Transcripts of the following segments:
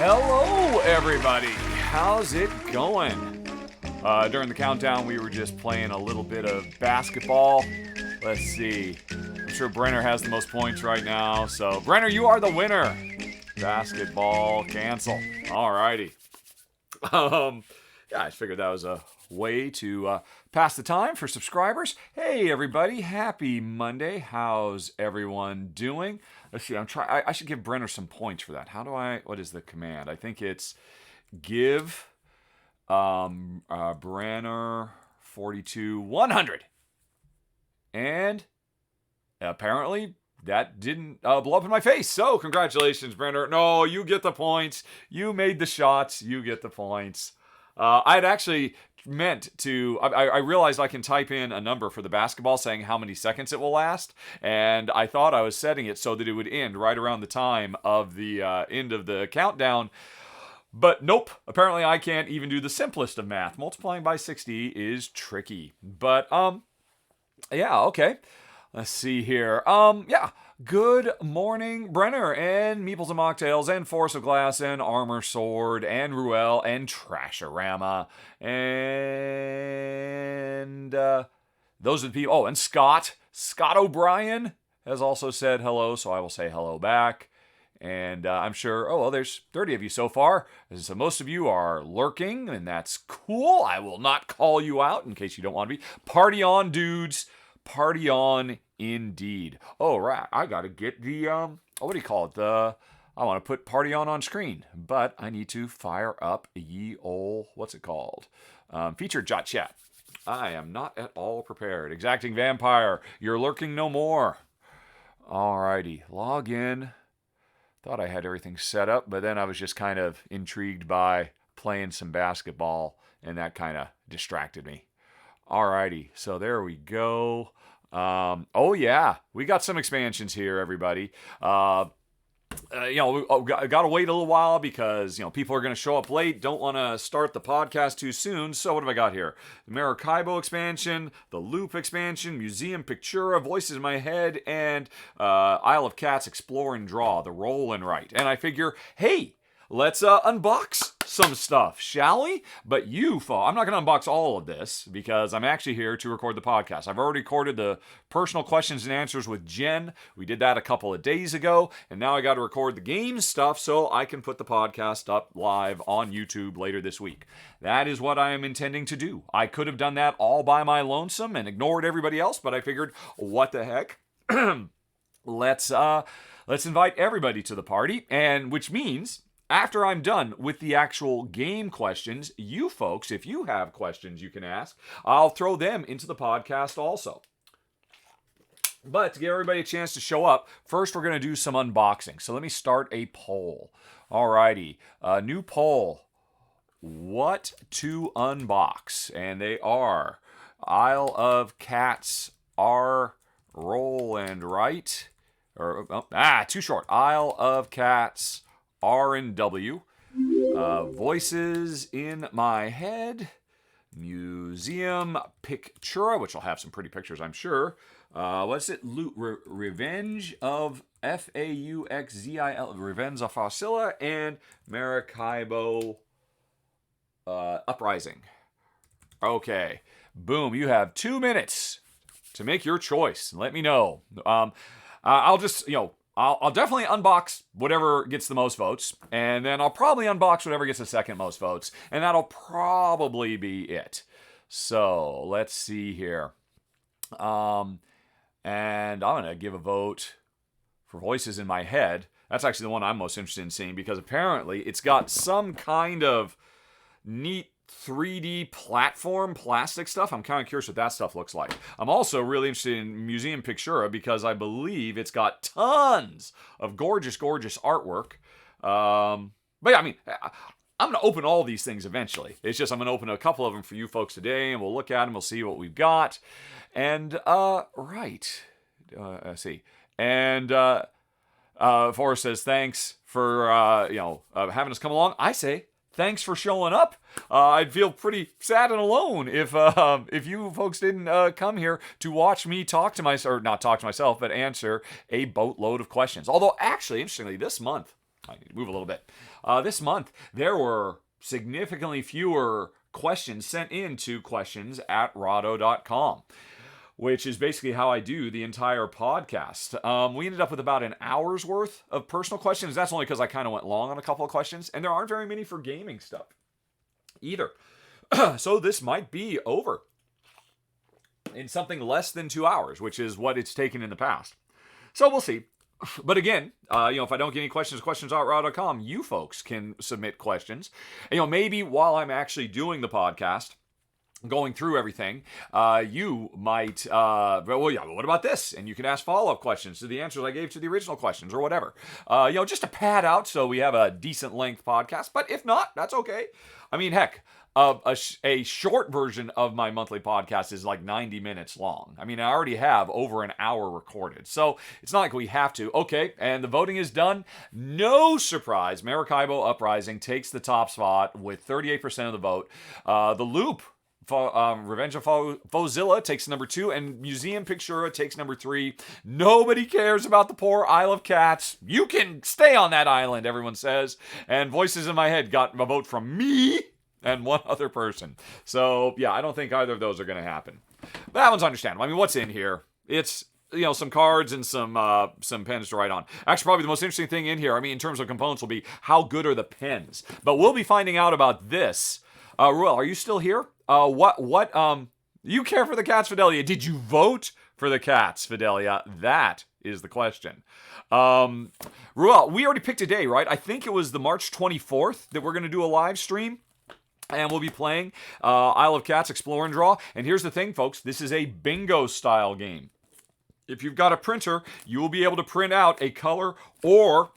Hello, everybody. How's it going? During the countdown, we were just playing a little bit of basketball. Let's see. I'm sure Brenner has the most points right now. So, Brenner, you are the winner. Basketball cancel. Alrighty. Yeah, I figured that was a way to pass the time for subscribers. Hey, everybody. Happy Monday. How's everyone doing? Let's see. I should give Brenner some points for that. What is the command? I think it's give Brenner 42 100. And apparently that didn't blow up in my face. So congratulations, Brenner. No, you get the points. You made the shots. You get the points. I'd actually meant to, I realized I can type in a number for the basketball saying how many seconds it will last, and I thought I was setting it so that it would end right around the time of the end of the countdown, but nope, apparently I can't even do the simplest of math. Multiplying by 60 is tricky, but yeah, okay. Let's see here. Yeah. Good morning, Brenner, and Meeples and Mocktails, and Force of Glass, and Armor Sword, and Ruel, and Trashorama, and those are the people. Oh, and Scott O'Brien has also said hello, so I will say hello back. And I'm sure, there's 30 of you so far. So most of you are lurking, and that's cool. I will not call you out in case you don't want to be. Party on, dudes. Party on, indeed. Oh, right. I got to get the, what do you call it? I want to put party on screen, but I need to fire up ye ol', what's it called? Featured chitchat. I am not at all prepared. Exacting Vampire, you're lurking no more. Alrighty, log in. Thought I had everything set up, but then I was just kind of intrigued by playing some basketball, and that kind of distracted me. Alrighty, so there we go. Oh yeah, we got some expansions here, everybody. We got to wait a little while because, people are going to show up late, don't want to start the podcast too soon. So what have I got here? The Maracaibo expansion, the Loop expansion, Museum Pictura, Voices in My Head, and Isle of Cats Explore and Draw, the roll and write. And I figure, hey, let's unbox some stuff, shall we? But I'm not going to unbox all of this because I'm actually here to record the podcast. I've already recorded the personal questions and answers with Jen. We did that a couple of days ago, and now I got to record the game stuff so I can put the podcast up live on YouTube later this week. That is what I am intending to do. I could have done that all by my lonesome and ignored everybody else, but I figured, what the heck? Let's invite everybody to the party, and which means after I'm done with the actual game questions, you folks, if you have questions you can ask, I'll throw them into the podcast also. But to give everybody a chance to show up, first we're going to do some unboxing. So let me start a poll. Alrighty, new poll. What to unbox? And they are Isle of Cats R Roll and Write. Too short. Isle of Cats R and W, Voices in My Head, Museum Pictura, which will have some pretty pictures, I'm sure. What's it? Revenge of Fauxzil, Revenge of Faucilla, and Maracaibo Uprising. Okay, boom, you have 2 minutes to make your choice. Let me know. I'll just, I'll definitely unbox whatever gets the most votes, and then I'll probably unbox whatever gets the second most votes, and that'll probably be it. So, let's see here. And I'm going to give a vote for Voices in My Head. That's actually the one I'm most interested in seeing, because apparently it's got some kind of neat 3D platform plastic stuff. I'm kind of curious what that stuff looks like. I'm also really interested in Museum Pictura because I believe it's got tons of gorgeous artwork. But yeah, I'm going to open all these things eventually. It's just I'm going to open a couple of them for you folks today, and we'll look at them. We'll see what we've got. And right, let's see. And Forrest says thanks for having us come along. I say thanks for showing up. I'd feel pretty sad and alone if you folks didn't come here to watch me talk to myself, or not talk to myself, but answer a boatload of questions. Although, actually, interestingly, this month, I need to move a little bit. this month there were significantly fewer questions sent in to questions@rahdo.com, which is basically how I do the entire podcast. We ended up with about an hour's worth of personal questions. That's only because I kind of went long on a couple of questions, and there aren't very many for gaming stuff either. So this might be over in something less than 2 hours, which is what it's taken in the past. So we'll see. But again, if I don't get any questions@rahdo.com, you folks can submit questions. And, maybe while I'm actually doing the podcast, going through everything, you might, what about this? And you can ask follow-up questions to the answers I gave to the original questions or whatever. Just to pad out so we have a decent length podcast. But if not, that's okay. I mean, heck, a short version of my monthly podcast is like 90 minutes long. I mean, I already have over an hour recorded. So it's not like we have to. Okay, and the voting is done. No surprise, Maracaibo Uprising takes the top spot with 38% of the vote. The Loop, Revenge of Fozilla takes number 2, and Museum Pictura takes number 3. Nobody cares about the poor Isle of Cats. You can stay on that island, everyone says. And Voices in My Head got a vote from me and one other person. So, yeah, I don't think either of those are going to happen. But that one's understandable. I mean, what's in here? It's, some cards and some pens to write on. Actually, probably the most interesting thing in here, in terms of components, will be how good are the pens. But we'll be finding out about this. Ruel, are you still here? You care for the Cats, Fidelia? Did you vote for the Cats, Fidelia? That is the question. Ruel, we already picked a day, right? I think it was the March 24th that we're going to do a live stream. And we'll be playing Isle of Cats Explore and Draw. And here's the thing, folks. This is a bingo-style game. If you've got a printer, you will be able to print out a color or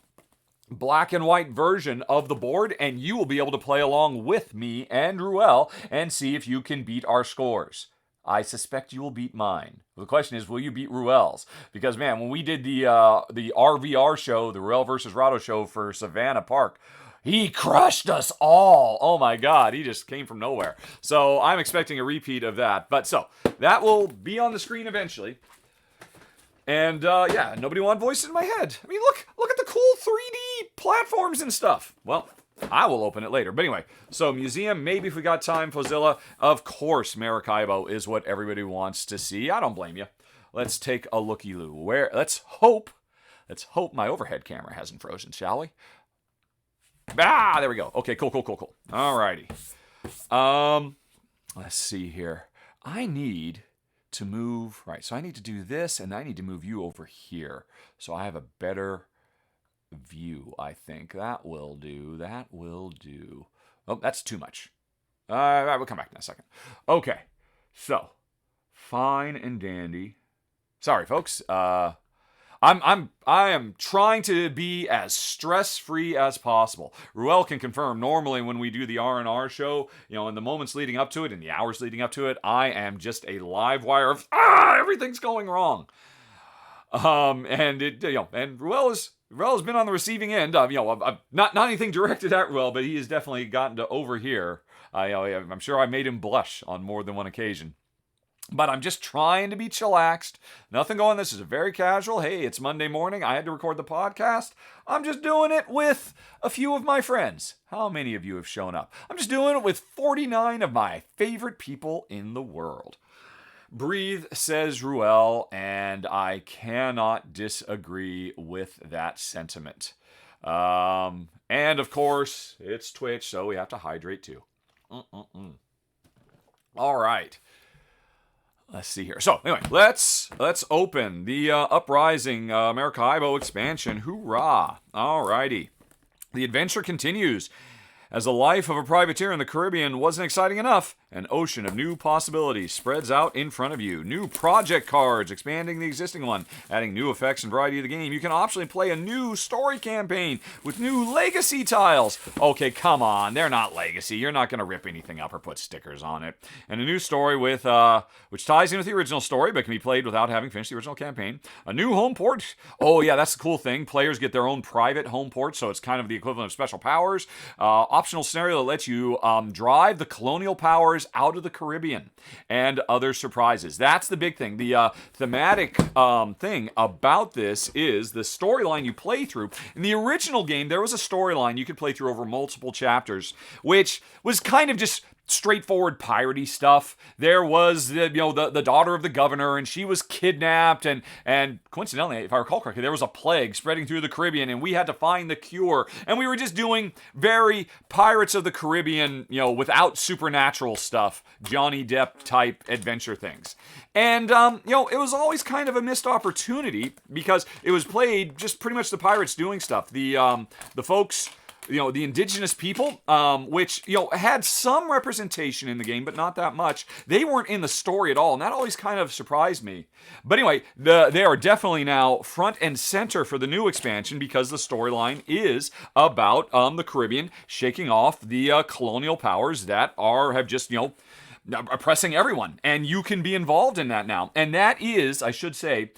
black and white version of the board, and you will be able to play along with me and Ruel and see if you can beat our scores. I suspect you will beat mine. The question is, will you beat Ruel's? Because, man, when we did the RVR show, the Ruel versus Rahdo show for Savannah Park, he crushed us all. Oh my God, he just came from nowhere. So I'm expecting a repeat of that. But so, that will be on the screen eventually. And nobody wanted Voices in My Head. I mean, look at the cool 3D platforms and stuff. Well, I will open it later. But anyway, so Museum, maybe if we got time, Fozilla. Of course, Maracaibo is what everybody wants to see. I don't blame you. Let's take a looky-loo. Let's hope my overhead camera hasn't frozen, shall we? There we go. Okay, cool. Alrighty. Let's see here. I need to move, right, so I need to do this, and I need to move you over here, so I have a better view, I think. That will do. Oh, that's too much. We'll come back in a second. Okay, so, fine and dandy. Sorry, folks. I am trying to be as stress-free as possible. Ruel can confirm, normally when we do the R&R show, in the moments leading up to it, in the hours leading up to it, I am just a live wire of, everything's going wrong. And Ruel has been on the receiving end of, not anything directed at Ruel, but he has definitely gotten to overhear. I'm sure I made him blush on more than one occasion. But I'm just trying to be chillaxed. Nothing going. This is a very casual. Hey, it's Monday morning. I had to record the podcast. I'm just doing it with a few of my friends. How many of you have shown up? I'm just doing it with 49 of my favorite people in the world. Breathe, says Ruel, and I cannot disagree with that sentiment. And of course, it's Twitch, so we have to hydrate too. All right. Let's see here. So, anyway, let's open the Uprising Maracaibo expansion. Hoorah! Alrighty. The adventure continues. As the life of a privateer in the Caribbean wasn't exciting enough, an ocean of new possibilities spreads out in front of you. New project cards, expanding the existing one, adding new effects and variety to the game. You can optionally play a new story campaign with new legacy tiles. Okay, come on, they're not legacy. You're not going to rip anything up or put stickers on it. And a new story with, which ties in with the original story, but can be played without having finished the original campaign. A new home port. Oh yeah, that's the cool thing. Players get their own private home port, so it's kind of the equivalent of special powers. optional scenario that lets you drive the colonial powers out of the Caribbean and other surprises. That's the big thing. The thematic thing about this is the storyline you play through. In the original game, there was a storyline you could play through over multiple chapters, which was kind of just straightforward piratey stuff. There was the daughter of the governor, and she was kidnapped, and coincidentally, if I recall correctly, there was a plague spreading through the Caribbean, and we had to find the cure. And we were just doing very Pirates of the Caribbean, without supernatural stuff, Johnny Depp type adventure things. And it was always kind of a missed opportunity because it was played just pretty much the pirates doing stuff. The folks, the indigenous people, which, had some representation in the game, but not that much. They weren't in the story at all, and that always kind of surprised me. But anyway, they are definitely now front and center for the new expansion because the storyline is about the Caribbean shaking off the colonial powers that have just, oppressing everyone, and you can be involved in that now. And that is, I should say,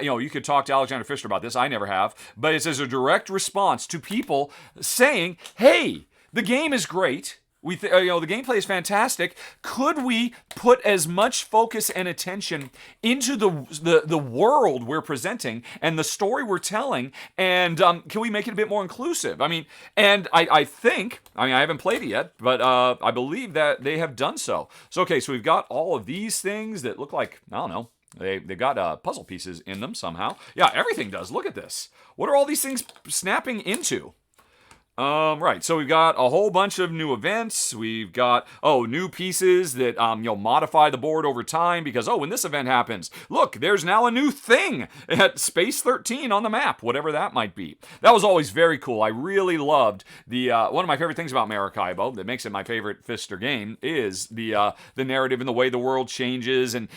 you could talk to Alexander Fisher about this. I never have, but it's as a direct response to people saying, "Hey, the game is great. The gameplay is fantastic. Could we put as much focus and attention into the world we're presenting and the story we're telling, and can we make it a bit more inclusive?" I think, I haven't played it yet, but I believe that they have done so. So we've got all of these things that look like, I don't know, they've got puzzle pieces in them somehow. Yeah, everything does. Look at this. What are all these things snapping into? Right, so we've got a whole bunch of new events. We've got, new pieces that, modify the board over time because, when this event happens, look, there's now a new thing at Space 13 on the map, whatever that might be. That was always very cool. I really loved the, one of my favorite things about Maracaibo that makes it my favorite Pfister game is the narrative and the way the world changes and,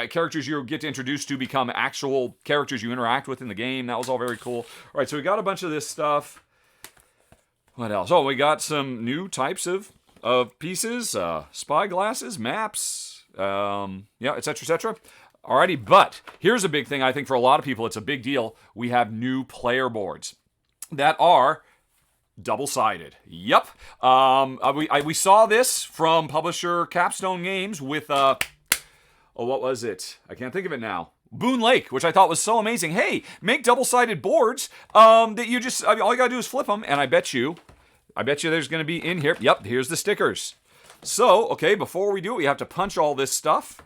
characters you get introduced to become actual characters you interact with in the game. That was all very cool. All right, so we got a bunch of this stuff. What else? We got some new types of pieces, spy glasses, maps, et cetera, et cetera. Alrighty, but here's a big thing. I think for a lot of people, it's a big deal. We have new player boards that are double-sided. Yep. We saw this from publisher Capstone Games with, what was it? I can't think of it now. Boone Lake, which I thought was so amazing. Hey, make double-sided boards that you just, all you gotta do is flip them, and I bet you there's gonna be in here. Yep, here's the stickers. So, before we do it, we have to punch all this stuff.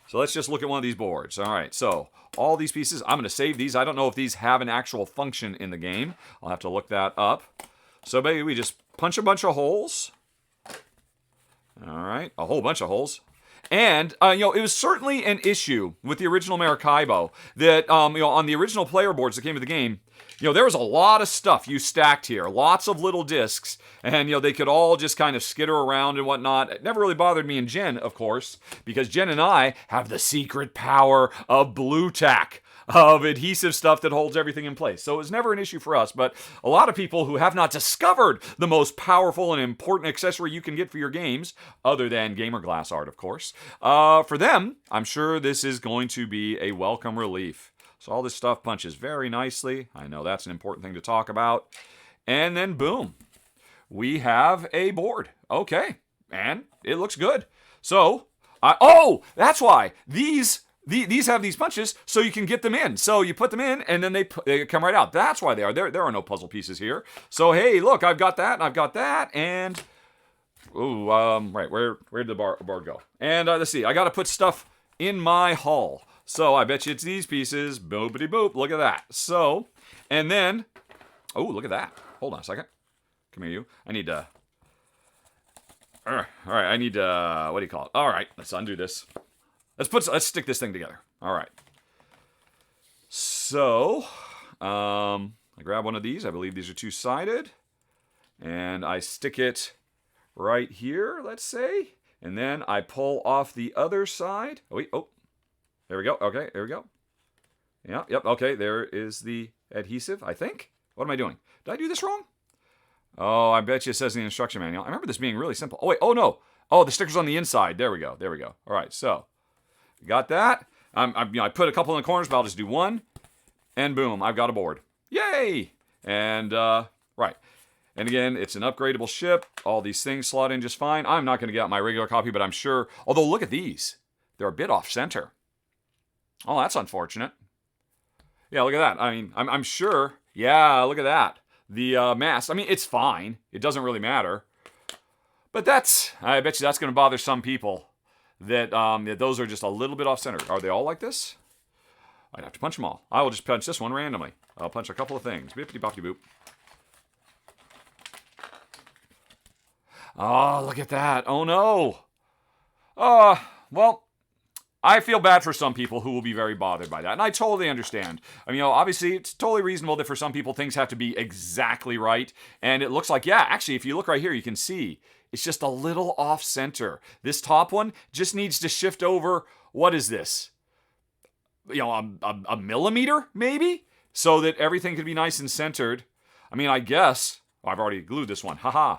So let's just look at one of these boards. All right, so all these pieces, I'm gonna save these. I don't know if these have an actual function in the game. I'll have to look that up. So maybe we just punch a bunch of holes. All right, a whole bunch of holes. And, it was certainly an issue with the original Maracaibo that, on the original player boards that came with the game, there was a lot of stuff you stacked here, lots of little discs, and, they could all just kind of skitter around and whatnot. It never really bothered me and Jen, of course, because Jen and I have the secret power of blue tack, of adhesive stuff that holds everything in place. So it was never an issue for us, but a lot of people who have not discovered the most powerful and important accessory you can get for your games, other than gamer glass art, of course, for them, I'm sure this is going to be a welcome relief. So all this stuff punches very nicely. I know that's an important thing to talk about. And then boom, we have a board. Okay, and it looks good. So, that's why these have these punches, so you can get them in. So you put them in, and then they come right out. That's why they are. There are no puzzle pieces here. So hey, look, I've got that, and I've got that, and right, where did the board go? And let's see, I got to put stuff in my hull. So I bet you it's these pieces. Boopity boop. Look at that. So, and then, look at that. Hold on a second. Come here, you. I need to. All right, I need to. What do you call it? All right, let's undo this. Let's stick this thing together. All right. So, I grab one of these. I believe these are two-sided. And I stick it right here, let's say. And then I pull off the other side. There we go. Okay, there we go. Yeah, yep, okay, there is the adhesive, I think. What am I doing? Did I do this wrong? I bet you it says in the instruction manual. I remember this being really simple. No. The sticker's on the inside. There we go. All right, so got that. I put a couple in the corners, but I'll just do one. And boom, I've got a board. Yay! And, right. And again, it's an upgradable ship. All these things slot in just fine. I'm not going to get out my regular copy, but I'm sure. Although, look at these. They're a bit off center. Oh, that's unfortunate. Yeah, look at that. I mean, I'm sure. Yeah, look at that. The mast. I mean, it's fine. It doesn't really matter. But I bet you that's going to bother some people. That those are just a little bit off center. Are they all like this? I'd have to punch them all. I will just punch this one randomly. I'll punch a couple of things. Bippity boppity boop. Oh, look at that. Oh, no. Well, I feel bad for some people who will be very bothered by that. And I totally understand. I mean, obviously, it's totally reasonable that for some people, things have to be exactly right. And it looks like, yeah, actually, if you look right here, you can see it's just a little off center. This top one just needs to shift over. What is this? A millimeter, maybe? So that everything could be nice and centered. I mean, I guess. Oh, I've already glued this one. Haha.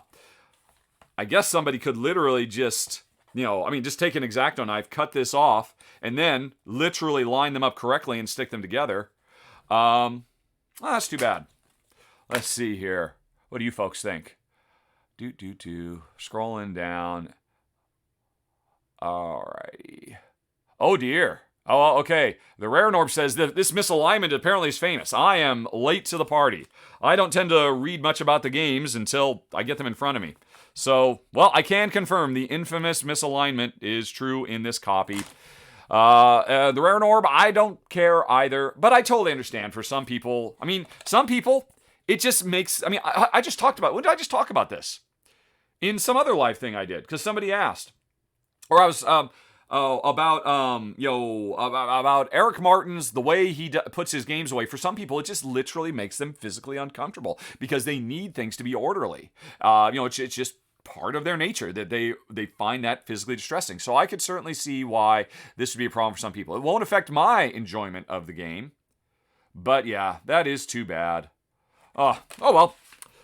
I guess somebody could literally just, just take an X-Acto knife, cut this off, and then literally line them up correctly and stick them together. That's too bad. Let's see here. What do you folks think? Scrolling down. Alrighty. Oh dear. Oh, okay. The Rare Norb says that this misalignment apparently is famous. I am late to the party. I don't tend to read much about the games until I get them in front of me. So, well, I can confirm the infamous misalignment is true in this copy. The Rare Norb, I don't care either, but I totally understand for some people. I mean, some people, it just makes, I just talked about, when did I just talk about this? In some other live thing I did, because somebody asked. Or I was, about Eric Martin's, the way he puts his games away. For some people, it just literally makes them physically uncomfortable because they need things to be orderly. It's just part of their nature that they find that physically distressing. So I could certainly see why this would be a problem for some people. It won't affect my enjoyment of the game, but yeah, that is too bad. Oh well.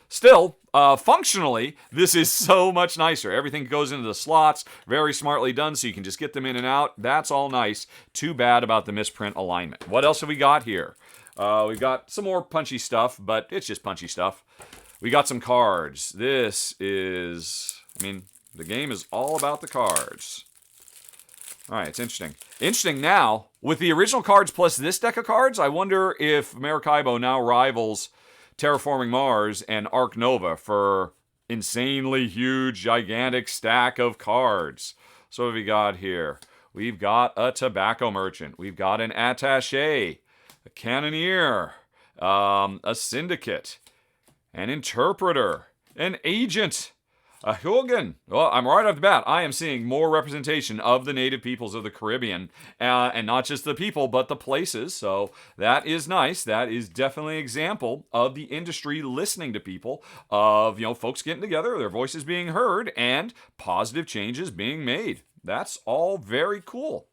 Still, functionally, this is so much nicer. Everything goes into the slots, very smartly done, so you can just get them in and out. That's all nice. Too bad about the misprint alignment. What else have we got here? We've got some more punchy stuff, but it's just punchy stuff. We got some cards. This is, the game is all about the cards. All right, it's interesting. Interesting now, with the original cards plus this deck of cards, I wonder if Maracaibo now rivals Terraforming Mars and Ark Nova for insanely huge, gigantic stack of cards. So what have we got here? We've got a tobacco merchant. We've got an attaché, a cannoneer, a syndicate, an interpreter, an agent, a Hogan. Well, I'm right off the bat. I am seeing more representation of the native peoples of the Caribbean, and not just the people, but the places. So that is nice. That is definitely an example of the industry listening to people, of folks getting together, their voices being heard, and positive changes being made. That's all very cool.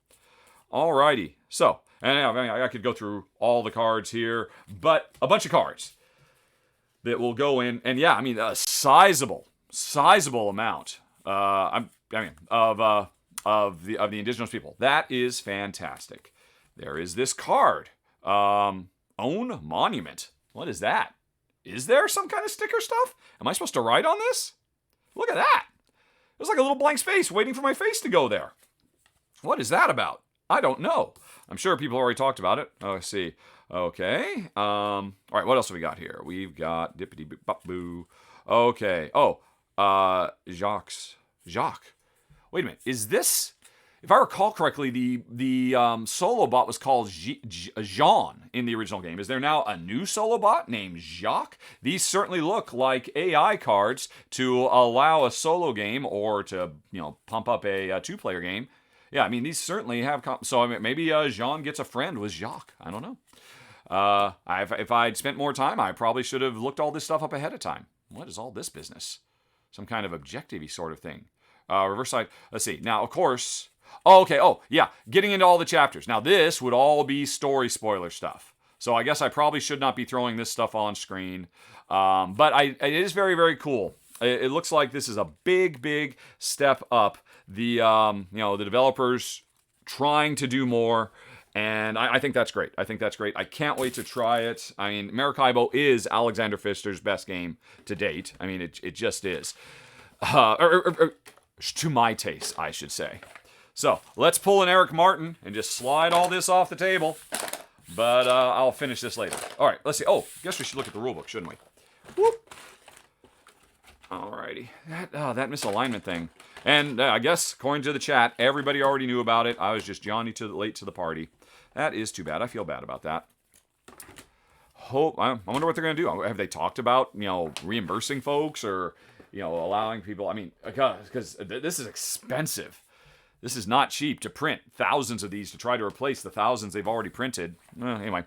Alrighty. So, and I could go through all the cards here, but a bunch of cards that will go in, and yeah, a sizable amount of the indigenous people. That is fantastic. There is this card, Own Monument. What is that? Is there some kind of sticker stuff? Am I supposed to write on this? Look at that. There's like a little blank space waiting for my face to go there. What is that about? I don't know. I'm sure people already talked about it. Oh, let's see. Okay. All right, what else have we got here? We've got dippity boop bop boo. Okay. Oh, Jacques. Wait a minute. Is this, if I recall correctly, the solo bot was called Jean in the original game. Is there now a new solo bot named Jacques? These certainly look like AI cards to allow a solo game or to, pump up a two-player game. Yeah, these certainly have, so maybe Jean gets a friend with Jacques. I don't know. If I'd spent more time, I probably should have looked all this stuff up ahead of time. What is all this business? Some kind of objective-y sort of thing. Reverse side. Let's see. Now, of course. Oh, okay. Oh, yeah. Getting into all the chapters. Now, this would all be story spoiler stuff. So I guess I probably should not be throwing this stuff on screen. But it is very, very cool. It looks like this is a big, big step up. The developers trying to do more. And I think that's great. I think that's great. I can't wait to try it. I mean, Maracaibo is Alexander Pfister's best game to date. I mean, it just is. To my taste, I should say. So, let's pull an Eric Martin and just slide all this off the table. But I'll finish this later. All right, let's see. Oh, guess we should look at the rulebook, shouldn't we? Whoop. Alrighty. That misalignment thing. And I guess, according to the chat, everybody already knew about it. I was just Johnny late to the party. That is too bad. I feel bad about that. I wonder what they're going to do. Have they talked about, reimbursing folks or, allowing people? I mean, because this is expensive. This is not cheap to print thousands of these to try to replace the thousands they've already printed. Anyway.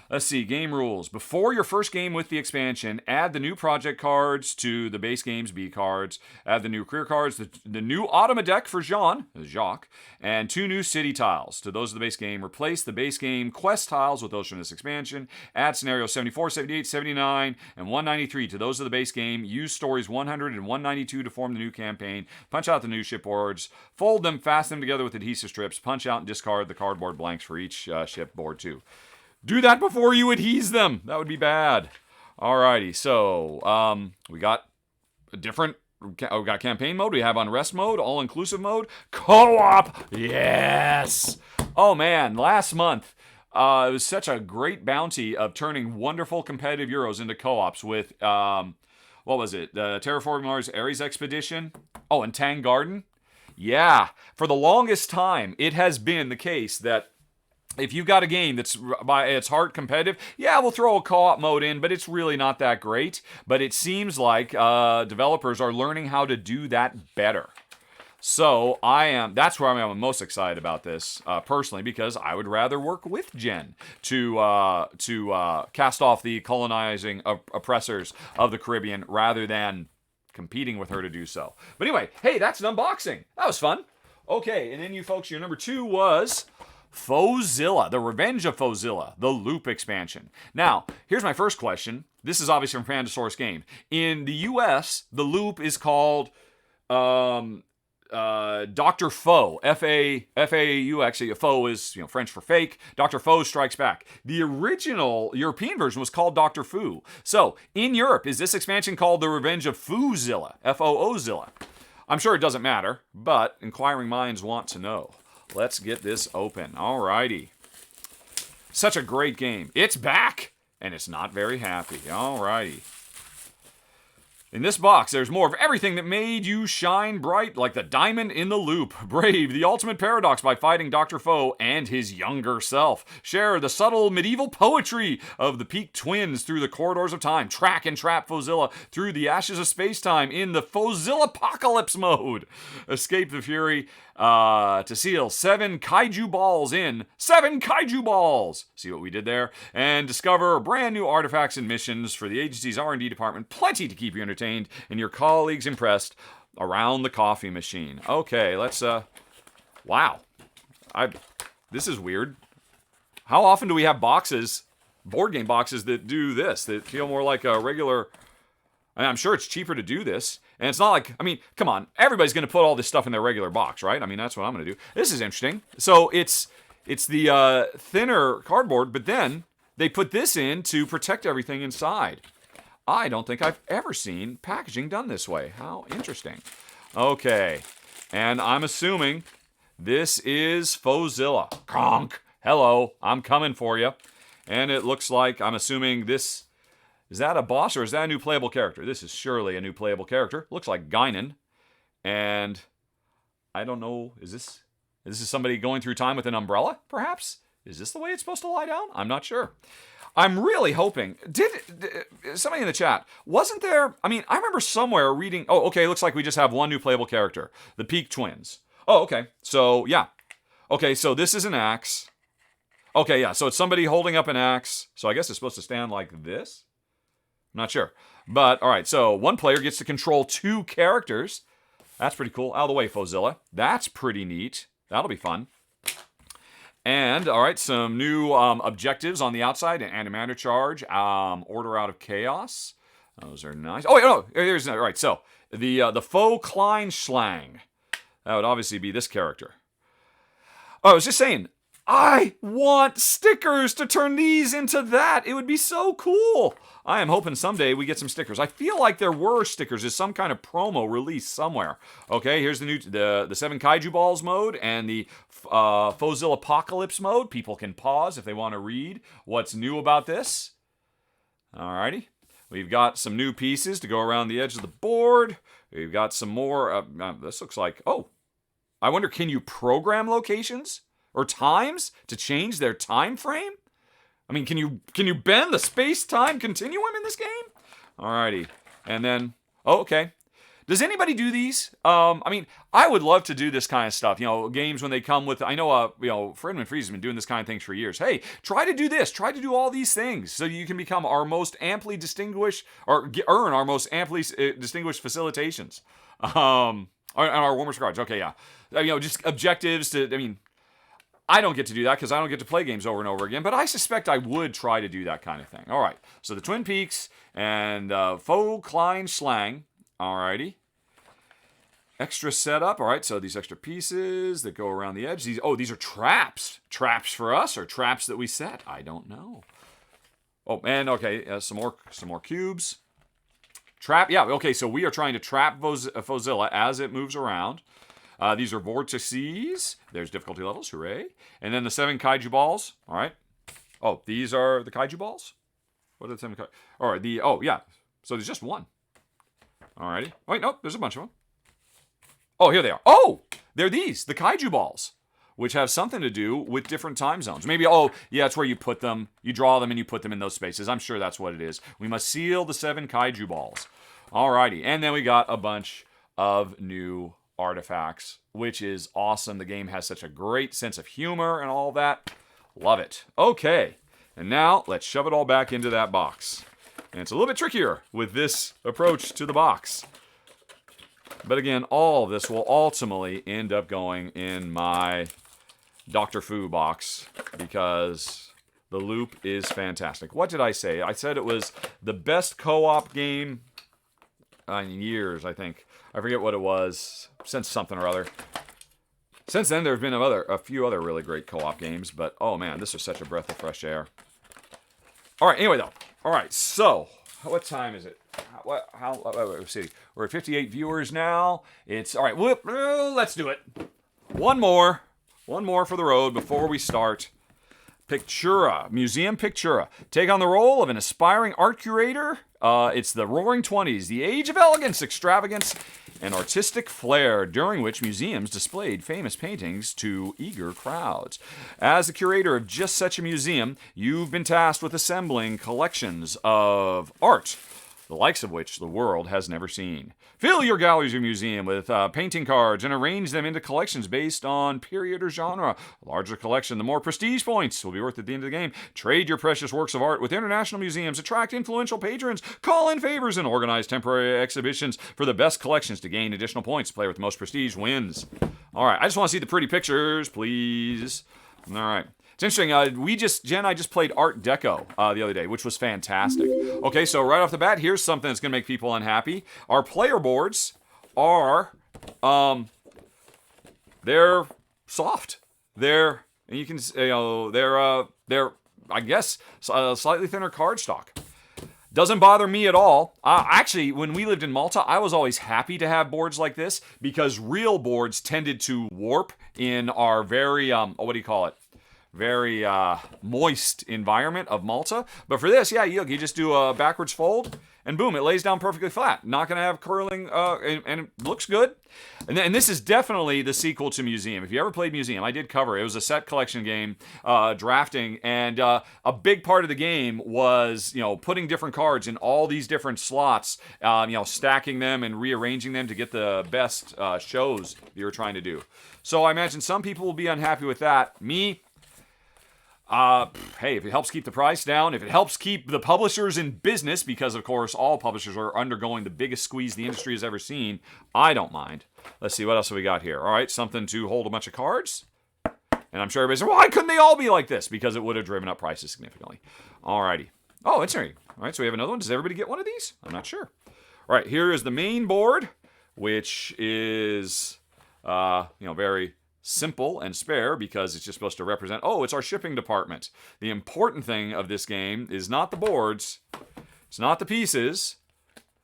Let's see, game rules. Before your first game with the expansion, add the new project cards to the base game's B cards. Add the new career cards, the new Automa deck for Jacques, and 2 new city tiles to those of the base game. Replace the base game quest tiles with those from this expansion. Add scenarios 74, 78, 79, and 193 to those of the base game. Use stories 100 and 192 to form the new campaign. Punch out the new shipboards. Fold them, fasten them together with adhesive strips. Punch out and discard the cardboard blanks for each shipboard too. Do that before you adhese them. That would be bad. Alrighty, so we got a different. We got campaign mode. We have unrest mode, all-inclusive mode, co-op. Yes. Oh man, last month it was such a great bounty of turning wonderful competitive Euros into co-ops with what was it? The Terraforming Mars Ares Expedition. Oh, and Tang Garden. Yeah, for the longest time, it has been the case that if you've got a game that's by its heart competitive, yeah, we'll throw a co-op mode in, but it's really not that great. But it seems like developers are learning how to do that better. So that's where I'm most excited about this, personally, because I would rather work with Jen to cast off the colonizing oppressors of the Caribbean rather than competing with her to do so. But anyway, hey, that's an unboxing. That was fun. Okay, and then you folks, your number 2 was Fozilla, The Revenge of Fozilla, the Loop expansion. Now, here's my first question. This is obviously from Pandasaurus Game. In the US, the Loop is called Dr. Foe, F-A-U-X. Foe is French for fake. Dr. Foe Strikes Back. The original European version was called Dr. Foo. So, in Europe, is this expansion called The Revenge of Foozilla, F-O-O-Zilla? I'm sure it doesn't matter, but inquiring minds want to know. Let's get this open. Alrighty. Such a great game. It's back, and it's not very happy. Alrighty. In this box, there's more of everything that made you shine bright like the diamond in the loop. Brave the ultimate paradox by fighting Dr. Foe and his younger self. Share the subtle medieval poetry of the Peak Twins through the corridors of time. Track and trap Fozilla through the ashes of space-time in the Fozilla Apocalypse mode. Escape the fury to seal 7 kaiju balls in 7 kaiju balls. See what we did there? And discover brand new artifacts and missions for the agency's R&D department. Plenty to keep you entertained and your colleagues impressed around the coffee machine. Okay, let's wow. This is weird. How often do we have board game boxes that do this, that feel more like a regular? I'm sure it's cheaper to do this. And it's not like, come on, everybody's going to put all this stuff in their regular box, right? That's what I'm going to do. This is interesting. So it's the thinner cardboard, but then they put this in to protect everything inside. I don't think I've ever seen packaging done this way. How interesting. Okay, and I'm assuming this is Fozilla. Kronk. Hello, I'm coming for you. And it looks like, I'm assuming this... Is that a boss or is that a new playable character? This is surely a new playable character. Looks like Guinan. And I don't know, is this somebody going through time with an umbrella, perhaps? Is this the way it's supposed to lie down? I'm not sure. I'm really hoping. Did somebody in the chat, wasn't there, I remember somewhere reading, oh, okay, looks like we just have one new playable character. The Peak Twins. Oh, okay. So, yeah. Okay, so this is an axe. Okay, yeah, so it's somebody holding up an axe. So I guess it's supposed to stand like this? Not sure. But, all right, so one player gets to control 2 characters. That's pretty cool. Out of the way, Fozilla. That's pretty neat. That'll be fun. And, all right, some new objectives on the outside. An antimatter charge. Order out of chaos. Those are nice. Oh, wait, no. Here's, all right, so the faux Kleinschlang. That would obviously be this character. Oh, I was just saying, I want stickers to turn these into that. It would be so cool. I am hoping someday we get some stickers. I feel like there were stickers. There's some kind of promo released somewhere. Okay, here's the 7 Kaiju Balls mode and the Fozilla Apocalypse mode. People can pause if they want to read what's new about this. Alrighty. We've got some new pieces to go around the edge of the board. We've got some more. This looks like... Oh, I wonder, can you program locations or times to change their time frame? I mean, can you bend the space-time continuum in this game? Alrighty. And then... Oh, okay. Does anybody do these? I mean, I would love to do this kind of stuff. You know, games when they come with... I know, Fredman Freeze has been doing this kind of things for years. Hey, try to do this. Try to do all these things so you can become our most amply distinguished... Or earn our most amply distinguished facilitations. And our warmer's cards. Okay, yeah. Just objectives to... I mean... I don't get to do that because I don't get to play games over and over again, but I suspect I would try to do that kind of thing. All right, so the Twin Peaks and Faux Klein Schlang. Alrighty. Extra setup. All right, so these extra pieces that go around the edge. These are traps. Traps for us or traps that we set? I don't know. Oh, and okay, some more cubes. Trap. Yeah. Okay, so we are trying to trap Fozilla as it moves around. These are vortices. There's difficulty levels. Hooray. And then the 7 Kaiju Balls. All right. Oh, these are the Kaiju Balls? What are the 7 Kaiju? All right. Oh, yeah. So there's just one. All righty. Wait, nope. There's a bunch of them. Oh, here they are. Oh, they're these. The Kaiju Balls, which have something to do with different time zones. Maybe, yeah, it's where you put them. You draw them and you put them in those spaces. I'm sure that's what it is. We must seal the 7 Kaiju Balls. All righty. And then we got a bunch of new artifacts, which is awesome. The game has such a great sense of humor and all that. Love it. Okay, and now let's shove it all back into that box. And it's a little bit trickier with this approach to the box. But again, all of this will ultimately end up going in my Dr. Fu box because the loop is fantastic. What did I say? I said it was the best co-op game in years, I think. I forget what it was, since something or other. Since then, there have been a few other really great co-op games, but oh man, this is such a breath of fresh air. All right, anyway though. All right, so what time is it? Let's see. We're at 58 viewers now. It's all right. Let's do it. One more for the road before we start. Pictura, Museum Pictura. Take on the role of an aspiring art curator. It's the Roaring Twenties, the age of elegance, extravagance, and artistic flair, during which museums displayed famous paintings to eager crowds. As the curator of just such a museum, you've been tasked with assembling collections of art, the likes of which the world has never seen. Fill your galleries or museum with painting cards and arrange them into collections based on period or genre. A larger collection, the more prestige points will be worth at the end of the game. Trade your precious works of art with international museums, attract influential patrons, call in favors, and organize temporary exhibitions for the best collections to gain additional points. Player with the most prestige wins. All right, I just want to see the pretty pictures, please. All right. It's interesting, Jen and I just played Art Deco the other day, which was fantastic. Okay, so right off the bat, here's something that's going to make people unhappy. Our player boards are, they're soft. They're, and you can, they're, I guess, slightly thinner cardstock. Doesn't bother me at all. Actually, when we lived in Malta, I was always happy to have boards like this because real boards tended to warp in our very, what do you call it? Very moist environment of Malta. But for this, yeah, you just do a backwards fold, and boom, it lays down perfectly flat. Not going to have curling, and it looks good. And this is definitely the sequel to Museum. If you ever played Museum, I did cover it. It was a set collection game, drafting, and a big part of the game was, putting different cards in all these different slots, stacking them and rearranging them to get the best shows you were trying to do. So I imagine some people will be unhappy with that. Me, hey, if it helps keep the price down, if it helps keep the publishers in business, because of course all publishers are undergoing the biggest squeeze the industry has ever seen, I don't mind. Let's see, what else have we got here? All right, something to hold a bunch of cards. And I'm sure everybody's saying, why couldn't they all be like this? Because it would have driven up prices significantly. Alrighty. Oh, interesting. All right, so we have another one. Does everybody get one of these? I'm not sure. All right, here is the main board, which is, very, simple and spare because it's just supposed to represent, oh, it's our shipping department. The important thing of this game is not the boards, it's not the pieces,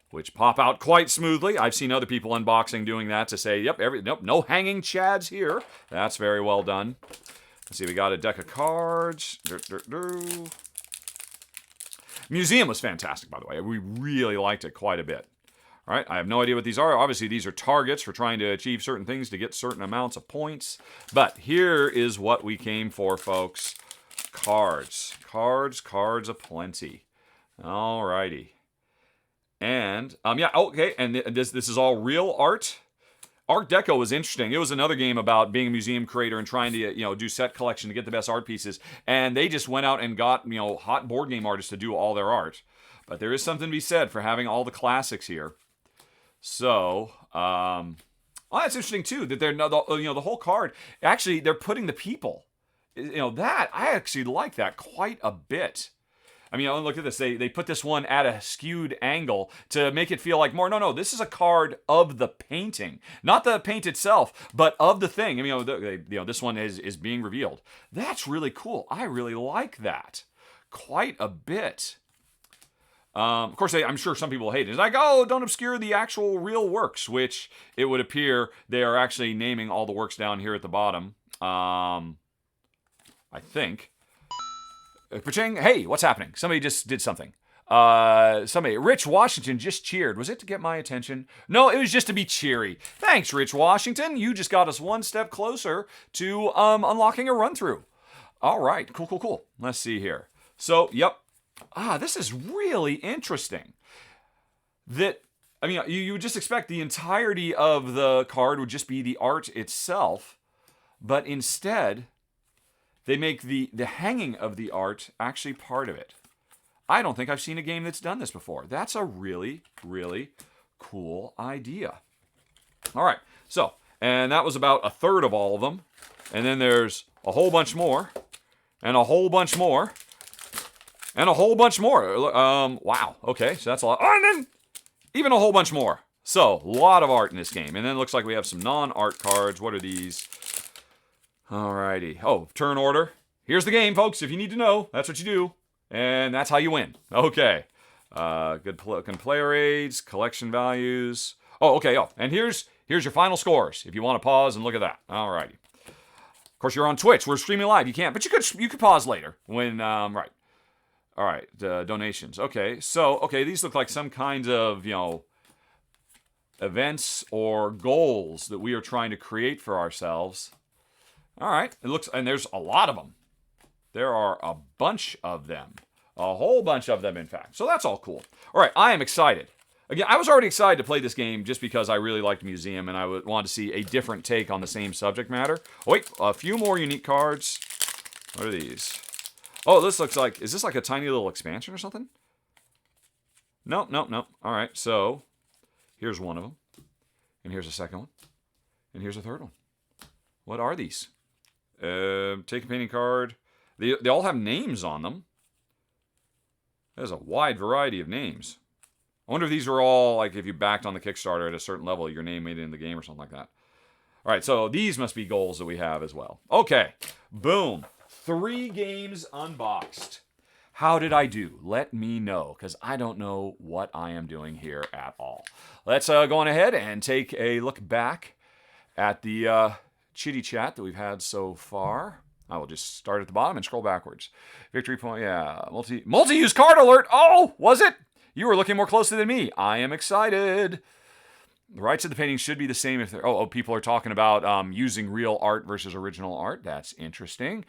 which pop out quite smoothly. I've seen other people unboxing doing that to say, yep, nope, no hanging chads here. That's very well done. Let's see, we got a deck of cards. Museum was fantastic, by the way. We really liked it quite a bit. All right, I have no idea what these are. Obviously, these are targets for trying to achieve certain things to get certain amounts of points. But here is what we came for, folks. Cards. Cards aplenty. All righty. And, yeah, okay, and this is all real art. Art Deco was interesting. It was another game about being a museum creator and trying to, do set collection to get the best art pieces. And they just went out and got, hot board game artists to do all their art. But there is something to be said for having all the classics here. So, that's interesting too, that they're, the whole card, actually, they're putting the people. That, I actually like that quite a bit. I mean, look at this. They put this one at a skewed angle to make it feel like more. No, this is a card of the painting, not the paint itself, but of the thing. I mean, this one is being revealed. That's really cool. I really like that quite a bit. Of course, I'm sure some people hate it. It's like, oh, don't obscure the actual real works, which it would appear they are actually naming all the works down here at the bottom. I think. Paching, hey, what's happening? Somebody just did something. Rich Washington just cheered. Was it to get my attention? No, it was just to be cheery. Thanks, Rich Washington. You just got us one step closer to unlocking a run-through. All right, cool. Let's see here. So, yep. This is really interesting. You would just expect the entirety of the card would just be the art itself, but instead, they make the hanging of the art actually part of it. I don't think I've seen a game that's done this before. That's a really, really cool idea. All right, and that was about a third of all of them. And then there's a whole bunch more, and a whole bunch more, and a whole bunch more. Wow, okay, so that's a lot. Oh, and then even a whole bunch more. So, a lot of art in this game. And then it looks like we have some non-art cards. What are these? Alrighty. Oh, turn order. Here's the game, folks. If you need to know, that's what you do. And that's how you win. Okay. Good player aids, collection values. Oh, okay. Oh, and here's your final scores. If you want to pause and look at that. Alrighty. Of course, you're on Twitch. We're streaming live. You can't, but you could pause later when right. All right. Donations. Okay. So these look like some kind of events or goals that we are trying to create for ourselves. All right, and there's a lot of them. There are a bunch of them. A whole bunch of them, in fact. So that's all cool. All right, I am excited. Again, I was already excited to play this game just because I really liked Museum and I wanted to see a different take on the same subject matter. Oh, wait, a few more unique cards. What are these? Oh, this looks like, is this like a tiny little expansion or something? No. All right, so here's one of them. And here's a second one. And here's a third one. What are these? Take a painting card. They all have names on them. There's a wide variety of names. I wonder if these were all, like, if you backed on the Kickstarter at a certain level, your name made it in the game or something like that. All right, so these must be goals that we have as well. Okay, boom. 3 games unboxed. How did I do? Let me know, because I don't know what I am doing here at all. Let's go on ahead and take a look back at the chitty chat that we've had so far. I will just start at the bottom and scroll backwards. Victory point, yeah. Multi-use card alert. Oh, was it? You were looking more closely than me. I am excited. The rights of the painting should be the same if they're... Oh, people are talking about using real art versus original art. That's interesting.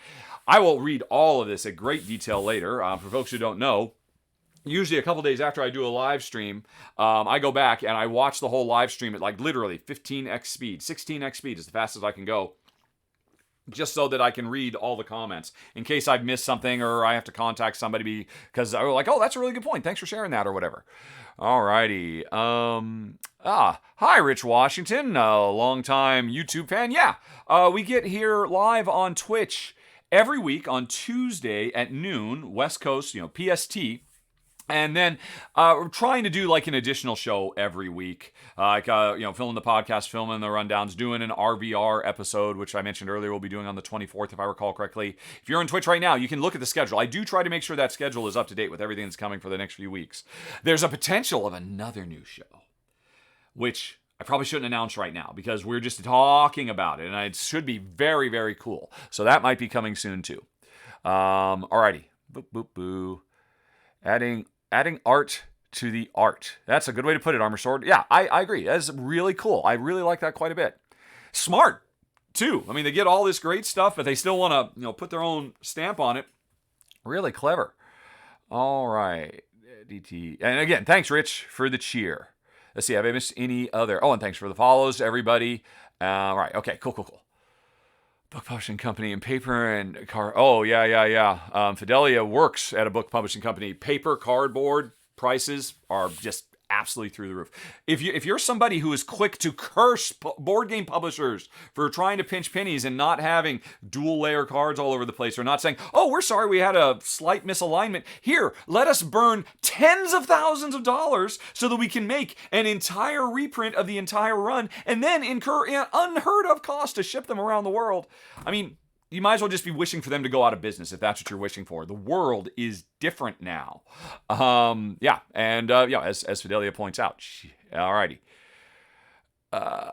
I will read all of this at great detail later. For folks who don't know, usually a couple days after I do a live stream, I go back and I watch the whole live stream at like literally 15x speed. 16x speed is the fastest I can go, just so that I can read all the comments in case I've missed something or I have to contact somebody because I was like, oh, that's a really good point. Thanks for sharing that or whatever. Alrighty. Hi, Rich Washington, a longtime YouTube fan. Yeah, we get here live on Twitch every week on Tuesday at noon, West Coast, PST. And then we're trying to do like an additional show every week, filming the podcast, filming the rundowns, doing an RVR episode, which I mentioned earlier we'll be doing on the 24th, if I recall correctly. If you're on Twitch right now, you can look at the schedule. I do try to make sure that schedule is up to date with everything that's coming for the next few weeks. There's a potential of another new show, which I probably shouldn't announce right now because we're just talking about it, and it should be very, very cool. So that might be coming soon too. Alrighty. Boop, boop, boo. Adding art to the art. That's a good way to put it, Armor Sword. Yeah, I agree. That's really cool. I really like that quite a bit. Smart, too. I mean, they get all this great stuff, but they still want to, put their own stamp on it. Really clever. All right. DT. And again, thanks, Rich, for the cheer. Let's see, have I missed any other? Oh, and thanks for the follows to everybody. All right. Okay, cool. Book publishing company and paper and card. Oh, yeah. Fidelia works at a book publishing company. Paper, cardboard prices are just absolutely through the roof. If you're somebody who is quick to curse board game publishers for trying to pinch pennies and not having dual layer cards all over the place, or not saying, oh, we're sorry we had a slight misalignment. Here, let us burn tens of thousands of dollars so that we can make an entire reprint of the entire run and then incur an unheard of cost to ship them around the world. I mean, you might as well just be wishing for them to go out of business if that's what you're wishing for. The world is different now. As Fidelia points out. Alrighty. All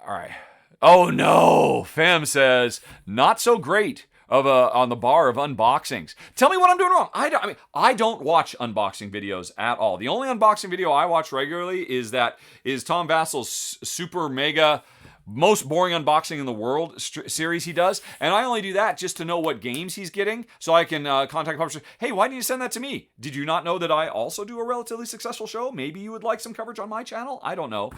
right. Oh no, Fem says, not so great on the bar of unboxings. Tell me what I'm doing wrong. I don't watch unboxing videos at all. The only unboxing video I watch regularly is Tom Vassal's super mega most boring unboxing in the world series he does, and I only do that just to know what games he's getting, so I can contact publishers. Hey, why didn't you send that to me? Did you not know that I also do a relatively successful show? Maybe you would like some coverage on my channel? I don't know.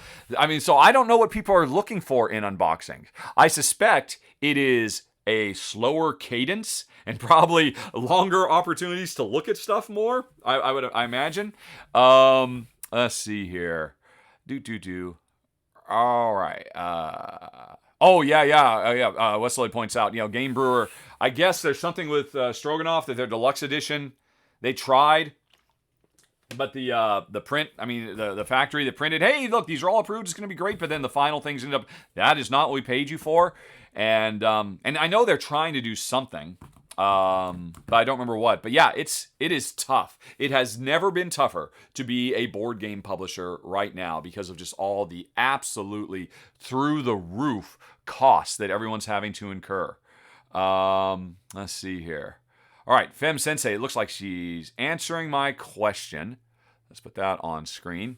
So I don't know what people are looking for in unboxing. I suspect it is a slower cadence and probably longer opportunities to look at stuff more. I imagine. Let's see here. All right. Wesley points out, Game Brewer. I guess there's something with Stroganoff that their deluxe edition, they tried, but the print, the factory that printed, hey, look, these are all approved, it's going to be great, but then the final things end up, that is not what we paid you for. And I know they're trying to do something, but I don't remember what. But yeah, it is tough. It has never been tougher to be a board game publisher right now because of just all the absolutely through the roof costs that everyone's having to incur. Let's see here. All right, Fem Sensei, it looks like she's answering my question. Let's put that on screen.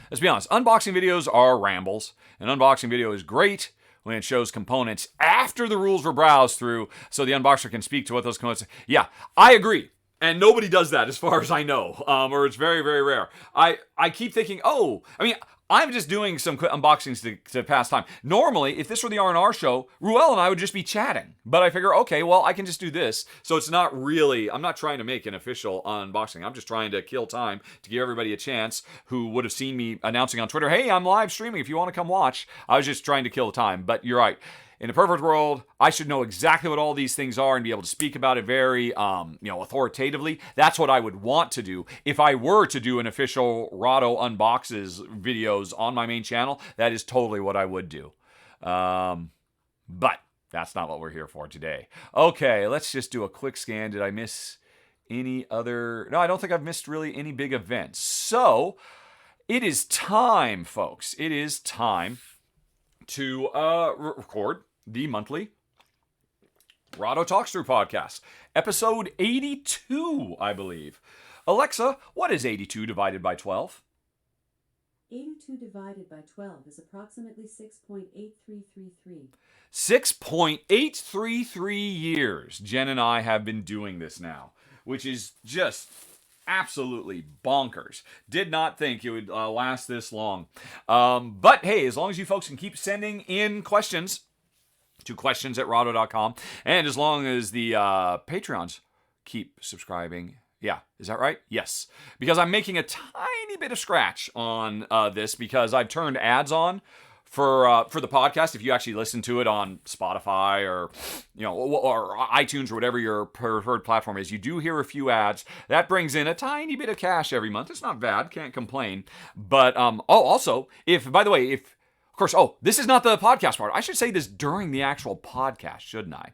Let's be honest, unboxing videos are rambles. An unboxing video is great when it shows components after the rules were browsed through so the unboxer can speak to what those components are. Yeah, I agree. And nobody does that as far as I know, or it's very, very rare. I keep thinking, I'm just doing some unboxings to pass time. Normally, if this were the R&R show, Ruel and I would just be chatting. But I figure, okay, well, I can just do this. So it's not really, I'm not trying to make an official unboxing. I'm just trying to kill time to give everybody a chance who would have seen me announcing on Twitter, hey, I'm live streaming if you want to come watch. I was just trying to kill the time. But you're right. In a perfect world, I should know exactly what all these things are and be able to speak about it very, authoritatively. That's what I would want to do. If I were to do an official Rahdo unboxes videos on my main channel, that is totally what I would do. But that's not what we're here for today. Okay, let's just do a quick scan. Did I miss any other? No, I don't think I've missed really any big events. So it is time, folks. It is time to record the monthly Rahdo Talks Through podcast, episode 82, I believe. Alexa, what is 82 divided by 12? 82 divided by 12 is approximately 6.8333. 6.833 years Jen and I have been doing this now, which is just absolutely bonkers. Did not think it would last this long. But hey, as long as you folks can keep sending in questions to questions@rahdo.com, and as long as the Patreons keep subscribing. Yeah, is that right? Yes. Because I'm making a tiny bit of scratch on this because I've turned ads on for the podcast, if you actually listen to it on Spotify or or iTunes or whatever your preferred platform is, you do hear a few ads. That brings in a tiny bit of cash every month. It's not bad, can't complain. But also, if by the way, if of course, this is not the podcast part. I should say this during the actual podcast, shouldn't I?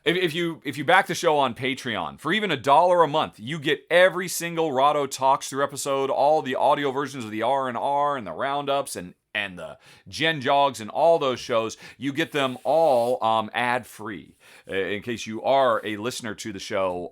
If you back the show on Patreon for even $1 a month, you get every single Rahdo Talks Through episode, all the audio versions of the R&R and the roundups and the Gen Jogs and all those shows. You get them all ad free. In case you are a listener to the show,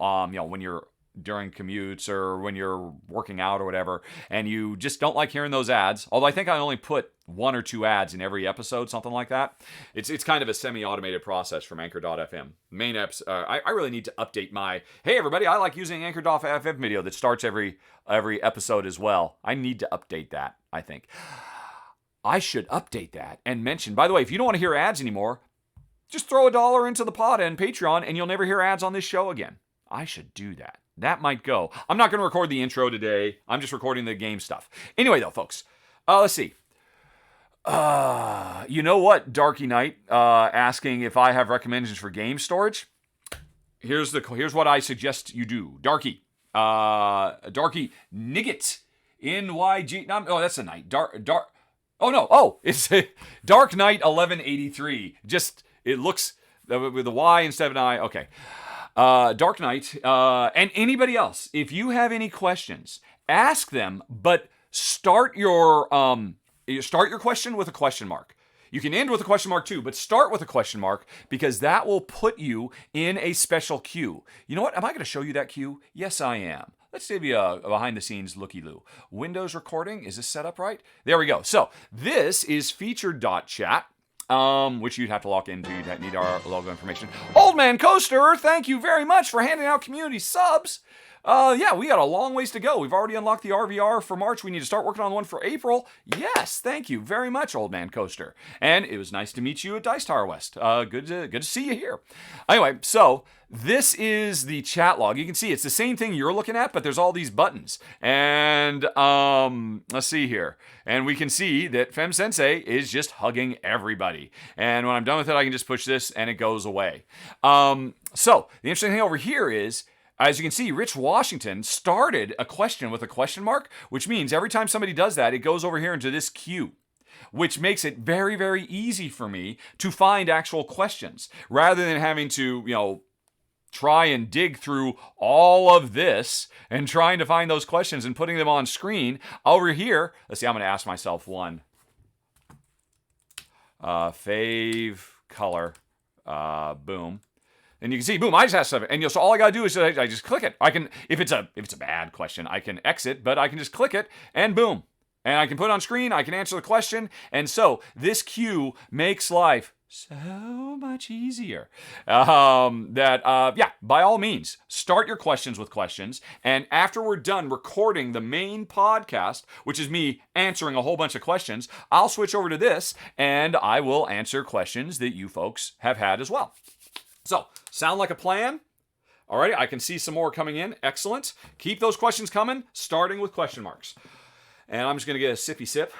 when you're during commutes or when you're working out or whatever, and you just don't like hearing those ads. Although I think I only put 1 or 2 ads in every episode, something like that. It's kind of a semi-automated process from Anchor.fm. Main apps. I really need to update my, hey everybody, I like using Anchor.fm video that starts every episode as well. I need to update that, I think. I should update that and mention, by the way, if you don't want to hear ads anymore, just throw $1 into the pot and Patreon and you'll never hear ads on this show again. I should do that. That might go. I'm not going to record the intro today. I'm just recording the game stuff. Anyway, though, folks, let's see. You know what, Darky Knight, asking if I have recommendations for game storage. Here's what I suggest you do. Darky Nigget, NYG. No, that's a night. It's Dark Knight 1183. Just it looks with a Y instead of an I. Okay. Dark Knight, and anybody else, if you have any questions, ask them, but start your question with a question mark. You can end with a question mark too, but start with a question mark because that will put you in a special queue. You know what? Am I going to show you that queue? Yes, I am. Let's give you a behind-the-scenes looky-loo. Windows recording, is this set up right? There we go. So this is featured.chat. Which you'd have to log into. You'd need our logo information. Old Man Coaster, thank you very much for handing out community subs. Yeah, we got a long ways to go. We've already unlocked the RVR for March. We need to start working on one for April. Yes, thank you very much, Old Man Coaster. And it was nice to meet you at Dice Tower West. Good to see you here. Anyway, so this is the chat log. You can see it's the same thing you're looking at, but there's all these buttons. And let's see here. And we can see that Fem Sensei is just hugging everybody. And when I'm done with it, I can just push this and it goes away. So the interesting thing over here is, as you can see, Rich Washington started a question with a question mark, which means every time somebody does that, it goes over here into this queue, which makes it very, very easy for me to find actual questions rather than having to, try and dig through all of this and trying to find those questions and putting them on screen. Over here, let's see, I'm going to ask myself one. Fave color, boom. And you can see, boom, I just asked something. And so all I got to do is I just click it. I can, if it's a bad question, I can exit, but I can just click it and boom. And I can put it on screen, I can answer the question. And so this queue makes life so much easier. By all means, start your questions with questions. And after we're done recording the main podcast, which is me answering a whole bunch of questions, I'll switch over to this and I will answer questions that you folks have had as well. So, sound like a plan? All right, I can see some more coming in. Excellent. Keep those questions coming, starting with question marks. And I'm just going to get a sippy sip.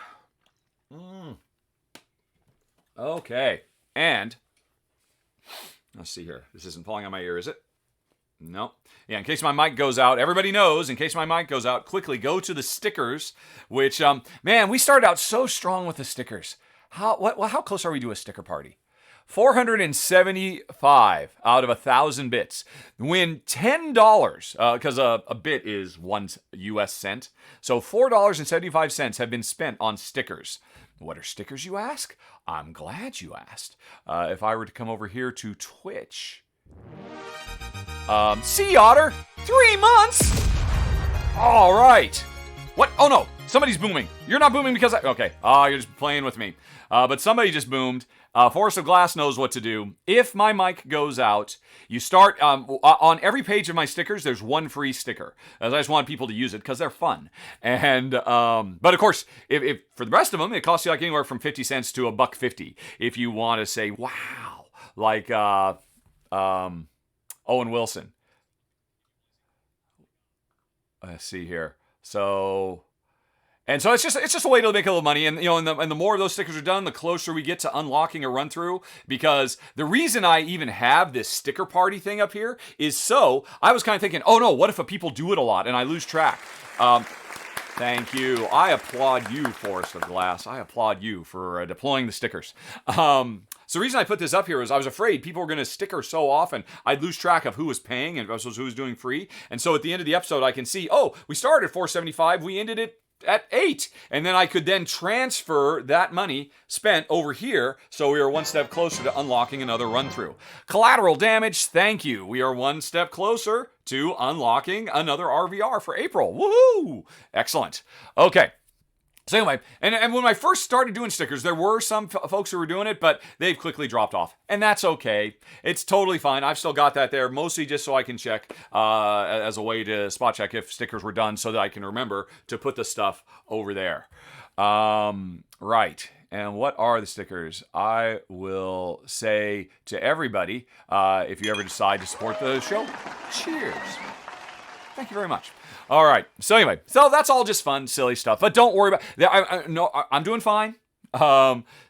Okay. And, let's see here. This isn't falling on my ear, is it? No. Yeah, in case my mic goes out, everybody knows, in case my mic goes out, quickly go to the stickers, which, man, we started out so strong with the stickers. How close are we to a sticker party? 475 out of 1,000 bits. Win $10, because a bit is 1 US cent. So $4.75 have been spent on stickers. What are stickers, you ask? I'm glad you asked. If I were to come over here to Twitch. Sea Otter, 3 months? All right. What? Oh no, somebody's booming. You're not booming because okay. You're just playing with me. But somebody just boomed. Forest of Glass knows what to do. If my mic goes out, you start, on every page of my stickers, there's one free sticker. As I just want people to use it because they're fun. And, but of course, if for the rest of them, it costs you like anywhere from 50 cents to $1.50. If you want to say, wow, like, Owen Wilson. Let's see here. So, And so it's just a way to make a little money, and and the more of those stickers are done, the closer we get to unlocking a run through. Because the reason I even have this sticker party thing up here is so I was kind of thinking, oh no, what if people do it a lot and I lose track? Thank you. I applaud you, Forest of Glass. I applaud you for deploying the stickers. So the reason I put this up here is I was afraid people were going to sticker so often, I'd lose track of who was paying and who was doing free. And so at the end of the episode, I can see, oh, we started at $4.75, we ended it at $8, and then I could then transfer that money spent over here, so we are one step closer to unlocking another run through. Collateral damage, thank you. We are one step closer to unlocking another RVR for April. Woohoo! Excellent. Okay. So anyway, and when I first started doing stickers, there were some folks who were doing it, but they've quickly dropped off. And that's okay. It's totally fine. I've still got that there, mostly just so I can check as a way to spot check if stickers were done so that I can remember to put the stuff over there. Right. And what are the stickers? I will say to everybody, if you ever decide to support the show, cheers. Thank you very much. All right. So anyway, so that's all just fun, silly stuff. But don't worry about. I'm doing fine.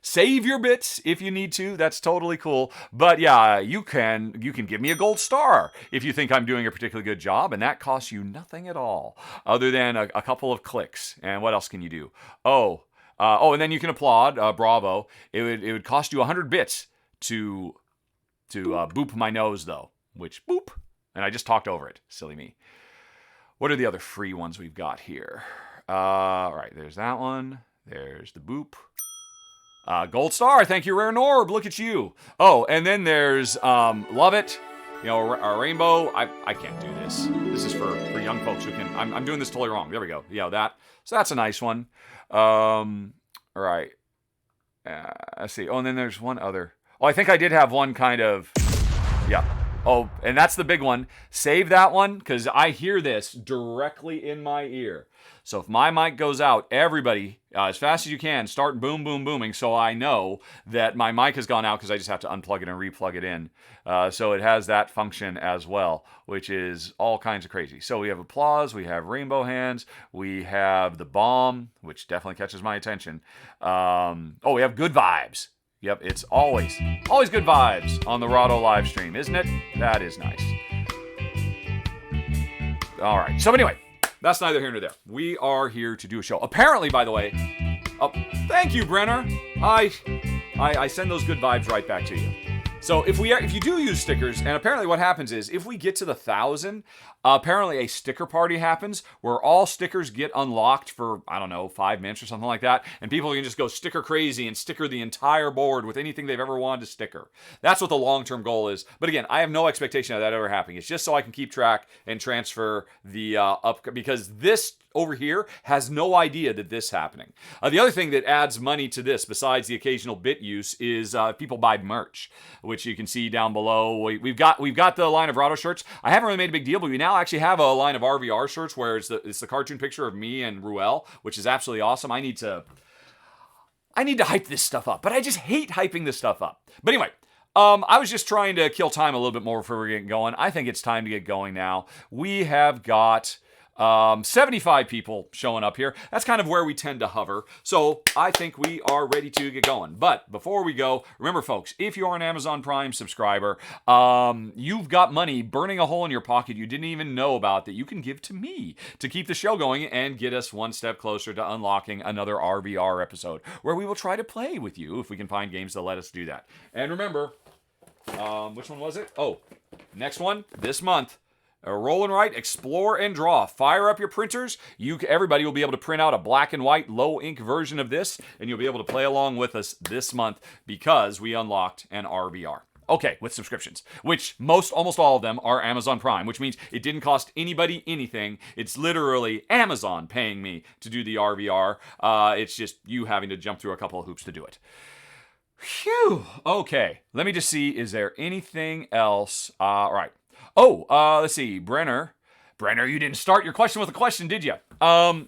Save your bits if you need to. That's totally cool. But yeah, you can give me a gold star if you think I'm doing a particularly good job, and that costs you nothing at all, other than a couple of clicks. And what else can you do? And then you can applaud. Bravo. It would cost you 100 bits to boop my nose though, which boop, and I just talked over it. Silly me. What are the other free ones we've got here? Right, there's that one. There's the boop. Gold star, thank you, Rare Norb. Look at you. Oh, and then there's Love It. A rainbow. I can't do this. This is for young folks who can. I'm doing this totally wrong. There we go. Yeah, that. So that's a nice one. All right. Let's see. Oh, and then there's one other. Oh, I think I did have one kind of. Yeah. Oh, and that's the big one. Save that one, because I hear this directly in my ear. So if my mic goes out, everybody, as fast as you can, start boom, boom, booming, so I know that my mic has gone out, because I just have to unplug it and replug it in. So it has that function as well, which is all kinds of crazy. So we have applause, we have rainbow hands, we have the bomb, which definitely catches my attention. We have good vibes. Yep, it's always good vibes on the Rahdo live stream, isn't it? That is nice. All right. So anyway, that's neither here nor there. We are here to do a show. Apparently, by the way, thank you, Brenner. I send those good vibes right back to you. So if you do use stickers, and apparently what happens is if we get to the 1,000, apparently a sticker party happens where all stickers get unlocked for, 5 minutes or something like that, and people can just go sticker crazy and sticker the entire board with anything they've ever wanted to sticker. That's what the long-term goal is. But again, I have no expectation of that ever happening. It's just so I can keep track and transfer the because this over here has no idea that this is happening. The other thing that adds money to this, besides the occasional bit use, is people buy merch, which you can see down below. We've got the line of Rahdo shirts. I haven't really made a big deal, but we now actually have a line of RVR shirts where it's the cartoon picture of me and Ruel, which is absolutely awesome. I need to hype this stuff up, but I just hate hyping this stuff up. But anyway, I was just trying to kill time a little bit more before we get going. I think it's time to get going now. We have got 75 people showing up here. That's kind of where we tend to hover. So I think we are ready to get going. But before we go, remember folks, if you are an Amazon Prime subscriber, you've got money burning a hole in your pocket you didn't even know about that you can give to me to keep the show going and get us one step closer to unlocking another RVR episode where we will try to play with you if we can find games that let us do that. And remember, which one was it? Oh, next one this month. Roll and write, explore and draw. Fire up your printers. Everybody will be able to print out a black and white low ink version of this, and you'll be able to play along with us this month because we unlocked an RVR. Okay, with subscriptions, which almost all of them are Amazon Prime, which means it didn't cost anybody anything. It's literally Amazon paying me to do the RVR. It's just you having to jump through a couple of hoops to do it. Phew. Okay, let me just see. Is there anything else? All right. Let's see. Brenner, you didn't start your question with a question, did you?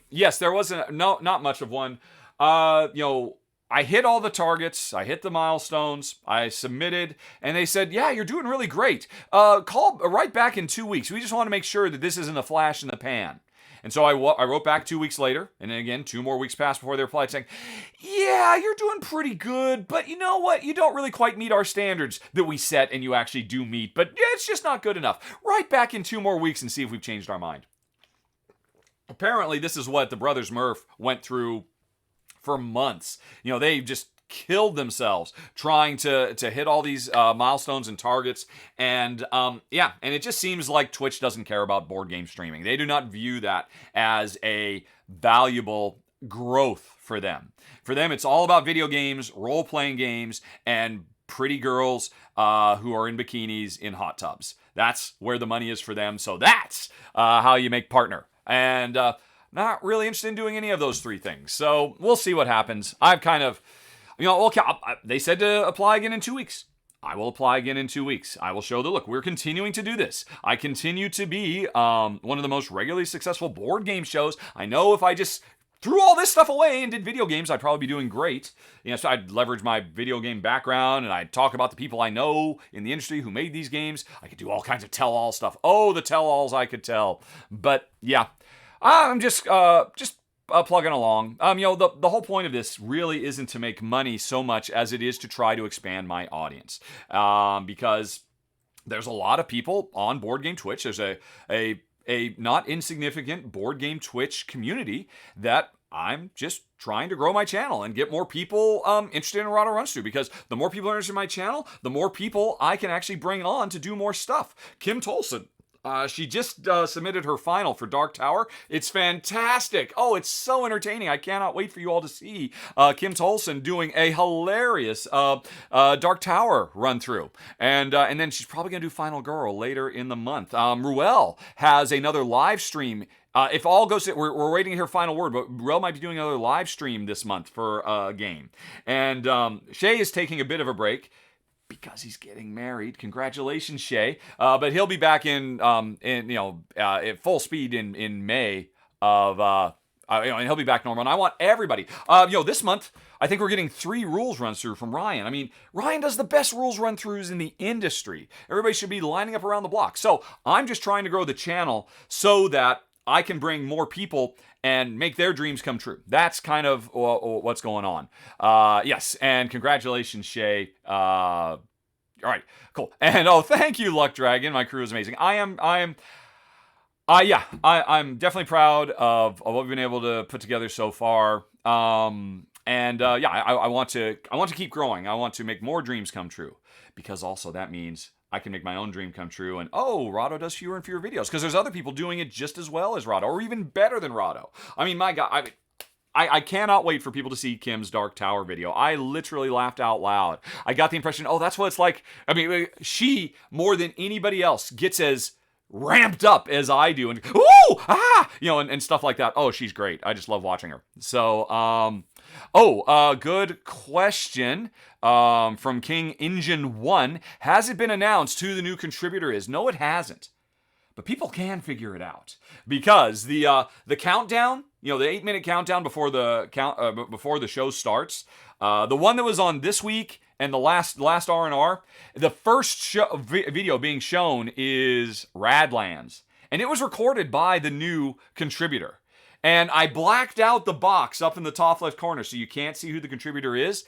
Yes, there wasn't. No, not much of one. I hit all the targets. I hit the milestones. I submitted, and they said, "Yeah, you're doing really great. Call right back in 2 weeks. We just want to make sure that this isn't a flash in the pan." And so I wrote back 2 weeks later, and then again, 2 more weeks passed before they replied saying, yeah, you're doing pretty good, but you know what? You don't really quite meet our standards that we set and you actually do meet, but yeah, it's just not good enough. Write back in 2 more weeks and see if we've changed our mind. Apparently, this is what the brothers Murph went through for months. They just killed themselves trying to hit all these milestones and targets. And and it just seems like Twitch doesn't care about board game streaming. They do not view that as a valuable growth for them. For them, it's all about video games, role-playing games, and pretty girls who are in bikinis in hot tubs. That's where the money is for them. So that's how you make partner. And not really interested in doing any of those 3 things. So we'll see what happens. I've kind of, okay, they said to apply again in 2 weeks. I will apply again in 2 weeks. I will show that, look, we're continuing to do this. I continue to be one of the most regularly successful board game shows. I know if I just threw all this stuff away and did video games, I'd probably be doing great. So I'd leverage my video game background and I'd talk about the people I know in the industry who made these games. I could do all kinds of tell-all stuff. Oh, the tell-alls I could tell. But yeah, I'm just plugging along. The whole point of this really isn't to make money so much as it is to try to expand my audience. Because there's a lot of people on Board Game Twitch. There's a not insignificant board game Twitch community that I'm just trying to grow my channel and get more people interested in Rahdo Runs Through, because the more people are interested in my channel, the more people I can actually bring on to do more stuff. Kim Tolson, she just submitted her final for Dark Tower. It's fantastic. Oh, it's so entertaining. I cannot wait for you all to see Kim Tolson doing a hilarious Dark Tower run through. And then she's probably going to do Final Girl later in the month. Ruel has another live stream. If all goes, we're waiting to hear final word, but Ruel might be doing another live stream this month for a game. And Shay is taking a bit of a break because he's getting married. Congratulations, Shay. But he'll be back at full speed in May of and he'll be back normal. And I want everybody. This month I think we're getting 3 rules runs through from Ryan. I mean, Ryan does the best rules run throughs in the industry. Everybody should be lining up around the block. So I'm just trying to grow the channel so that I can bring more people and make their dreams come true. That's kind of what's going on. Yes, and congratulations, Shay. All right, cool. And thank you, Luck Dragon. My crew is amazing. I'm definitely proud of what we've been able to put together so far. I want to keep growing. I want to make more dreams come true, because also that means I can make my own dream come true. And Rahdo does fewer and fewer videos because there's other people doing it just as well as Rahdo, or even better than Rahdo. I mean, my God, I cannot wait for people to see Kim's Dark Tower video. I literally laughed out loud. I got the impression, that's what it's like. I mean, she, more than anybody else, gets as ramped up as I do, and and stuff like that. She's great. I just love watching her. So, good question from King Engine 1. Has it been announced who the new contributor is? No, it hasn't. But people can figure it out, because the countdown, the 8-minute countdown before the show starts, the one that was on this week and the last R&R, the first video being shown is Radlands, and it was recorded by the new contributor. And I blacked out the box up in the top left corner, so you can't see who the contributor is.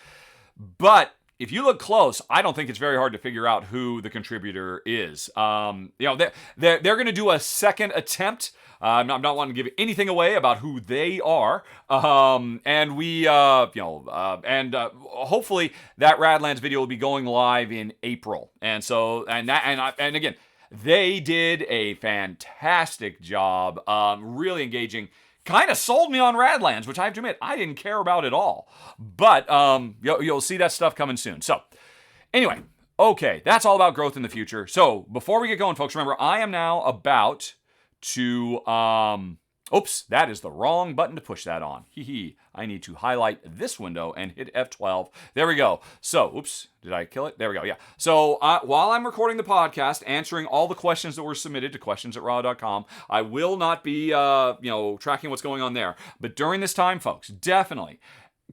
But if you look close, I don't think it's very hard to figure out who the contributor is. They're going to do a second attempt. I'm not wanting to give anything away about who they are. And we, hopefully that Radlands video will be going live in April. And so, and again, they did a fantastic job, really engaging. Kind of sold me on Radlands, which I have to admit I didn't care about at all. But you'll see that stuff coming soon. So anyway, okay, that's all about growth in the future. So before we get going, folks, remember, I am now about to oops, that is the wrong button to push that on. I need to highlight this window and hit F12. There we go. So, oops, did I kill it? There we go, yeah. So, while I'm recording the podcast, answering all the questions that were submitted to questions@rahdo.com, I will not be, tracking what's going on there. But during this time, folks, definitely,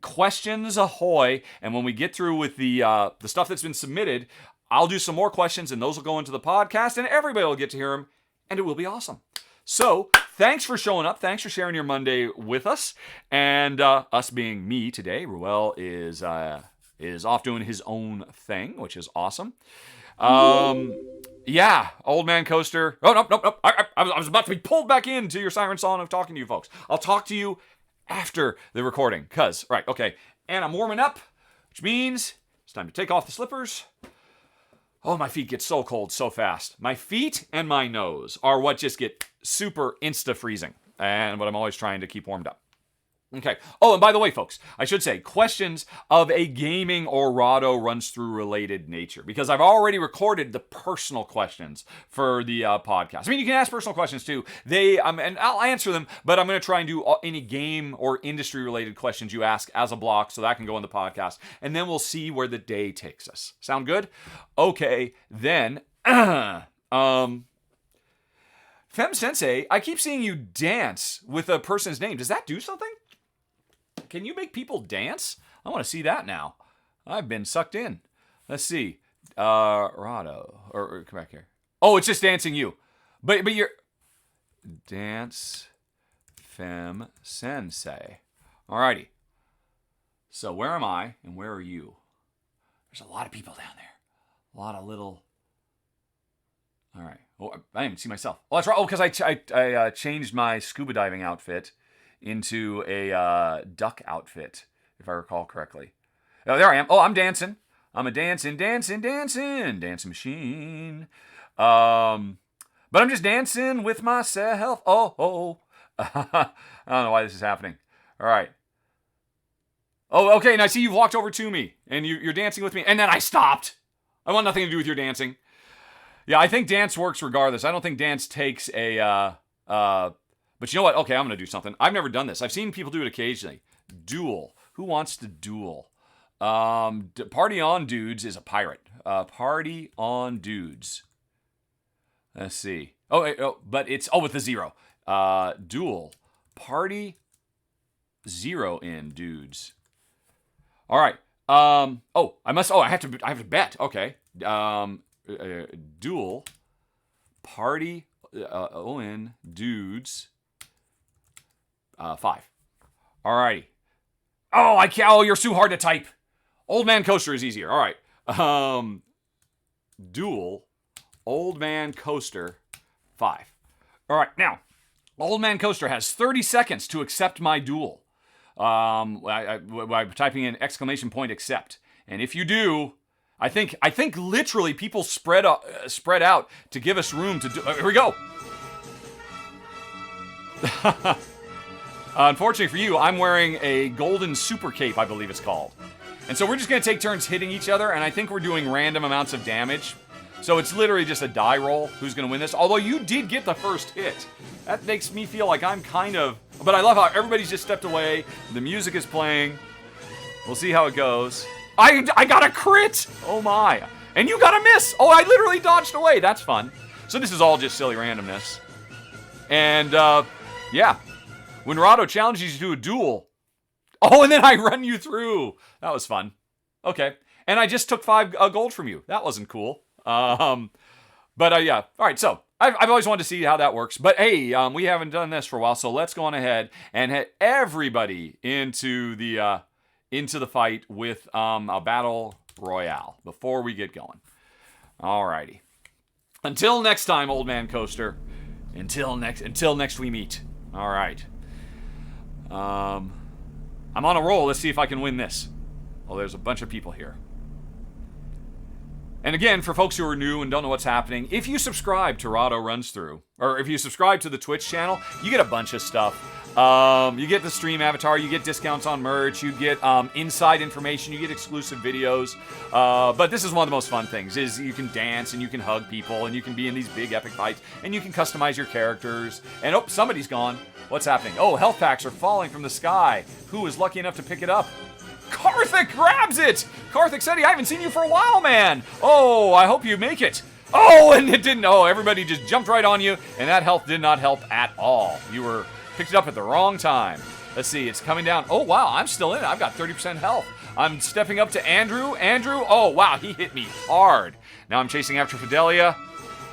questions ahoy. And when we get through with the stuff that's been submitted, I'll do some more questions, and those will go into the podcast, and everybody will get to hear them, and it will be awesome. So, thanks for showing up. Thanks for sharing your Monday with us. And us being me today, Ruel is off doing his own thing, which is awesome. Yeah, Old Man Coaster. Oh, no. I was about to be pulled back into your siren song of talking to you folks. I'll talk to you after the recording. Right, okay. And I'm warming up, which means it's time to take off the slippers. Oh, my feet get so cold so fast. My feet and my nose are what just get super insta-freezing. And what I'm always trying to keep warmed up. Okay. Oh, and by the way, folks, I should say questions of a gaming or Rahdo runs through related nature, because I've already recorded the personal questions for the podcast. I mean, you can ask personal questions too. And I'll answer them, but I'm going to try and do any game or industry related questions you ask as a block, so that can go in the podcast, and then we'll see where the day takes us. Sound good? Okay, then. Fem Sensei, I keep seeing you dance with a person's name. Does that do something? Can you make people dance? I want to see that now. I've been sucked in. Let's see. Rahdo. Or come back here. Oh, it's just dancing you. But you're... Dance Fem Sensei. Alrighty. So where am I and where are you? There's a lot of people down there. A lot of little... Alright. Oh, I didn't even see myself. Oh, that's right. Oh, because I changed my scuba diving outfit into a duck outfit, if I recall correctly. Oh, there I am. Oh, I'm dancing. I'm a dancing machine. But I'm just dancing with myself. Oh. I don't know why this is happening. All right. Oh, okay, and I see you've walked over to me, and you're dancing with me, and then I stopped. I want nothing to do with your dancing. Yeah, I think dance works regardless. I don't think dance takes a... But you know what? Okay, I'm going to do something. I've never done this. I've seen people do it occasionally. Duel. Who wants to duel? Party on Dudes is a pirate. Party on Dudes. Let's see. But it's... Oh, with the zero. Duel. Party 0 in Dudes. All right. I have to bet. Okay. Duel. Party in Dudes. 5. Alrighty. Oh, I can't. Oh, you're too hard to type. Old Man Coaster is easier. All right. Duel. Old Man Coaster. 5. All right. Now, Old Man Coaster has 30 seconds to accept my duel. By typing in exclamation point accept. And if you do, I think literally people spread out to give us room to do. Here we go. Unfortunately for you, I'm wearing a golden super cape, I believe it's called. And so we're just going to take turns hitting each other, and I think we're doing random amounts of damage. So it's literally just a die roll who's going to win this. Although you did get the first hit. That makes me feel like I'm kind of... But I love how everybody's just stepped away. The music is playing. We'll see how it goes. I got a crit! Oh my. And you got a miss! Oh, I literally dodged away. That's fun. So this is all just silly randomness. And, yeah. When Rahdo challenges you to a duel. Oh, and then I run you through. That was fun. Okay. And I just took 5 gold from you. That wasn't cool. But yeah. All right, so I've always wanted to see how that works. But hey, we haven't done this for a while, so let's go on ahead and hit everybody into the fight with a battle royale before we get going. Alrighty. Until next time, Old Man Coaster. Until next we meet. All right. I'm on a roll. Let's see if I can win this. Oh, there's a bunch of people here. And again, for folks who are new and don't know what's happening, if you subscribe to Rahdo Runs Through, or if you subscribe to the Twitch channel, you get a bunch of stuff. You get the stream avatar, you get discounts on merch, you get inside information, you get exclusive videos. But this is one of the most fun things, is you can dance and you can hug people and you can be in these big epic fights and you can customize your characters. And oh, somebody's gone. What's happening? Oh, health packs are falling from the sky. Who is lucky enough to pick it up? Karthik grabs it! Karthik said, I haven't seen you for a while, man. Oh, I hope you make it. Oh, and it didn't. Oh, everybody just jumped right on you, and that health did not help at all. You were picked it up at the wrong time. Let's see, it's coming down. Oh, wow, I'm still in it. I've got 30% health. I'm stepping up to Andrew. Andrew, oh, wow, he hit me hard. Now I'm chasing after Fidelia.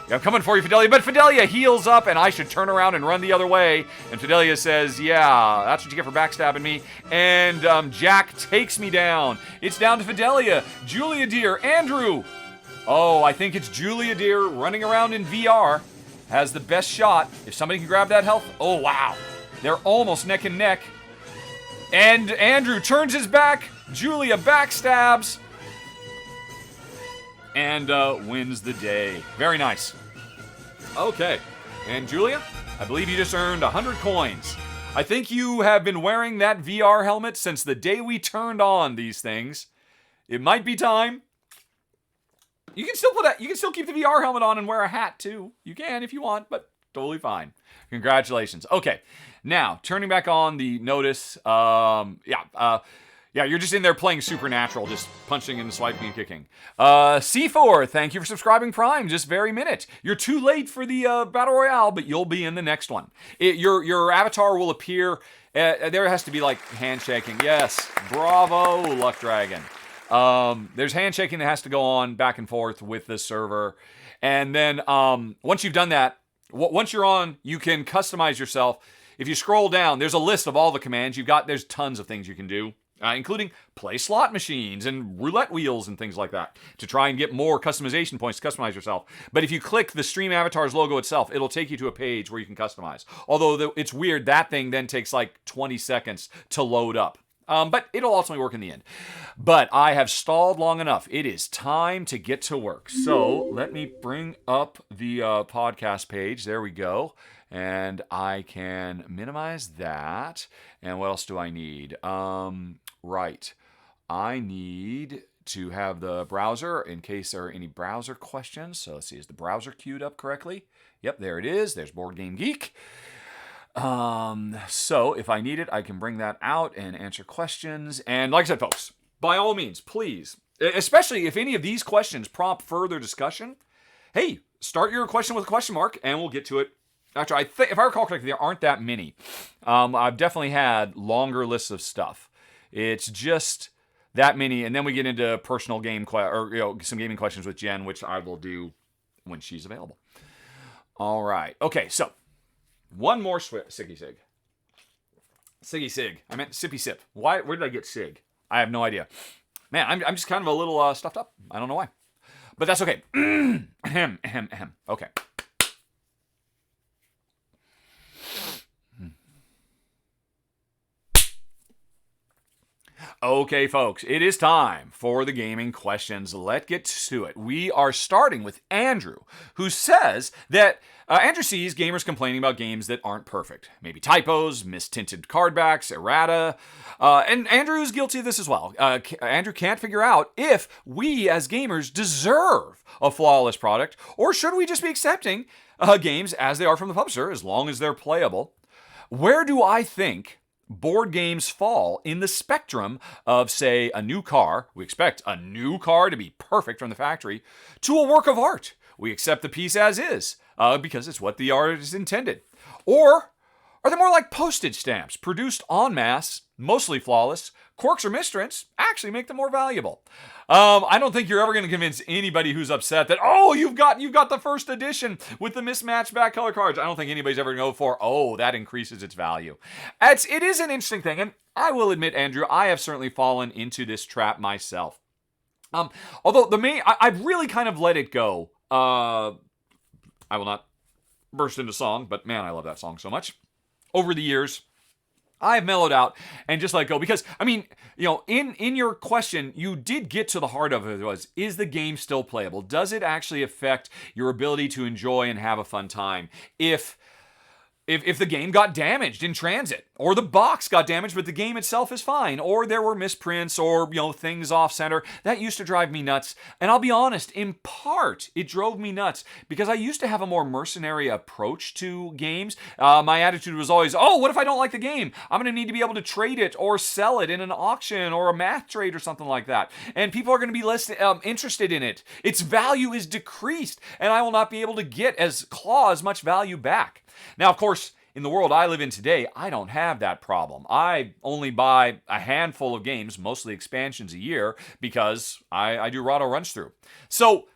I'm coming for you, Fidelia. But Fidelia heals up, and I should turn around and run the other way. And Fidelia says, yeah, that's what you get for backstabbing me. And Jack takes me down. It's down to Fidelia, Julia Deer, Andrew. Oh, I think it's Julia Deer running around in VR. Has the best shot. If somebody can grab that health. Oh, wow. They're almost neck and neck. And Andrew turns his back. Julia backstabs. And wins the day. Very nice. Okay. And Julia, I believe you just earned 100 coins. I think you have been wearing that VR helmet since the day we turned on these things. It might be time. You can still keep the VR helmet on and wear a hat too. You can if you want, but totally fine. Congratulations. Okay. Now, turning back on the notice. Yeah, you're just in there playing Supernatural, just punching and swiping and kicking. C4, thank you for subscribing Prime, just very minute. You're too late for the Battle Royale, but you'll be in the next one. Your avatar will appear, there has to be like handshaking. Yes, bravo, Luck Dragon. There's handshaking that has to go on back and forth with the server. And then once you've done that, once you're on, you can customize yourself. If you scroll down, there's a list of all the commands you've got. There's tons of things you can do. Including play slot machines and roulette wheels and things like that to try and get more customization points to customize yourself. But if you click the Stream Avatar's logo itself, it'll take you to a page where you can customize. Although it's weird, that thing then takes like 20 seconds to load up. But it'll ultimately work in the end. But I have stalled long enough. It is time to get to work. So let me bring up the podcast page. There we go. And I can minimize that. And what else do I need? Right. I need to have the browser in case there are any browser questions. So let's see, is the browser queued up correctly? Yep, there it is. There's Board Game Geek. So if I need it, I can bring that out and answer questions. And like I said, folks, by all means, please, especially if any of these questions prompt further discussion, hey, start your question with a question mark and we'll get to it. Actually, if I recall correctly, there aren't that many. I've definitely had longer lists of stuff. It's just that many, and then we get into personal game some gaming questions with Jen, which I will do when she's available. All right. Okay, so one more Siggy Sig. Siggy Sig. I meant Sippy Sip. Where did I get Sig? I have no idea. Man, I'm just kind of a little stuffed up. I don't know why, but that's okay. Okay. Okay, folks, it is time for the gaming questions. Let's get to it. We are starting with Andrew, who says that Andrew sees gamers complaining about games that aren't perfect. Maybe typos, mistinted cardbacks, errata. And Andrew is guilty of this as well. Andrew can't figure out if we as gamers deserve a flawless product, or should we just be accepting games as they are from the publisher as long as they're playable. Where do I think board games fall in the spectrum of, say, a new car? We expect a new car to be perfect from the factory, to a work of art. We accept the piece as is, because it's what the artist intended. Or are they more like postage stamps, produced en masse, mostly flawless? Quirks or misprints actually make them more valuable. I don't think you're ever going to convince anybody who's upset that, oh, you've got the first edition with the mismatched back color cards. I don't think anybody's ever going to go for, oh, that increases its value. It is an interesting thing, and I will admit, Andrew, I have certainly fallen into this trap myself. Although I've really kind of let it go. I will not burst into song, but man, I love that song so much. Over the years, I've mellowed out and just let go because, I mean, in your question, you did get to the heart of it. Is the game still playable? Does it actually affect your ability to enjoy and have a fun time? If the game got damaged in transit, or the box got damaged but the game itself is fine, or there were misprints or things off center, that used to drive me nuts. And I'll be honest, in part it drove me nuts because I used to have a more mercenary approach to games. My attitude was always, oh, what if I don't like the game? I'm going to need to be able to trade it or sell it in an auction or a math trade or something like that, and people are going to be less interested in it. Its value is decreased and I will not be able to get as much value back. Now, of course, in the world I live in today, I don't have that problem. I only buy a handful of games, mostly expansions, a year because I do Rahdo runs through. So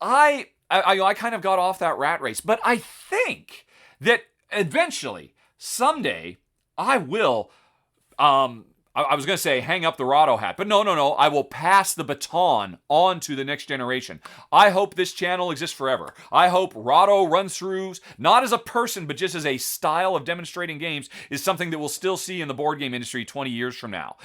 I I kind of got off that rat race. But I think that eventually, someday, I will, I was going to say hang up the Rahdo hat, but no. I will pass the baton on to the next generation. I hope this channel exists forever. I hope Rahdo run-throughs, not as a person, but just as a style of demonstrating games, is something that we'll still see in the board game industry 20 years from now.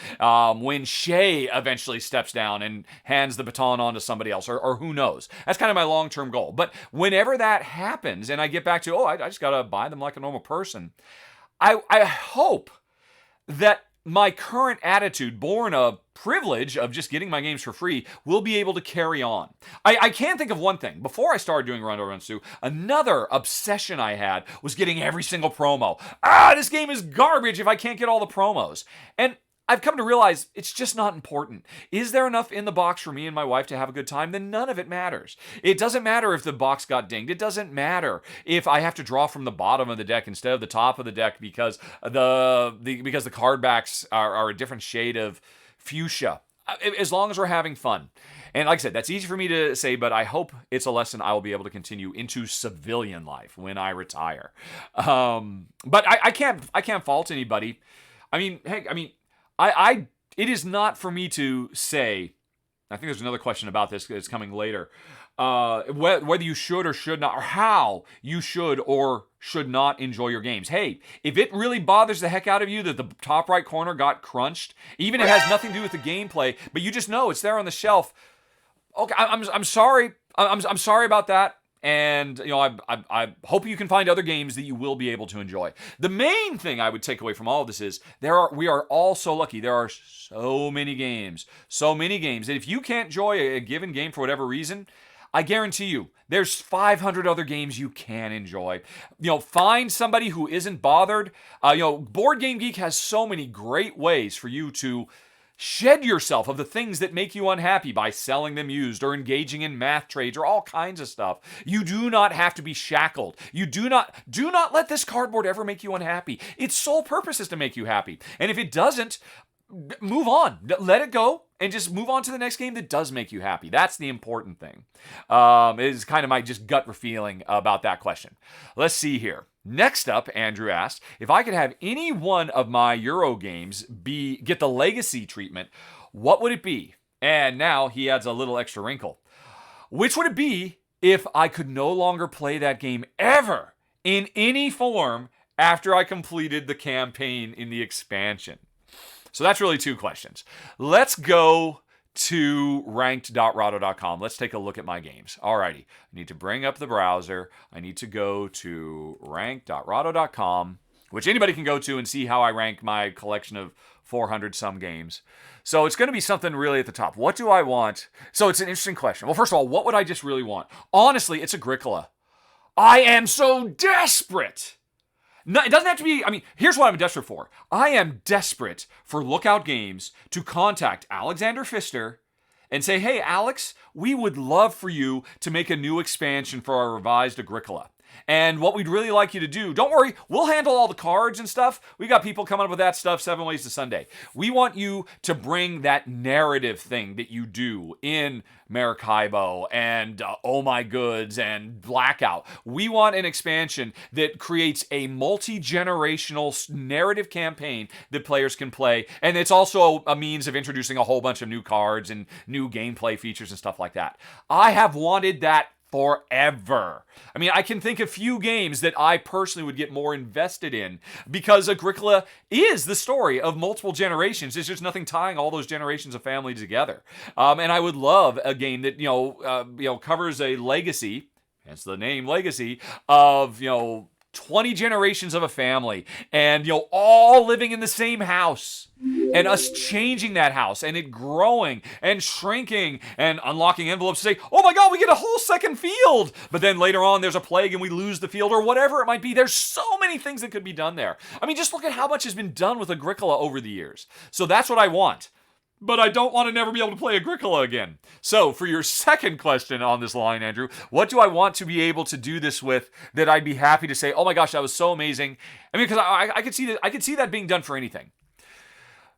When Shay eventually steps down and hands the baton on to somebody else, or who knows. That's kind of my long-term goal. But whenever that happens, and I get back to, I just got to buy them like a normal person, I hope that my current attitude, born of privilege of just getting my games for free, will be able to carry on. I can think of one thing. Before I started doing Run Run Sue, another obsession I had was getting every single promo. This game is garbage if I can't get all the promos. And I've come to realize it's just not important. Is there enough in the box for me and my wife to have a good time? Then none of it matters. It doesn't matter if the box got dinged. It doesn't matter if I have to draw from the bottom of the deck instead of the top of the deck because the card backs are a different shade of fuchsia. As long as we're having fun. And like I said, that's easy for me to say, but I hope it's a lesson I will be able to continue into civilian life when I retire. But I can't fault anybody. It is not for me to say, I think there's another question about this that's coming later, whether you should or should not, or how you should or should not enjoy your games. Hey, if it really bothers the heck out of you that the top right corner got crunched, even if it has nothing to do with the gameplay, but you just know it's there on the shelf, okay, I'm sorry. I'm sorry about that. And, I hope you can find other games that you will be able to enjoy. The main thing I would take away from all of this is we are all so lucky. There are so many games that if you can't enjoy a given game for whatever reason, I guarantee you, there's 500 other games you can enjoy. Find somebody who isn't bothered. Board Game Geek has so many great ways for you to shed yourself of the things that make you unhappy by selling them used or engaging in math trades or all kinds of stuff. You do not have to be shackled. You do not let this cardboard ever make you unhappy. Its sole purpose is to make you happy. And if it doesn't, move on. Let it go and just move on to the next game that does make you happy. That's the important thing. It is kind of my just gut feeling about that question. Let's see here. Next up, Andrew asked, if I could have any one of my Euro games get the legacy treatment, what would it be? And now he adds a little extra wrinkle. Which would it be if I could no longer play that game ever in any form after I completed the campaign in the expansion? So that's really two questions. Let's go to ranked.rahdo.com. Let's take a look at my games. Alrighty, I need to bring up the browser. I need to go to ranked.rahdo.com, which anybody can go to and see how I rank my collection of 400 some games. So it's going to be something really at the top. What do I want? So it's an interesting question. Well, first of all, what would I just really want? Honestly, it's Agricola. I am so desperate. No, it doesn't have to be, here's what I'm desperate for. I am desperate for Lookout Games to contact Alexander Pfister and say, hey, Alex, we would love for you to make a new expansion for our revised Agricola. And what we'd really like you to do, don't worry, we'll handle all the cards and stuff. We got people coming up with that stuff 7 ways to Sunday. We want you to bring that narrative thing that you do in Maracaibo and Oh My Goods and Blackout. We want an expansion that creates a multi-generational narrative campaign that players can play. And it's also a means of introducing a whole bunch of new cards and new gameplay features and stuff like that. I have wanted that forever. I can think of few games that I personally would get more invested in because Agricola is the story of multiple generations. There's just nothing tying all those generations of family together. And I would love a game that, covers a legacy, hence the name legacy, of, 20 generations of a family and, all living in the same house and us changing that house and it growing and shrinking and unlocking envelopes to say, oh my God, we get a whole second field. But then later on, there's a plague and we lose the field or whatever it might be. There's so many things that could be done there. Just look at how much has been done with Agricola over the years. So that's what I want. But I don't want to never be able to play Agricola again. So for your second question on this line, Andrew, what do I want to be able to do this with that I'd be happy to say, oh my gosh, that was so amazing? Because I could see that being done for anything.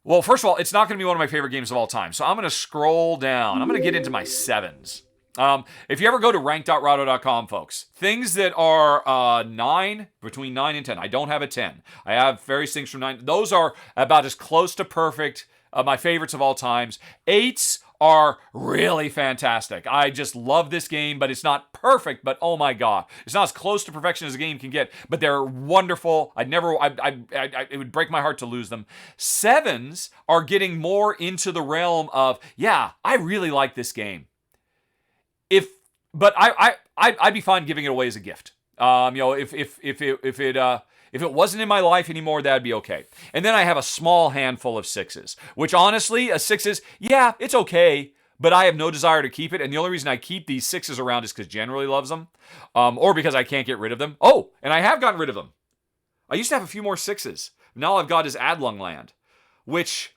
Well, first of all, it's not going to be one of my favorite games of all time. So I'm going to scroll down. I'm going to get into my sevens. If you ever go to rank.rahdo.com, folks, things that are between 9 and 10. I don't have a 10. I have various things from 9. Those are about as close to perfect, my favorites of all times. 8s are really fantastic. I just love this game, but it's not perfect, but oh my god. It's not as close to perfection as a game can get, but they're wonderful. It would break my heart to lose them. 7s are getting more into the realm of, yeah, I really like this game. But I'd be fine giving it away as a gift. If it wasn't in my life anymore, that'd be okay. And then I have a small handful of 6s, which honestly, a 6 is, yeah, it's okay, but I have no desire to keep it. And the only reason I keep these 6s around is because generally loves them, or because I can't get rid of them. Oh, and I have gotten rid of them. I used to have a few more 6s. Now all I've got is Adlung Land, which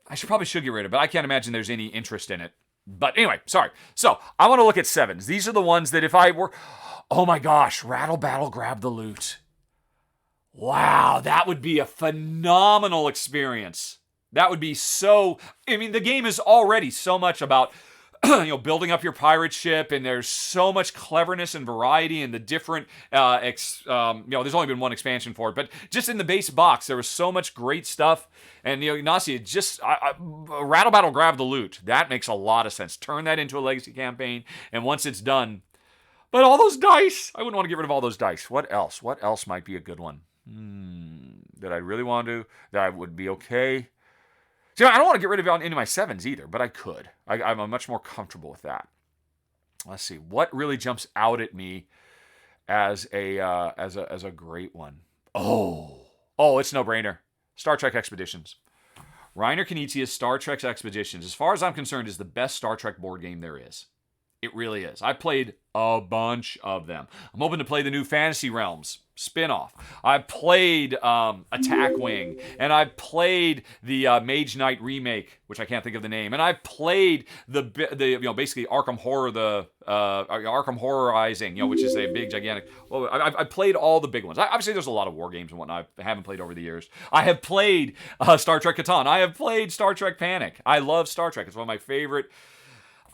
I probably should get rid of, but I can't imagine there's any interest in it. But anyway, sorry. So I want to look at 7s. These are the ones that if I were, oh my gosh, Rattle Battle Grab the Loot. Wow, that would be a phenomenal experience. That would be so, the game is already so much about, building up your pirate ship, and there's so much cleverness and variety in the different, there's only been one expansion for it, but just in the base box, there was so much great stuff. And, Ignacio, just Rattle Battle Grab the Loot. That makes a lot of sense. Turn that into a legacy campaign, and once it's done, but all those dice, I wouldn't want to get rid of all those dice. What else? What else might be a good one? That I really want to, that I would be okay. See, I don't want to get rid of any of my 7s either, but I could. I'm much more comfortable with that. Let's see, what really jumps out at me as a great one. Oh, it's no brainer. Star Trek Expeditions. Reiner Knizia's Star Trek Expeditions, as far as I'm concerned, is the best Star Trek board game there is. It really is. I played a bunch of them. I'm hoping to play the new Fantasy Realms spin-off. I played Attack Wing, and I played the Mage Knight remake, which I can't think of the name, and I played the basically Arkham Horror, Arkham Horrorizing, which is a big gigantic. Well, I played all the big ones. Obviously, there's a lot of war games and whatnot I haven't played over the years. I have played Star Trek Catan. I have played Star Trek Panic. I love Star Trek. It's one of my favorite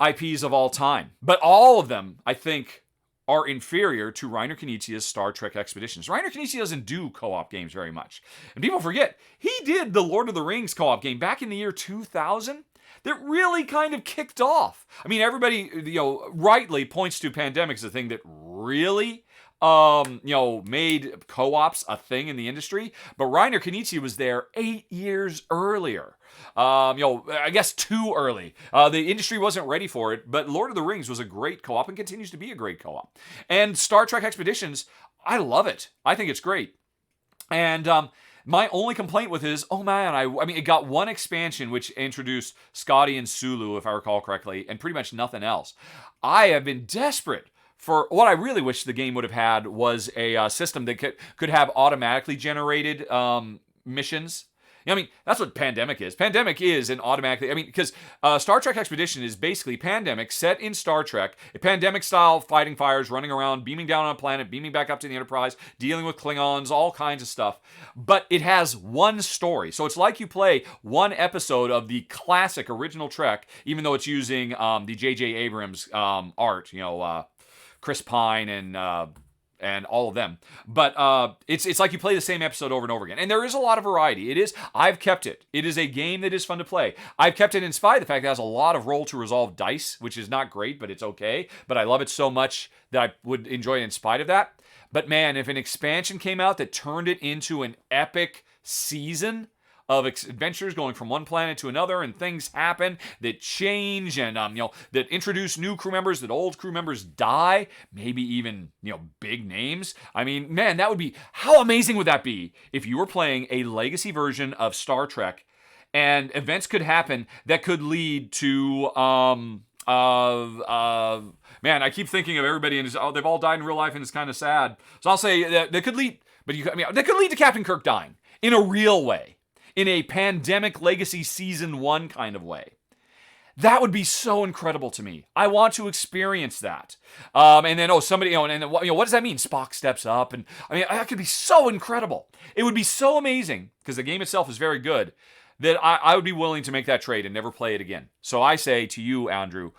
IPs of all time. But all of them, I think, are inferior to Reiner Knizia's Star Trek Expeditions. Reiner Knizia doesn't do co-op games very much. And people forget, he did the Lord of the Rings co-op game back in the year 2000 that really kind of kicked off. Everybody, rightly points to pandemic as the thing that really made co-ops a thing in the industry. But Reiner Knizia was there 8 years earlier. I guess too early. The industry wasn't ready for it, but Lord of the Rings was a great co-op and continues to be a great co-op. And Star Trek Expeditions, I love it. I think it's great. And my only complaint with it is, it got one expansion which introduced Scotty and Sulu, if I recall correctly, and pretty much nothing else. I have been desperate for what I really wish the game would have had was a system that could have automatically generated missions. That's what Pandemic is. Pandemic is an automatically, because Star Trek Expedition is basically Pandemic set in Star Trek, a Pandemic-style fighting fires, running around, beaming down on a planet, beaming back up to the Enterprise, dealing with Klingons, all kinds of stuff. But it has one story. So it's like you play one episode of the classic original Trek, even though it's using the J.J. Abrams art, Chris Pine and all of them. But it's like you play the same episode over and over again. And there is a lot of variety. I've kept it. It is a game that is fun to play. I've kept it in spite of the fact that it has a lot of roll to resolve dice, which is not great, but it's okay. But I love it so much that I would enjoy it in spite of that. But man, if an expansion came out that turned it into an epic season of adventures going from one planet to another, and things happen that change and that introduce new crew members, that old crew members die, maybe even big names. Man, that would be, how amazing would that be if you were playing a legacy version of Star Trek and events could happen that could lead to man, I keep thinking of everybody and they've all died in real life and it's kind of sad. So I'll say that they could lead, that could lead to Captain Kirk dying in a real way. In a Pandemic Legacy Season 1 kind of way. That would be so incredible to me. I want to experience that. And then, somebody, what does that mean? Spock steps up, and that could be so incredible. It would be so amazing, because the game itself is very good, that I would be willing to make that trade and never play it again. So I say to you, Andrew,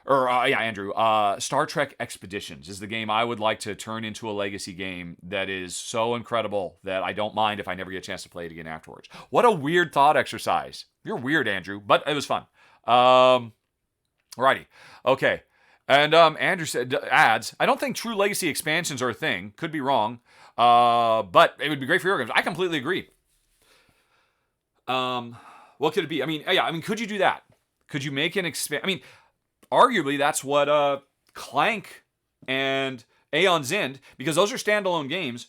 Andrew. Star Trek Expeditions is the game I would like to turn into a legacy game that is so incredible that I don't mind if I never get a chance to play it again afterwards. What a weird thought exercise. You're weird, Andrew, but it was fun. Righty. Okay. And Andrew adds, I don't think true legacy expansions are a thing. Could be wrong. But it would be great for your games. I completely agree. What could it be? I mean, could you do that? Could you make an arguably that's what Clank and Aeon's End, because those are standalone games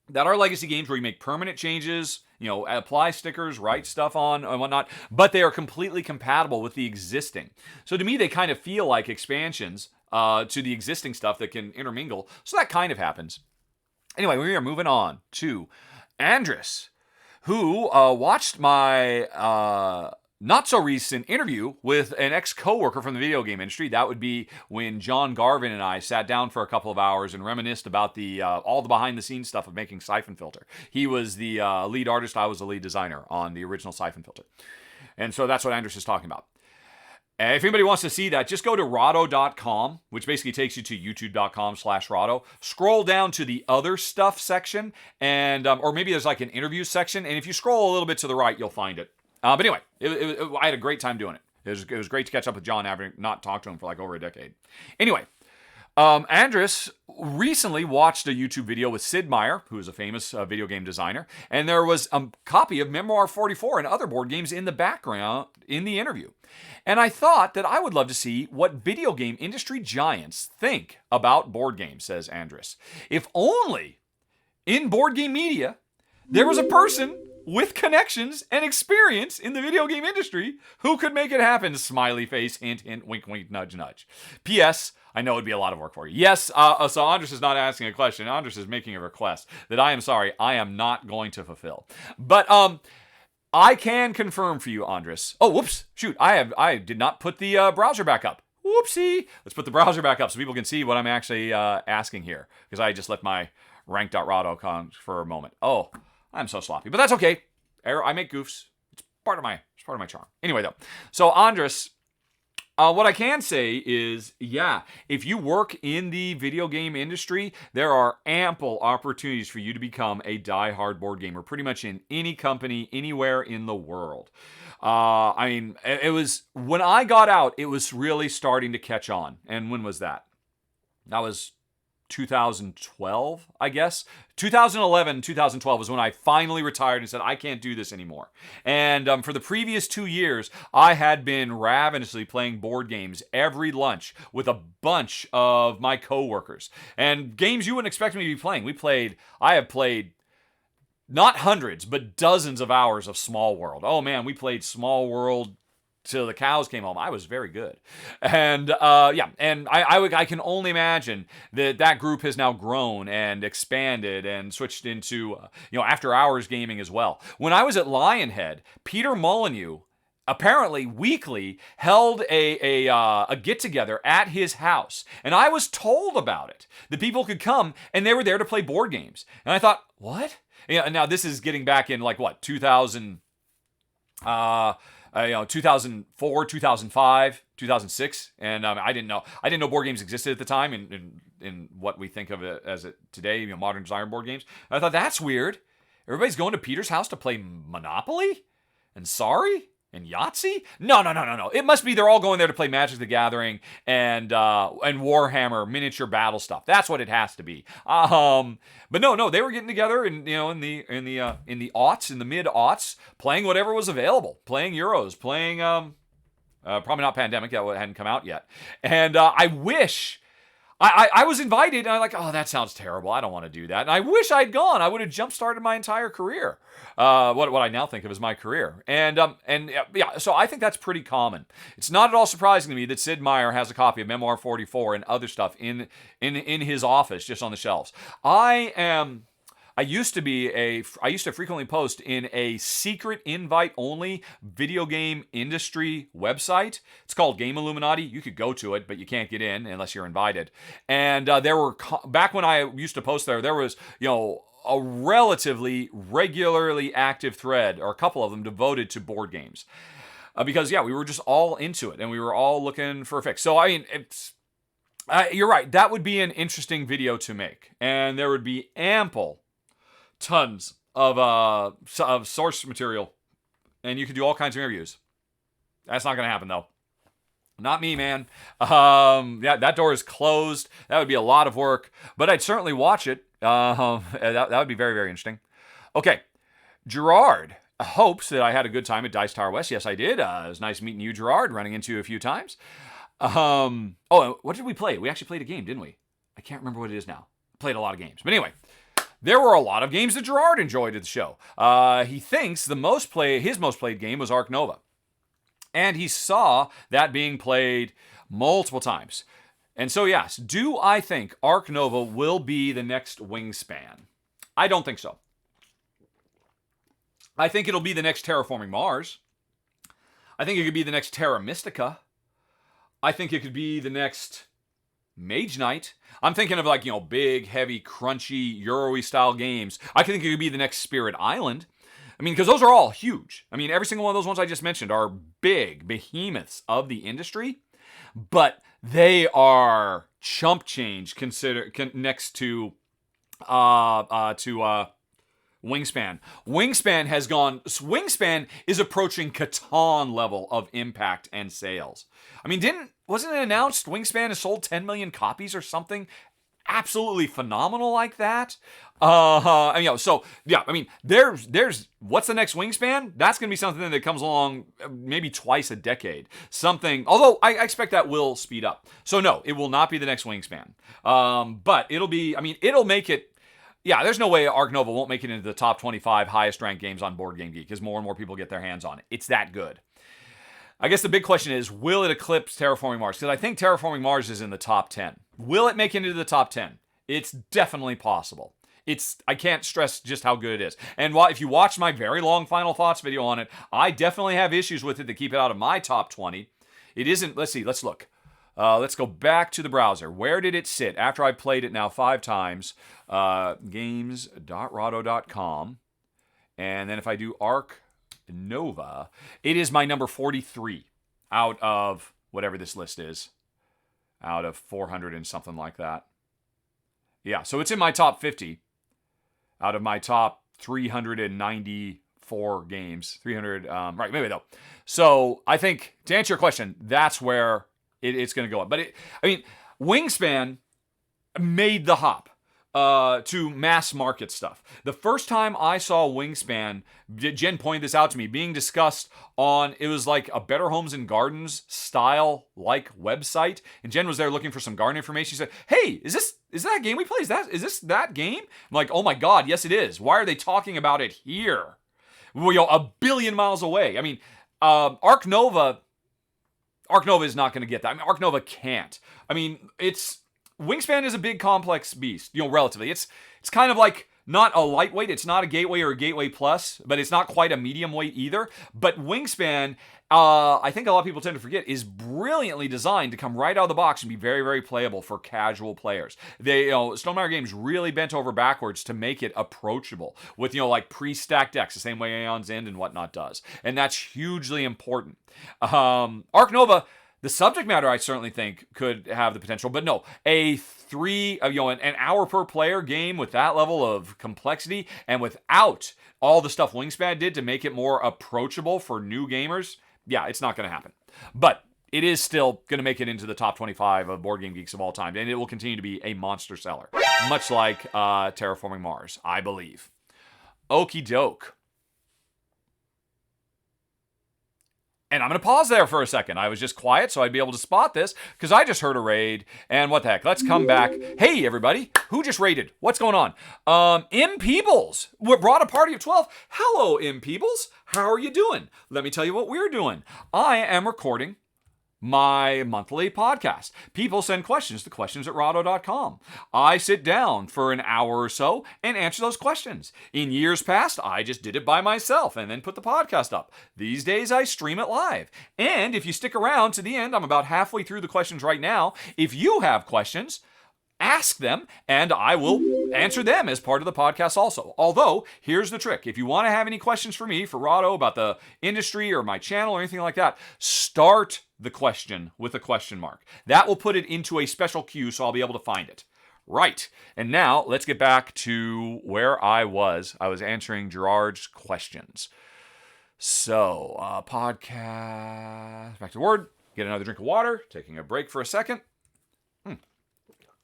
that are legacy games where you make permanent changes, apply stickers, write stuff on and whatnot, but they are completely compatible with the existing. So to me, they kind of feel like expansions to the existing stuff that can intermingle. So that kind of happens. Anyway, we are moving on to Andres, who watched my not so recent interview with an ex-coworker from the video game industry. That would be when John Garvin and I sat down for a couple of hours and reminisced about all the behind-the-scenes stuff of making Siphon Filter. He was the lead artist. I was the lead designer on the original Siphon Filter. And so that's what Andres is talking about. If anybody wants to see that, just go to Rahdo.com, which basically takes you to youtube.com/Rahdo. Scroll down to the other stuff section, and or maybe there's like an interview section, and if you scroll a little bit to the right, you'll find it. But anyway, I had a great time doing it. It was great to catch up with John, having not talked to him for like over a decade. Anyway, Andres recently watched a YouTube video with Sid Meier, who is a famous video game designer, and there was a copy of Memoir 44 and other board games in the background in the interview. And I thought that I would love to see what video game industry giants think about board games, says Andres. If only in board game media there was a person with connections and experience in the video game industry who could make it happen. Smiley face, hint, hint, wink, wink, nudge, nudge. P.S. I know it'd be a lot of work for you. Yes, so Andres is not asking a question. Andres is making a request that I am not going to fulfill. But I can confirm for you, Andres. Oh, whoops. Shoot, I did not put the browser back up. Whoopsie. Let's put the browser back up so people can see what I'm actually asking here, because I just left my rank.rahdo con for a moment. Oh, I'm so sloppy, but that's okay. I make goofs. It's part of my charm. Anyway, though, so Andres, what I can say is, if you work in the video game industry, there are ample opportunities for you to become a die-hard board gamer, pretty much in any company, anywhere in the world. It was when I got out, it was really starting to catch on. And when was that? That was 2012, I guess. 2011, 2012 was when I finally retired and said, I can't do this anymore. And for the previous 2 years, I had been ravenously playing board games every lunch with a bunch of my coworkers. And games you wouldn't expect me to be playing. I have played not hundreds, but dozens of hours of Small World. Oh man, we played Small World till the cows came home. I was very good. And I can only imagine that group has now grown and expanded and switched into after hours gaming as well. When I was at Lionhead, Peter Molyneux apparently weekly held a get-together at his house, and I was told about it. The people could come and they were there to play board games. And I thought, what? Now this is getting back in 2000 2004, 2005, 2006, and I didn't know board games existed at the time in what we think of it as today, modern design board games. And I thought, that's weird. Everybody's going to Peter's house to play Monopoly and Sorry and Yahtzee? No. It must be they're all going there to play Magic the Gathering and Warhammer miniature battle stuff. That's what it has to be. But no, they were getting together in the aughts, in the mid aughts, playing whatever was available, playing Euros, playing probably not Pandemic, that hadn't come out yet. And I wish. I was invited, and I'm like, oh, that sounds terrible. I don't want to do that. And I wish I'd gone. I would have jump-started my entire career, what I now think of as my career. And so I think that's pretty common. It's not at all surprising to me that Sid Meier has a copy of Memoir 44 and other stuff in his office, just on the shelves. I used to frequently post in a secret invite-only video game industry website. It's called Game Illuminati. You could go to it, but you can't get in unless you're invited. And there were, back when I used to post there was, a relatively regularly active thread, or a couple of them, devoted to board games. because yeah, we were just all into it and we were all looking for a fix. So I mean, you're right. That would be an interesting video to make, and there would be tons of source material, and you could do all kinds of interviews. That's not going to happen though. Not me, man. Yeah, that door is closed. That would be a lot of work, but I'd certainly watch it. That would be very, very interesting. Okay, Gerard hopes that I had a good time at Dice Tower West. Yes, I did. It was nice meeting you, Gerard. Running into you a few times. What did we play? We actually played a game, didn't we? I can't remember what it is now. Played a lot of games, but anyway. There were a lot of games that Gerard enjoyed at the show. He thinks his most played game was Ark Nova. And he saw that being played multiple times. And so, yes, do I think Ark Nova will be the next Wingspan? I don't think so. I think it'll be the next Terraforming Mars. I think it could be the next Terra Mystica. I think it could be the next Mage Knight. I'm thinking of like, big, heavy, crunchy, Euro-y style games. I think it could be the next Spirit Island. I mean, because those are all huge. I mean, every single one of those ones I just mentioned are big behemoths of the industry, but they are chump change next to Wingspan. Wingspan is approaching Catan level of impact and sales. I mean, wasn't it announced Wingspan has sold 10 million copies or something absolutely phenomenal like that? There's what's the next Wingspan? That's going to be something that comes along maybe twice a decade. Something, although I expect that will speed up. So no, it will not be the next Wingspan. But it'll make it. Yeah, there's no way Ark Nova won't make it into the top 25 highest ranked games on Board Game Geek as more and more people get their hands on it. It's that good. I guess the big question is, will it eclipse Terraforming Mars? Because I think Terraforming Mars is in the top 10. Will it make it into the top 10? It's definitely possible. I can't stress just how good it is. And if you watch my very long final thoughts video on it, I definitely have issues with it to keep it out of my top 20. It isn't, let's look. Let's go back to the browser. Where did it sit? After I played it now 5 times, games.rahdo.com. And then if I do Ark Nova, it is my number 43 out of whatever this list is. Out of 400 and something like that. Yeah, so it's in my top 50 out of my top 394 games. 300, right, maybe though. So I think, to answer your question, that's where it's going to go up. But Wingspan made the hop to mass market stuff. The first time I saw Wingspan, Jen pointed this out to me, being discussed on, it was like a Better Homes and Gardens style like website. And Jen was there looking for some garden information. She said, "Hey, is that game we play? Is this that game?" I'm like, "Oh my God, yes it is. Why are they talking about it here? Well, a billion miles away." I mean, Ark Nova is not going to get that. I mean, Ark Nova can't. I mean, Wingspan is a big complex beast, relatively. It's kind of like not a lightweight, it's not a gateway or a gateway plus, but it's not quite a medium weight either. But Wingspan, I think a lot of people tend to forget, is brilliantly designed to come right out of the box and be very, very playable for casual players. Stonemaier Games really bent over backwards to make it approachable with, like pre-stacked decks, the same way Aeon's End and whatnot does. And that's hugely important. Ark Nova, the subject matter, I certainly think, could have the potential, but no, an hour per player game with that level of complexity and without all the stuff Wingspan did to make it more approachable for new gamers, yeah, it's not going to happen. But it is still going to make it into the top 25 of Board Game Geeks of all time, and it will continue to be a monster seller, much like Terraforming Mars, I believe. Okie doke. And I'm going to pause there for a second. I was just quiet so I'd be able to spot this because I just heard a raid. And what the heck? Let's come back. Hey, everybody. Who just raided? What's going on? M. Peebles brought a party of 12. Hello, M. Peebles. How are you doing? Let me tell you what we're doing. I am recording my monthly podcast. People send questions to questions@rahdo.com. I sit down for an hour or so and answer those questions. In years past, I just did it by myself and then put the podcast up. These days, I stream it live. And if you stick around to the end, I'm about halfway through the questions right now. If you have questions, ask them, and I will answer them as part of the podcast also. Although, here's the trick. If you want to have any questions for me, for Rahdo, about the industry or my channel or anything like that, start the question with a question mark. That will put it into a special queue so I'll be able to find it. Right. And now let's get back to where I was. I was answering Gerard's questions. So, podcast, back to the word, get another drink of water, taking a break for a second.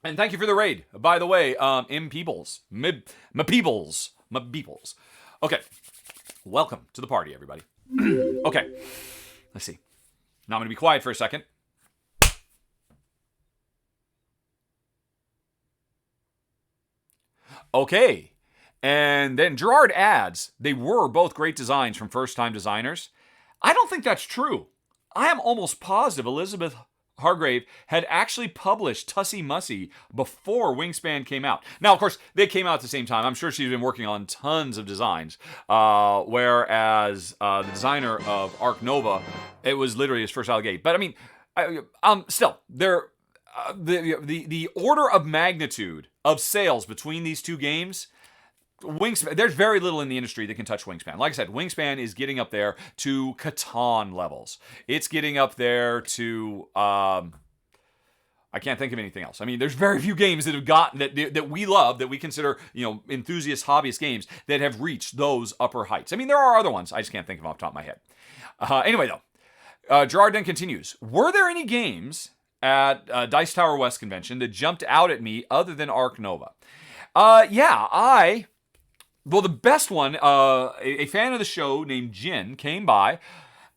And thank you for the raid. By the way, M Peoples, my Peoples. Okay, welcome to the party, everybody. Okay, let's see. Now I'm going to be quiet for a second. Okay, and then Gerard adds, they were both great designs from first-time designers. I don't think that's true. I am almost positive Elizabeth Hargrave had actually published Tussie Mussy before Wingspan came out. Now, of course, they came out at the same time. I'm sure she's been working on tons of designs. Whereas the designer of Arc Nova, it was literally his first out of the gate. But I mean, still, they're the order of magnitude of sales between these two games. Wingspan, there's very little in the industry that can touch Wingspan. Like I said, Wingspan is getting up there to Catan levels. It's getting up there to I can't think of anything else. I mean, there's very few games that have gotten that we love, that we consider, enthusiast hobbyist games, that have reached those upper heights. I mean, there are other ones. I just can't think of them off the top of my head. Anyway, though, Gerard then continues. Were there any games at Dice Tower West convention that jumped out at me other than Arc Nova? Well, the best one, a fan of the show named Jin came by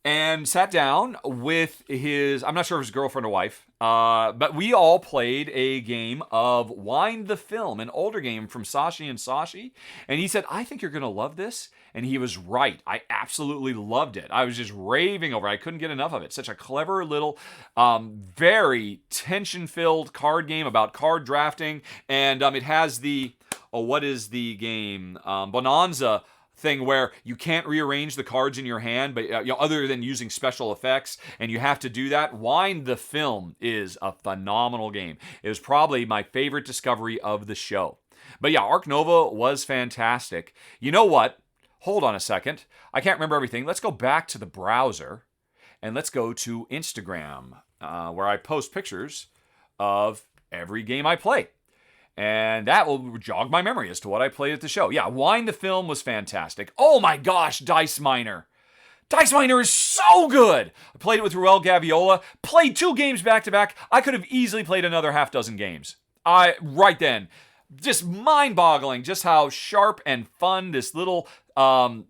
and sat down with his, I'm not sure if his girlfriend or wife, but we all played a game of Wind the Film, an older game from Sashi and Sashi. And he said, I think you're going to love this. And he was right. I absolutely loved it. I was just raving over it. I couldn't get enough of it. Such a clever little, very tension-filled card game about card drafting. And it has the... what is the game? Bonanza thing where you can't rearrange the cards in your hand, but other than using special effects, and you have to do that. Wind the Film is a phenomenal game. It was probably my favorite discovery of the show. But yeah, Arc Nova was fantastic. You know what? Hold on a second. I can't remember everything. Let's go back to the browser, and let's go to Instagram, where I post pictures of every game I play. And that will jog my memory as to what I played at the show. Yeah, Wind the Film was fantastic. Oh my gosh, Dice Miner. Dice Miner is so good. I played it with Ruel Gaviola. Played 2 games back to back. I could have easily played another half dozen games. Right then. Just mind-boggling just how sharp and fun this little, luck,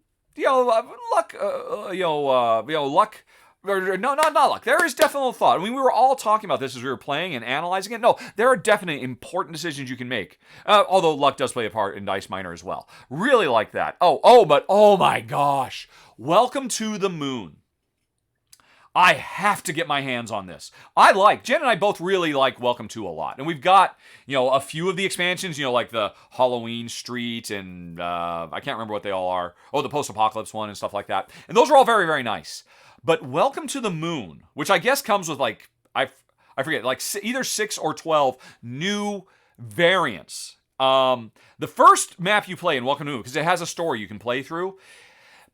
no, not luck. There is definitely thought. I mean, we were all talking about this as we were playing and analyzing it. No, there are definite important decisions you can make. Although luck does play a part in Dice Miner as well. Really like that. But oh my gosh. Welcome to the Moon. I have to get my hands on this. Jen and I both really like Welcome to a lot. And we've got, a few of the expansions, like the Halloween Street and I can't remember what they all are. Oh, the Post-Apocalypse one and stuff like that. And those are all very, very nice. But Welcome to the Moon, which I guess comes with I forget, either 6 or 12 new variants. The first map you play in Welcome to the Moon, because it has a story you can play through,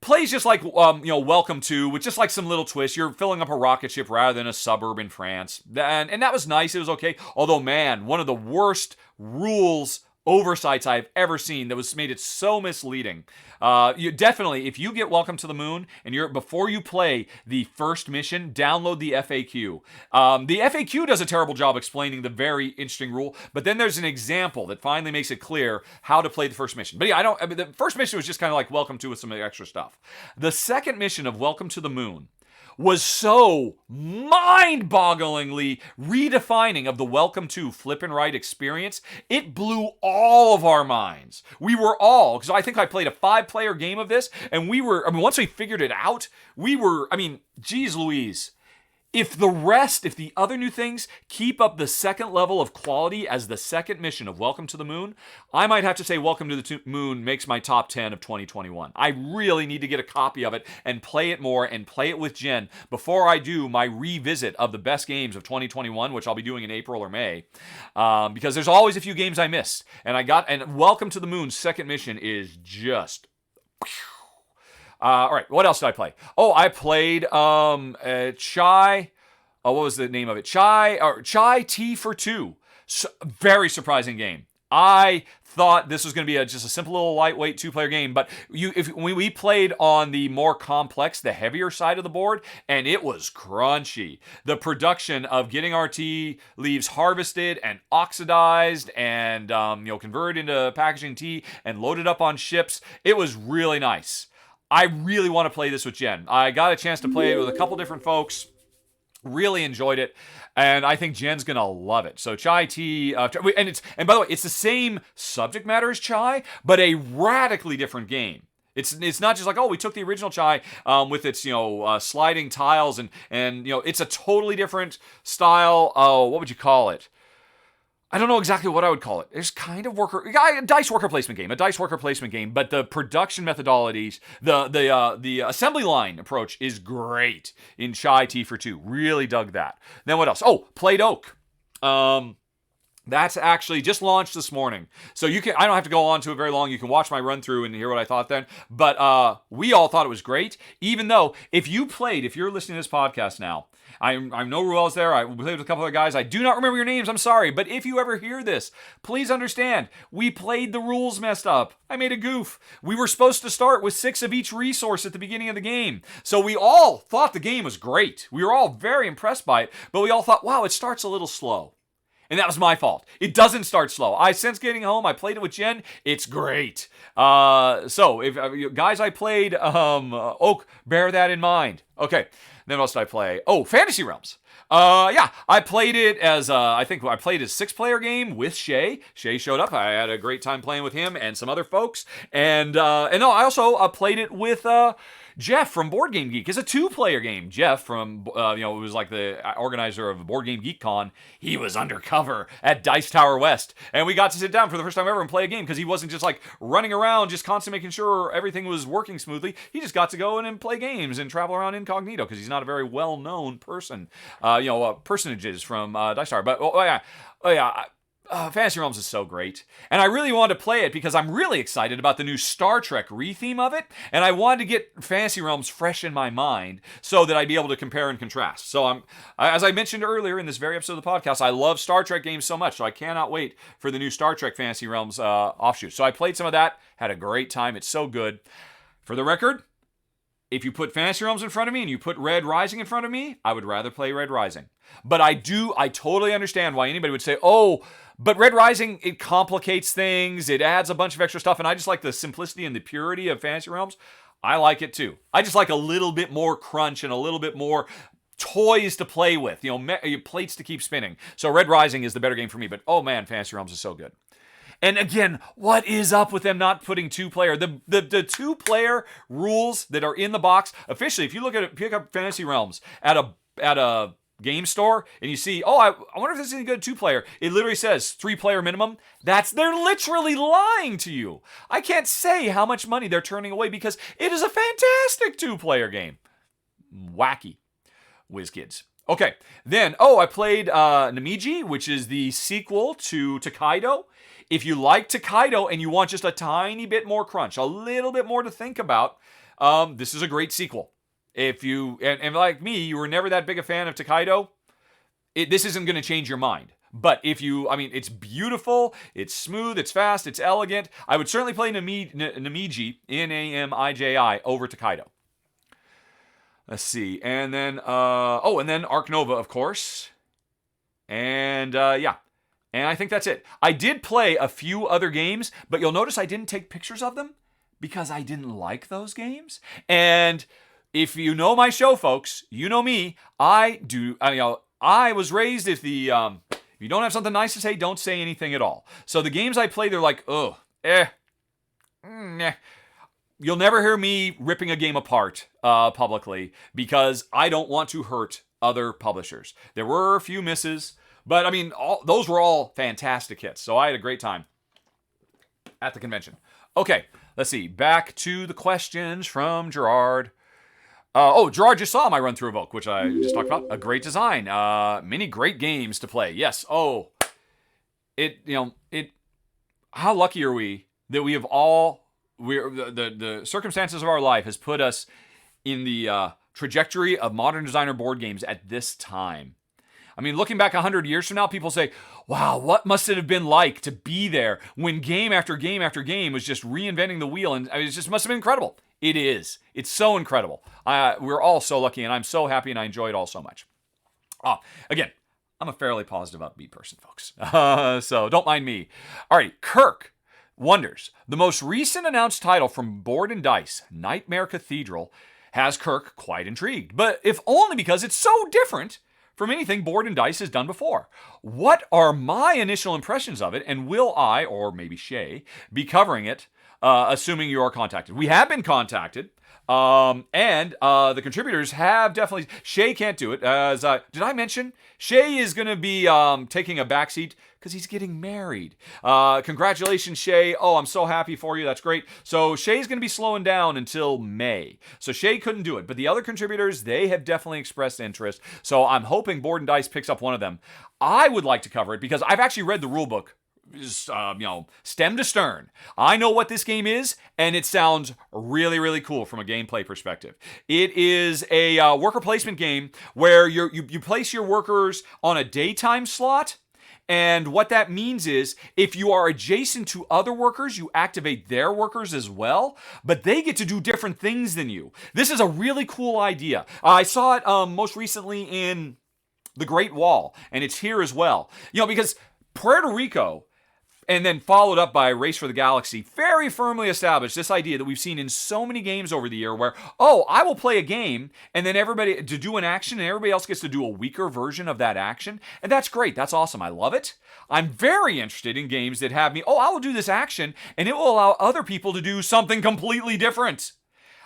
plays just like, Welcome to, with just like some little twist. You're filling up a rocket ship rather than a suburb in France. And that was nice. It was okay. Although, man, one of the worst rules oversights I've ever seen that made it so misleading. You definitely, if you get Welcome to the Moon and before you play the first mission, download the FAQ. The FAQ does a terrible job explaining the very interesting rule, but then there's an example that finally makes it clear how to play the first mission. But yeah, the first mission was just kind of like Welcome to with some extra stuff. The second mission of Welcome to the Moon was so mind-bogglingly redefining of the Welcome to Flip and Write experience. It blew all of our minds. We were all, because I think I played a 5-player game of this, and once we figured it out, geez Louise. If the other new things keep up the second level of quality as the second mission of Welcome to the Moon, I might have to say Welcome to the Moon makes my top 10 of 2021. I really need to get a copy of it and play it more and play it with Jen before I do my revisit of the best games of 2021, which I'll be doing in April or May, because there's always a few games I miss. And Welcome to the Moon's second mission is just... all right, what else did I play? Oh, I played Chai. Oh, what was the name of it? Chai Tea for Two. Very surprising game. I thought this was going to be just a simple little lightweight 2-player game, but when we played on the more complex, the heavier side of the board, and it was crunchy. The production of getting our tea leaves harvested and oxidized and converted into packaging tea and loaded up on ships, it was really nice. I really want to play this with Jen. I got a chance to play it with a couple different folks. Really enjoyed it, and I think Jen's gonna love it. So Chai Tea, and by the way, it's the same subject matter as Chai, but a radically different game. It's not just like, oh, we took the original Chai with its sliding tiles and it's a totally different style. Oh, what would you call it? I don't know exactly what I would call it. There's kind of a dice worker placement game, but the production methodologies, the assembly line approach is great in Chai Tea for Two. Really dug that. Then what else? Oh, Played Oak. That's actually just launched this morning. So I don't have to go on to it very long. You can watch my run through and hear what I thought then. But we all thought it was great, even though if you're listening to this podcast now, I know Ruel's there. I played with a couple other guys. I do not remember your names. I'm sorry. But if you ever hear this, please understand, we played the rules messed up. I made a goof. We were supposed to start with 6 of each resource at the beginning of the game. So we all thought the game was great. We were all very impressed by it. But we all thought, wow, it starts a little slow. And that was my fault. It doesn't start slow. Since getting home, I played it with Jen. It's great. So, if guys I played Oak, bear that in mind. Okay, then what else did I play? Oh, Fantasy Realms. I played it as, I think I played a 6-player game with Shay. Shay showed up. I had a great time playing with him and some other folks. I also played it with Jeff from Board Game Geek. It's a 2-player game. Jeff from, was like the organizer of Board Game Geek Con. He was undercover at Dice Tower West. And we got to sit down for the first time ever and play a game because he wasn't just like running around, just constantly making sure everything was working smoothly. He just got to go in and play games and travel around incognito because he's not a very well-known person. Personages from Dice Tower. But, Fantasy Realms is so great. And I really wanted to play it because I'm really excited about the new Star Trek re-theme of it. And I wanted to get Fantasy Realms fresh in my mind so that I'd be able to compare and contrast. So as I mentioned earlier in this very episode of the podcast, I love Star Trek games so much. So I cannot wait for the new Star Trek Fantasy Realms offshoot. So I played some of that, had a great time. It's so good. For the record, if you put Fantasy Realms in front of me and you put Red Rising in front of me, I would rather play Red Rising. But I totally understand why anybody would say, oh, but Red Rising, it complicates things, it adds a bunch of extra stuff, and I just like the simplicity and the purity of Fantasy Realms. I like it too. I just like a little bit more crunch and a little bit more toys to play with, plates to keep spinning. So Red Rising is the better game for me, but oh man, Fantasy Realms is so good. And again, what is up with them not putting 2-player? The 2-player rules that are in the box, officially, if you pick up Fantasy Realms at a game store and you see, I wonder if this is any good 2-player. It literally says 3-player minimum. They're literally lying to you. I can't say how much money they're turning away because it is a fantastic 2-player game. Wacky. Whiz kids. Okay, then, I played Namiji, which is the sequel to Tokaido. If you like Tokaido and you want just a tiny bit more crunch, a little bit more to think about, this is a great sequel. If you, and like me, you were never that big a fan of Tokaido, this isn't going to change your mind. But it's beautiful, it's smooth, it's fast, it's elegant. I would certainly play Namiji, Namiji, over Tokaido. Let's see. And then, and then Arc Nova, of course. And, And I think that's it. I did play a few other games, but you'll notice I didn't take pictures of them because I didn't like those games. And if you know my show, folks, you know me. I was raised if you don't have something nice to say, don't say anything at all. So the games I play, they're like, nah. You'll never hear me ripping a game apart publicly because I don't want to hurt other publishers. There were a few misses, but I mean, those were all fantastic hits. So I had a great time at the convention. Okay, let's see. Back to the questions from Gerard. Gerard just saw my run through Evoke, which I just talked about. A great design. Many great games to play. Yes. How lucky are we that we have the circumstances of our life has put us in the trajectory of modern designer board games at this time. I mean, looking back 100 years from now, people say, wow, what must it have been like to be there when game after game after game was just reinventing the wheel? And it just must have been incredible. It is. It's so incredible. We're all so lucky, and I'm so happy, and I enjoy it all so much. Again, I'm a fairly positive, upbeat person, folks. So don't mind me. All right, Kirk wonders, the most recent announced title from Board and Dice, Nightmare Cathedral, has Kirk quite intrigued, but if only because it's so different from anything Board and Dice has done before. What are my initial impressions of it, and will I, or maybe Shay, be covering it, assuming you are contacted? We have been contacted, and the contributors have definitely... Shay can't do it. Did I mention? Shay is going to be taking a backseat because he's getting married. Congratulations, Shay. Oh, I'm so happy for you. That's great. So Shay's going to be slowing down until May. So Shay couldn't do it. But the other contributors, they have definitely expressed interest. So I'm hoping Board and Dice picks up one of them. I would like to cover it because I've actually read the rule book. Stem to stern. I know what this game is, and it sounds really, really cool from a gameplay perspective. It is a worker placement game where you place your workers on a daytime slot, and what that means is if you are adjacent to other workers, you activate their workers as well, but they get to do different things than you. This is a really cool idea. I saw it most recently in The Great Wall, and it's here as well. Because Puerto Rico, and then followed up by Race for the Galaxy, very firmly established this idea that we've seen in so many games over the year where, I will play a game and then everybody to do an action and everybody else gets to do a weaker version of that action. And that's great. That's awesome. I love it. I'm very interested in games that have me, I will do this action and it will allow other people to do something completely different.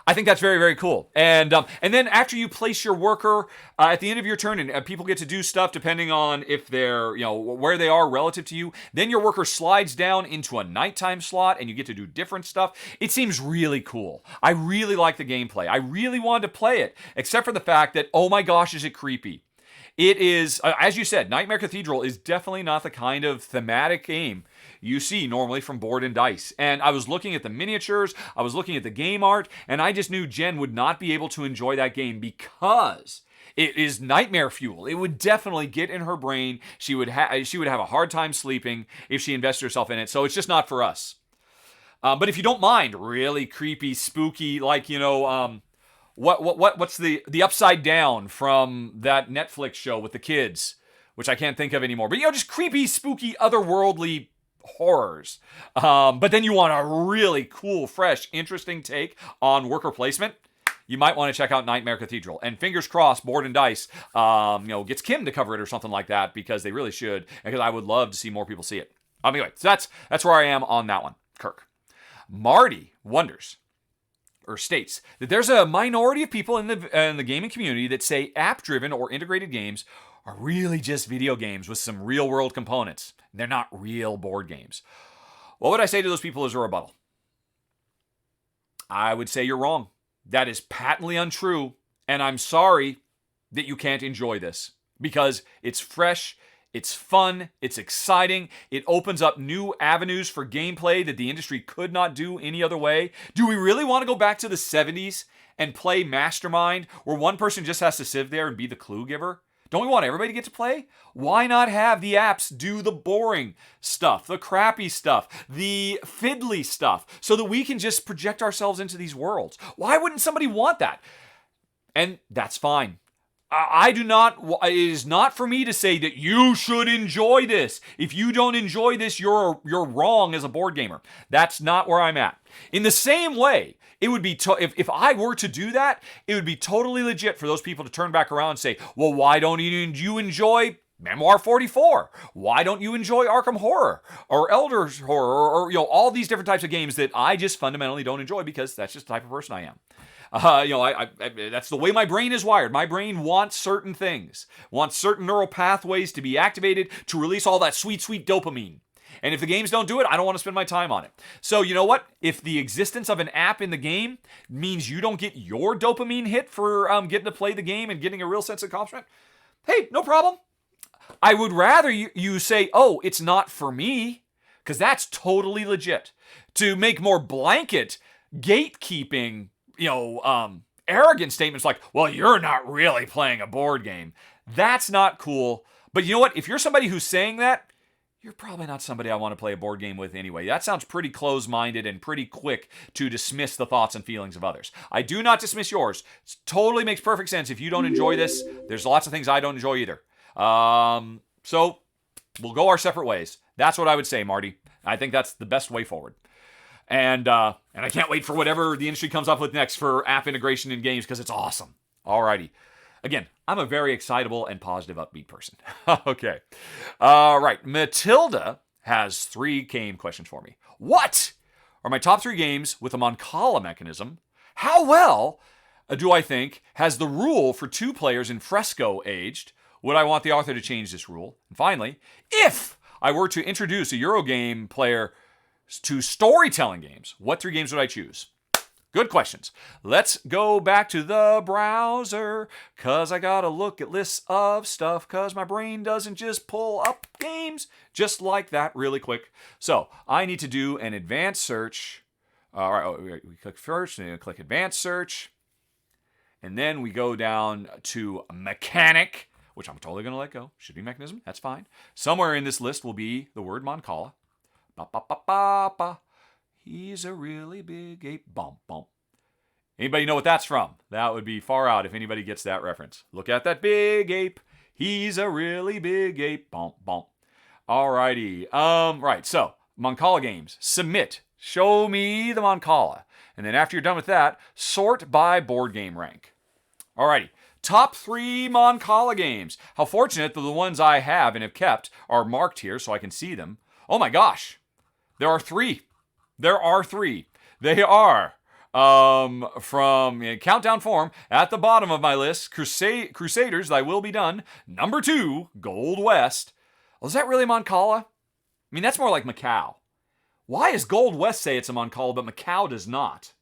I think that's very, very cool. And then after you place your worker at the end of your turn, and people get to do stuff depending on if they're, where they are relative to you, then your worker slides down into a nighttime slot and you get to do different stuff. It seems really cool. I really like the gameplay. I really wanted to play it, except for the fact that, oh my gosh, is it creepy. It is, as you said, Nightmare Cathedral is definitely not the kind of thematic game you see normally from Board and Dice. And I was looking at the miniatures, I was looking at the game art, and I just knew Jen would not be able to enjoy that game because it is nightmare fuel. It would definitely get in her brain. She would have a hard time sleeping if she invested herself in it. So it's just not for us. But if you don't mind, really creepy, spooky, like what's the Upside Down from that Netflix show with the kids, which I can't think of anymore. But just creepy, spooky, otherworldly horrors. But then you want a really cool, fresh, interesting take on worker placement. You might want to check out Nightmare Cathedral. And fingers crossed, Board and Dice, gets Kim to cover it or something like that, because they really should. Because I would love to see more people see it. Anyway, so that's where I am on that one. Kirk. Marty wonders, or states, that there's a minority of people in the gaming community that say app-driven or integrated games are really just video games with some real-world components. They're not real board games. What would I say to those people as a rebuttal? I would say you're wrong. That is patently untrue, and I'm sorry that you can't enjoy this, because it's fresh, it's fun, it's exciting, it opens up new avenues for gameplay that the industry could not do any other way. Do we really want to go back to the 70s and play Mastermind, where one person just has to sit there and be the clue giver? Don't we want everybody to get to play? Why not have the apps do the boring stuff, the crappy stuff, the fiddly stuff, so that we can just project ourselves into these worlds? Why wouldn't somebody want that? And that's fine. It is not for me to say that you should enjoy this. If you don't enjoy this, you're wrong as a board gamer. That's not where I'm at. In the same way, it would be, if I were to do that, it would be totally legit for those people to turn back around and say, well, why don't you enjoy Memoir 44? Why don't you enjoy Arkham Horror or Elder's Horror or all these different types of games that I just fundamentally don't enjoy, because that's just the type of person I am. That's the way my brain is wired. My brain wants certain things, wants certain neural pathways to be activated to release all that sweet, sweet dopamine. And if the games don't do it, I don't want to spend my time on it. So you know what? If the existence of an app in the game means you don't get your dopamine hit for getting to play the game and getting a real sense of accomplishment, hey, no problem. I would rather you say, oh, it's not for me, because that's totally legit. To make more blanket gatekeeping, arrogant statements like, well, you're not really playing a board game. That's not cool. But you know what? If you're somebody who's saying that, you're probably not somebody I want to play a board game with anyway. That sounds pretty close-minded and pretty quick to dismiss the thoughts and feelings of others. I do not dismiss yours. It totally makes perfect sense. If you don't enjoy this, there's lots of things I don't enjoy either. So we'll go our separate ways. That's what I would say, Marty. I think that's the best way forward. And I can't wait for whatever the industry comes up with next for app integration in games, because it's awesome. Alrighty. Again, I'm a very excitable and positive, upbeat person. Okay. All right. Matilda has 3 game questions for me. What are my top 3 games with a Mancala mechanism? How well do I think has the rule for 2 players in Fresco aged? Would I want the author to change this rule? And finally, if I were to introduce a Eurogame player to storytelling games, what 3 games would I choose? Good questions. Let's go back to the browser, because I got to look at lists of stuff, because my brain doesn't just pull up games just like that really quick. So I need to do an advanced search. All right, we click first, and then click advanced search. And then we go down to mechanic, which I'm totally going to let go. Should be mechanism. That's fine. Somewhere in this list will be the word Mancala. Ba-ba-ba-ba-ba. He's a really big ape. Bump, bump. Anybody know what that's from? That would be far out if anybody gets that reference. Look at that big ape. He's a really big ape. Bump, bump. Alrighty. Right. So, Mancala games. Submit. Show me the Mancala. And then after you're done with that, sort by board game rank. Alrighty. Top 3 Mancala games. How fortunate that the ones I have and have kept are marked here so I can see them. Oh my gosh. There are 3. There are 3. They are, from countdown form, at the bottom of my list, Crusaders, Thy Will Be Done. Number 2, Gold West. Well, is that really Mancala? I mean, that's more like Macau. Why does Gold West say it's a Mancala, but Macau does not?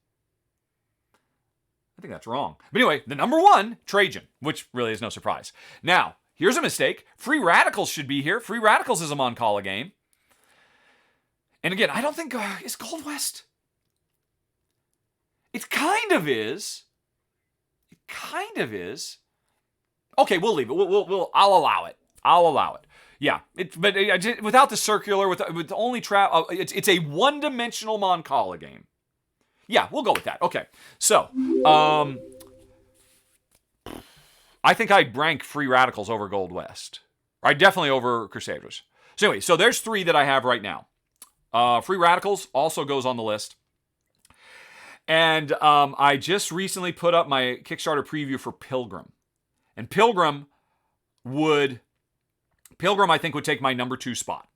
I think that's wrong. But anyway, the number 1, Trajan, which really is no surprise. Now, here's a mistake. Free Radicals should be here. Free Radicals is a Mancala game. And again, I don't think, is Gold West? It kind of is. It kind of is. Okay, we'll leave it. I'll allow it. I'll allow it. Yeah, without the circular, with only it's a one-dimensional Mancala game. Yeah, we'll go with that. Okay, so I think I'd rank Free Radicals over Gold West. I definitely over Crusaders. So anyway, so there's 3 that I have right now. Free Radicals also goes on the list. And I just recently put up my Kickstarter preview for Pilgrim. And Pilgrim, I think, would take my number 2 spot.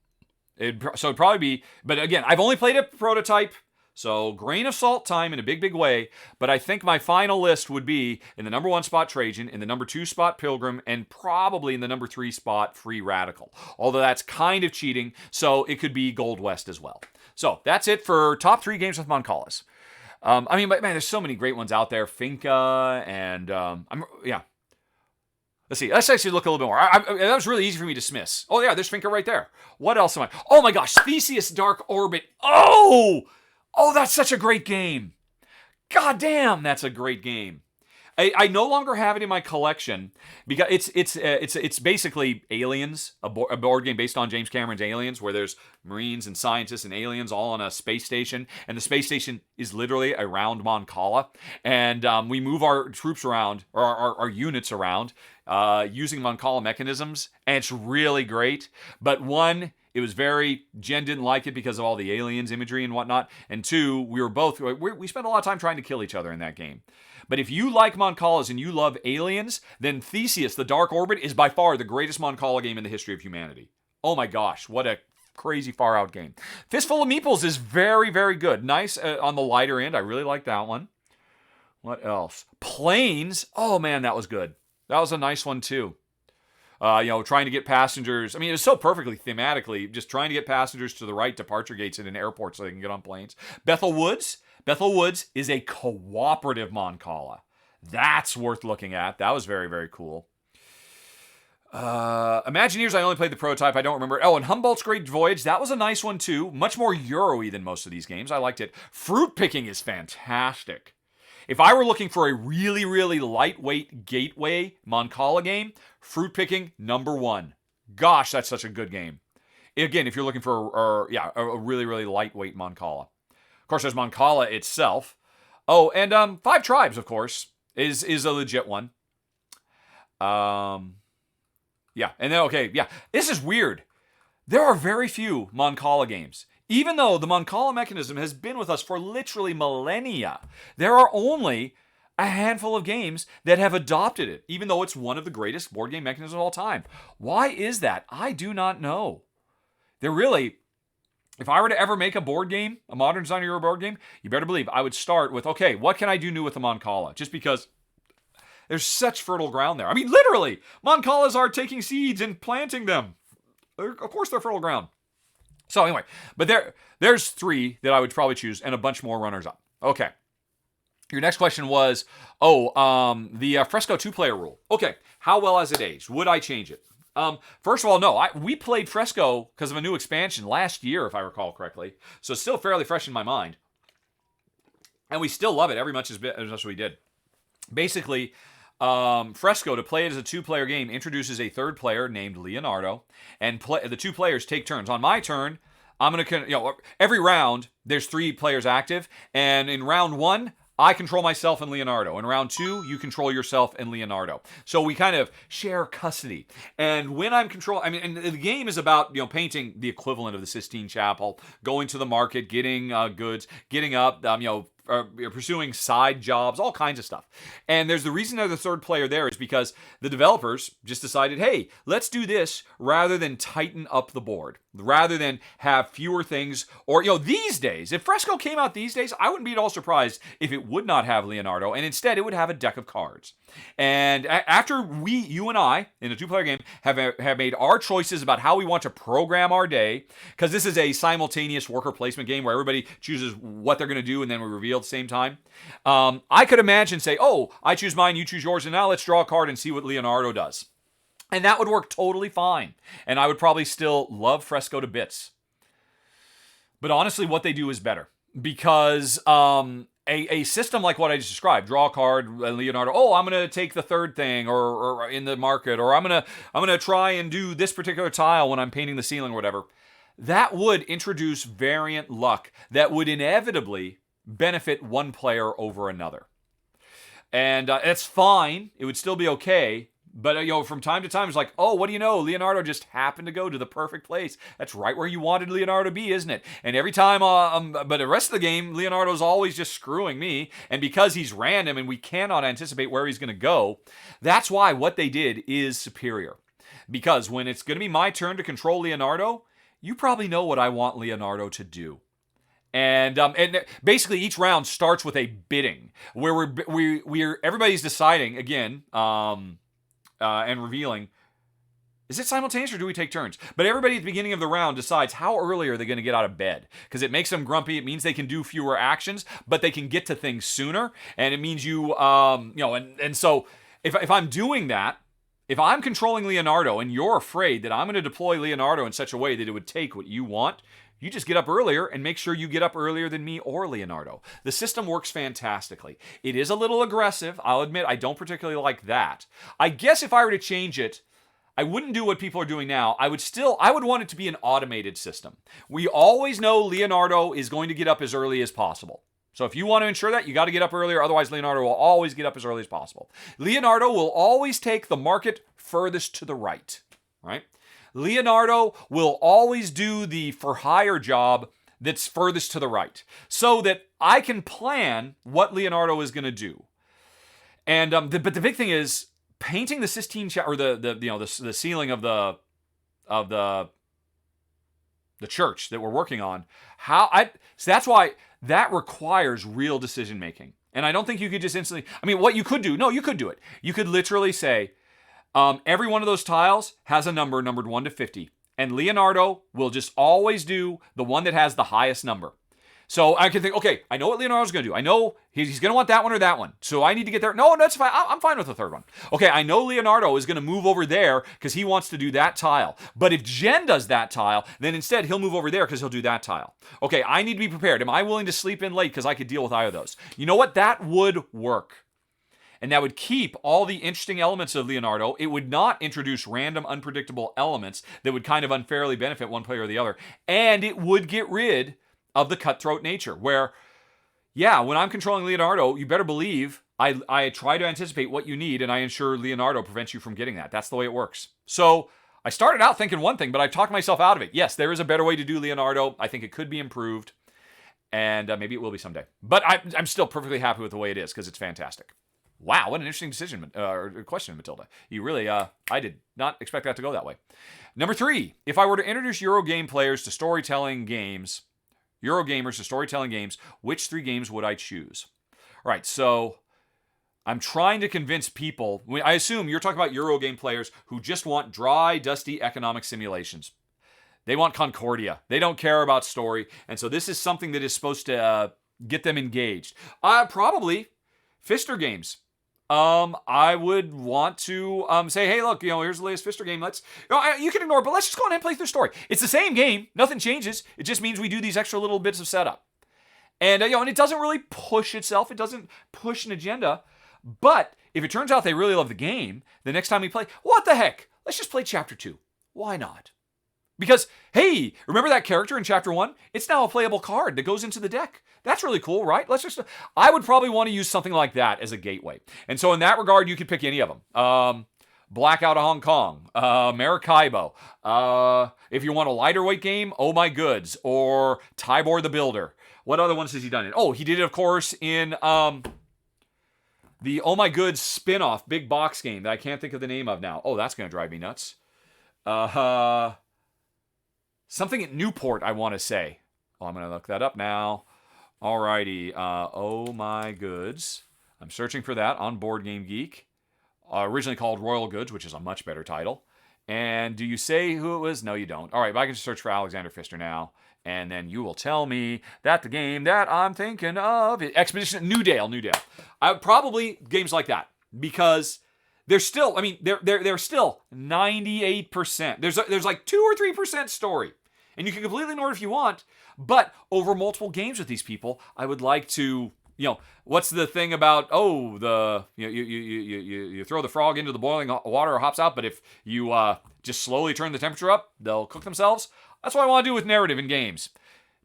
So it'd probably be, but again, I've only played a prototype, so grain of salt time in a big, big way. But I think my final list would be in the number 1 spot, Trajan, in the number 2 spot, Pilgrim, and probably in the number 3 spot, Free Radical. Although that's kind of cheating, so it could be Gold West as well. So that's it for top 3 games with Mancalas. I mean, man, there's so many great ones out there. Finca and, Let's see. Let's actually look a little bit more. That was really easy for me to dismiss. Oh, yeah, there's Finca right there. What else am I? Oh, my gosh. Theseus Dark Orbit. Oh, that's such a great game. God damn, that's a great game. I no longer have it in my collection because it's basically Aliens, a board game based on James Cameron's Aliens, where there's Marines and scientists and aliens all on a space station, and the space station is literally around Mancala, and we move our troops around, or our units around, using Mancala mechanisms, and it's really great. But one, it was Jen didn't like it because of all the aliens imagery and whatnot, and 2, we spent a lot of time trying to kill each other in that game. But if you like Mancalas and you love aliens, then Theseus, the Dark Orbit, is by far the greatest Mancala game in the history of humanity. Oh my gosh, what a crazy far out game. Fistful of Meeples is very, very good. Nice on the lighter end. I really like that one. What else? Planes. Oh, man, that was good. That was a nice one, too. Trying to get passengers. I mean, it was so perfectly thematically, just trying to get passengers to the right departure gates in an airport so they can get on planes. Bethel Woods. Bethel Woods is a cooperative Mancala. That's worth looking at. That was very, very cool. Imagineers, I only played the prototype. I don't remember. Oh, and Humboldt's Great Voyage. That was a nice one, too. Much more Euro-y than most of these games. I liked it. Fruit picking is fantastic. If I were looking for a really, really lightweight gateway Mancala game, fruit picking, number one. Gosh, that's such a good game. Again, if you're looking for a really, really lightweight Mancala. Of course, there's Mancala itself. Oh, and Five Tribes, of course, is a legit one. This is weird. There are very few Mancala games. Even though the Mancala mechanism has been with us for literally millennia, there are only a handful of games that have adopted it, even though it's one of the greatest board game mechanisms of all time. Why is that? I do not know. If I were to ever make a board game, a modern design Euro board game, you better believe I would start with, okay, what can I do new with the Mancala? Just because there's such fertile ground there. I mean, literally, Mancalas are taking seeds and planting them. Of course, they're fertile ground. So anyway, but there's three that I would probably choose and a bunch more runners up. Okay. Your next question was, the Fresco 2-player rule. Okay, how well has it aged? Would I change it? First of all, no. We played Fresco because of a new expansion last year, if I recall correctly. So it's still fairly fresh in my mind. And we still love it every much as much as we did. Basically, Fresco, to play it as a 2-player game, introduces a third player named Leonardo, and the 2 players take turns. On my turn, I'm going to, every round, there's 3 players active, and in round 1, I control myself and Leonardo. In round 2, you control yourself and Leonardo. So we kind of share custody. And when I'm and the game is about, painting the equivalent of the Sistine Chapel, going to the market, getting goods, getting up, pursuing side jobs, all kinds of stuff. And there's the reason there's the third player there is because the developers just decided, hey, let's do this rather than tighten up the board, rather than have fewer things. Or, these days, if Fresco came out these days, I wouldn't be at all surprised if it would not have Leonardo, and instead it would have a deck of cards. And after you and I, in a 2-player game, have made our choices about how we want to program our day, because this is a simultaneous worker placement game where everybody chooses what they're going to do and then we reveal at the same time. I could imagine, say, oh, I choose mine, you choose yours, and now let's draw a card and see what Leonardo does. And that would work totally fine. And I would probably still love Fresco to bits. But honestly, what they do is better. Because a system like what I just described, draw a card, Leonardo, oh, I'm going to take the third thing or in the market, or I'm going to try and do this particular tile when I'm painting the ceiling or whatever. That would introduce variant luck that would inevitably benefit one player over another. And it's fine. It would still be okay. But, from time to time, it's like, oh, what do you know? Leonardo just happened to go to the perfect place. That's right where you wanted Leonardo to be, isn't it? And every time, but the rest of the game, Leonardo's always just screwing me. And because he's random and we cannot anticipate where he's going to go, that's why what they did is superior. Because when it's going to be my turn to control Leonardo, you probably know what I want Leonardo to do. And basically each round starts with a bidding where we're everybody's deciding again, and revealing, is it simultaneous or do we take turns? But everybody at the beginning of the round decides how early are they going to get out of bed, because it makes them grumpy. It means they can do fewer actions, but they can get to things sooner, and it means and so if I'm doing that, if I'm controlling Leonardo and you're afraid that I'm going to deploy Leonardo in such a way that it would take what you want, you just get up earlier and make sure you get up earlier than me or Leonardo. The system works fantastically. It is a little aggressive. I'll admit I don't particularly like that. I guess if I were to change it, I wouldn't do what people are doing now. I would want it to be an automated system. We always know Leonardo is going to get up as early as possible. So if you want to ensure that, you got to get up earlier. Otherwise, Leonardo will always get up as early as possible. Leonardo will always take the market furthest to the right, right? Leonardo will always do the for-hire job that's furthest to the right, so that I can plan what Leonardo is going to do. And but the big thing is painting the Sistine Chapel, or the ceiling of the church that we're working on. So that's why that requires real decision making. And I don't think you could just instantly, I mean, what you could do, no, you could do it. You could literally say, every one of those tiles has a number numbered 1 to 50. And Leonardo will just always do the one that has the highest number. So I can think, okay, I know what Leonardo's going to do. I know he's going to want that one or that one. So I need to get there. No, that's fine. I'm fine with the third one. Okay, I know Leonardo is going to move over there because he wants to do that tile. But if Jen does that tile, then instead he'll move over there because he'll do that tile. Okay, I need to be prepared. Am I willing to sleep in late because I could deal with either of those? You know what? That would work. And that would keep all the interesting elements of Leonardo. It would not introduce random, unpredictable elements that would kind of unfairly benefit one player or the other. And it would get rid of the cutthroat nature where, yeah, when I'm controlling Leonardo, you better believe I try to anticipate what you need and I ensure Leonardo prevents you from getting that. That's the way it works. So I started out thinking one thing, but I've talked myself out of it. Yes, there is a better way to do Leonardo. I think it could be improved, and maybe it will be someday. But I'm still perfectly happy with the way it is because it's fantastic. Wow, what an interesting decision or question, Matilda. You really, I did not expect that to go that way. Number 3, if I were to introduce Eurogame players to storytelling games, Eurogamers to storytelling games, which 3 games would I choose? All right, so I'm trying to convince people. I assume you're talking about Eurogame players who just want dry, dusty economic simulations. They want Concordia. They don't care about story. And so this is something that is supposed to get them engaged. Probably Pfister games. I would want to say, hey, look, here's the latest Pfister game. You can ignore it, but let's just go on and play through the story. It's the same game. Nothing changes. It just means we do these extra little bits of setup. And, and it doesn't really push itself. It doesn't push an agenda. But if it turns out they really love the game, the next time we play, what the heck? Let's just play Chapter 2. Why not? Because, hey, remember that character in Chapter 1? It's now a playable card that goes into the deck. That's really cool, right? I would probably want to use something like that as a gateway. And so in that regard, you could pick any of them. Blackout of Hong Kong, Maracaibo. If you want a lighter weight game, Oh My Goods, or Tybor the Builder. What other ones has he done in? Oh, he did it, of course, in the Oh My Goods spin-off big box game that I can't think of the name of now. Oh, that's going to drive me nuts. Something at Newport, I want to say. Oh, I'm going to look that up now. Alrighty. Oh My Goods. I'm searching for that on Board Game Geek. Originally called Royal Goods, which is a much better title. And do you say who it was? No, you don't. All right, but I can just search for Alexander Pfister now. And then you will tell me that the game that I'm thinking of is Expedition Newdale. I probably games like that because they're still, they're still 98%. There's like 2 or 3% story. And you can completely ignore it if you want, but over multiple games with these people, I would like to, what's the thing about, you throw the frog into the boiling water or hops out, but if you just slowly turn the temperature up, they'll cook themselves. That's what I want to do with narrative in games.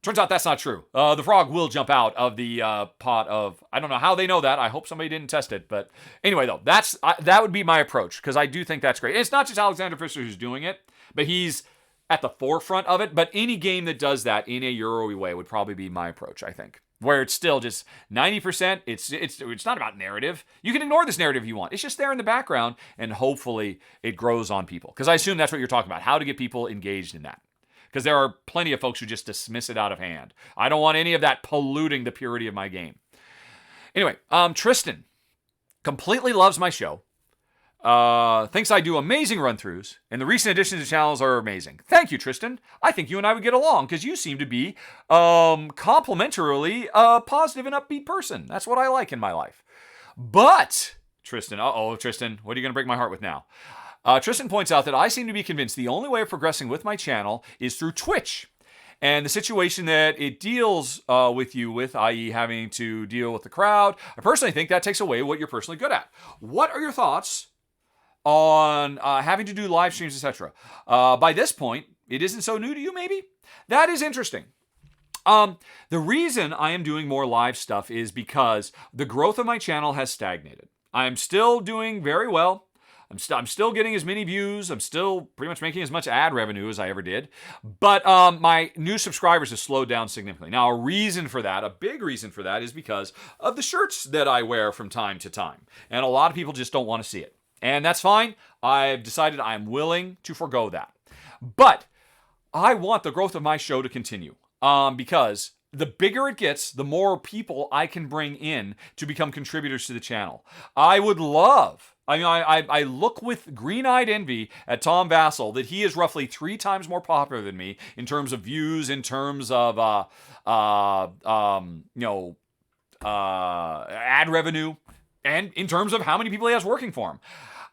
Turns out that's not true. The frog will jump out of the pot of, I don't know how they know that. I hope somebody didn't test it. But anyway, though, that would be my approach because I do think that's great. And it's not just Alexander Pfister who's doing it, but he's at the forefront of it. But any game that does that in a Euro-y way would probably be my approach, I think. Where it's still just 90%. It's not about narrative. You can ignore this narrative if you want. It's just there in the background, and hopefully it grows on people. Because I assume that's what you're talking about, how to get people engaged in that. Because there are plenty of folks who just dismiss it out of hand. I don't want any of that polluting the purity of my game. Anyway, Tristan completely loves my show. Thinks I do amazing run-throughs, and the recent additions to channels are amazing. Thank you, Tristan. I think you and I would get along because you seem to be complementarily a positive and upbeat person. That's what I like in my life. But, Tristan, Tristan, what are you going to break my heart with now? Tristan points out that I seem to be convinced the only way of progressing with my channel is through Twitch. And the situation that it deals with you with, i.e. having to deal with the crowd, I personally think that takes away what you're personally good at. What are your thoughts on having to do live streams, etc.? By this point, it isn't so new to you, maybe? That is interesting. The reason I am doing more live stuff is because the growth of my channel has stagnated. I'm still doing very well. I'm still getting as many views. I'm still pretty much making as much ad revenue as I ever did. But my new subscribers have slowed down significantly. Now, a big reason for that is because of the shirts that I wear from time to time. And a lot of people just don't want to see it. And that's fine. I've decided I'm willing to forgo that. But I want the growth of my show to continue. Because the bigger it gets, the more people I can bring in to become contributors to the channel. I would love, I look with green-eyed envy at Tom Vassell that he is roughly 3 times more popular than me in terms of views, in terms of, ad revenue, and in terms of how many people he has working for him.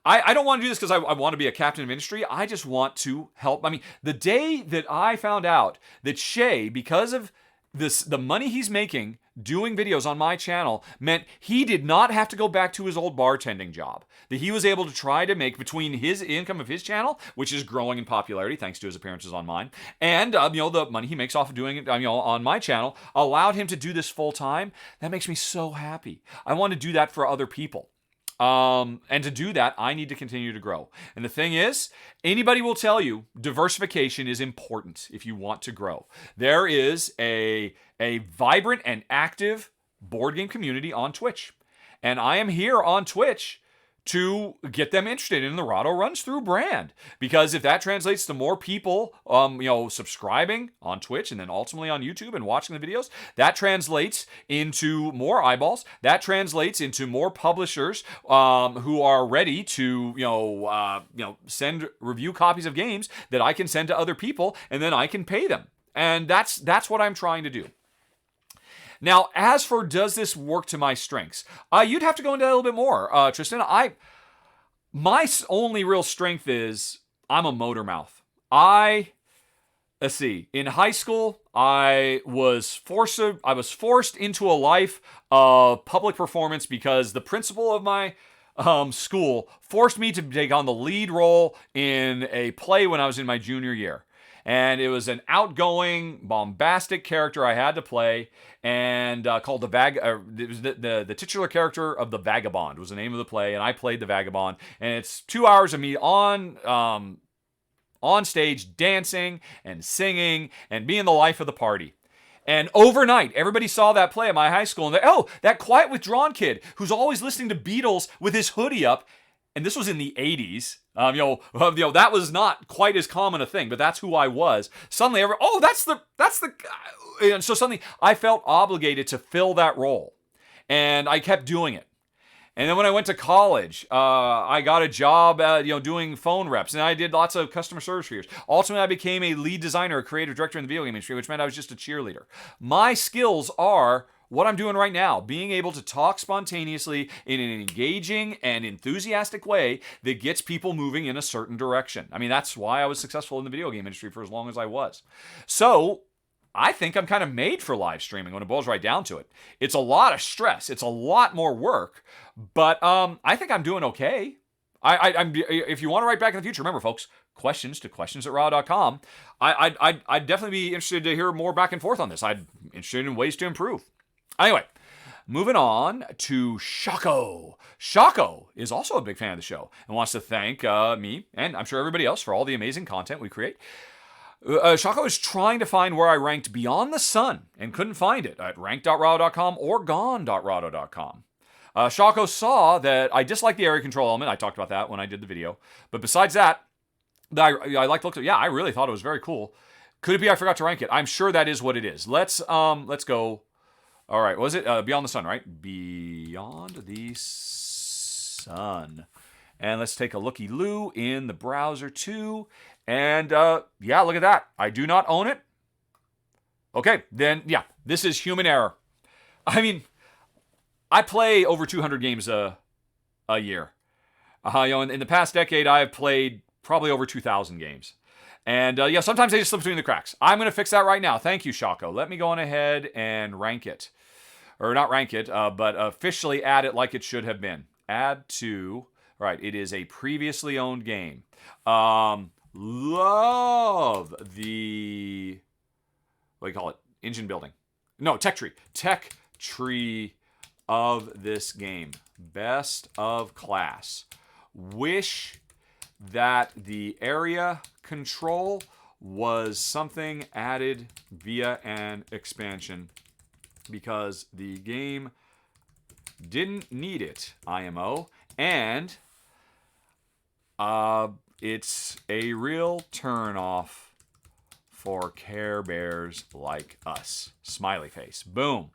I don't want to do this because I want to be a captain of industry. I just want to help. I mean, the day that I found out that Shay, because of the money he's making doing videos on my channel, meant he did not have to go back to his old bartending job. That he was able to try to make, between his income of his channel, which is growing in popularity thanks to his appearances on mine, and the money he makes off of doing it on my channel, allowed him to do this full time. That makes me so happy. I want to do that for other people. And to do that, I need to continue to grow. And the thing is, anybody will tell you diversification is important if you want to grow. There is a vibrant and active board game community on Twitch. And I am here on Twitch to get them interested in the Rahdo Runs Through brand. Because if that translates to more people, subscribing on Twitch and then ultimately on YouTube and watching the videos, that translates into more eyeballs. That translates into more publishers who are ready to, send review copies of games that I can send to other people, and then I can pay them. And that's what I'm trying to do. Now, as for does this work to my strengths, you'd have to go into that a little bit more, Tristan. My only real strength is I'm a motor mouth. Let's see. In high school, I was forced into a life of public performance because the principal of my school forced me to take on the lead role in a play when I was in my junior year. And it was an outgoing, bombastic character I had to play, and called it was the titular character of the Vagabond was the name of the play, and I played the Vagabond. And it's 2 hours of me on stage dancing and singing and being the life of the party. And overnight, everybody saw that play at my high school, and that quiet, withdrawn kid who's always listening to Beatles with his hoodie up. And this was in the 80s. That was not quite as common a thing, but that's who I was. Suddenly, that's the guy. And so suddenly, I felt obligated to fill that role, and I kept doing it. And then when I went to college, I got a job, doing phone reps, and I did lots of customer service for years. Ultimately, I became a lead designer, a creative director in the video game industry, which meant I was just a cheerleader. My skills are what I'm doing right now, being able to talk spontaneously in an engaging and enthusiastic way that gets people moving in a certain direction. I mean, that's why I was successful in the video game industry for as long as I was. So I think I'm kind of made for live streaming when it boils right down to it. It's a lot of stress. It's a lot more work, but I think I'm doing okay. If you want to write back in the future, remember, folks, questions to questions@rahdo.com. I'd definitely be interested to hear more back and forth on this. I'm interested in ways to improve. Anyway, moving on to Shako. Shako is also a big fan of the show and wants to thank me, and I'm sure everybody else, for all the amazing content we create. Shako is trying to find where I ranked Beyond the Sun and couldn't find it at rank.rahdo.com or gone.rahdo.com. Shako saw that I disliked the area control element. I talked about that when I did the video. But besides that, I looked at. Yeah, I really thought it was very cool. Could it be I forgot to rank it? I'm sure that is what it is. Let's go. All right, was it Beyond the Sun, right? Beyond the Sun. And let's take a looky-loo in the browser too. And yeah, look at that. I do not own it. Okay, then yeah, this is human error. I mean, I play over 200 games a year. In the past decade, I have played probably over 2,000 games. And sometimes they just slip between the cracks. I'm going to fix that right now. Thank you, Shako. Let me go on ahead and rank it. Or not rank it, but officially add it like it should have been. Add to, right, it is a previously owned game. Love the, what do you call it? Engine building. No, tech tree. Tech tree of this game. Best of class. Wish that the area control was something added via an expansion because the game didn't need it, IMO, and it's a real turn-off for Care Bears like us. Smiley face. Boom.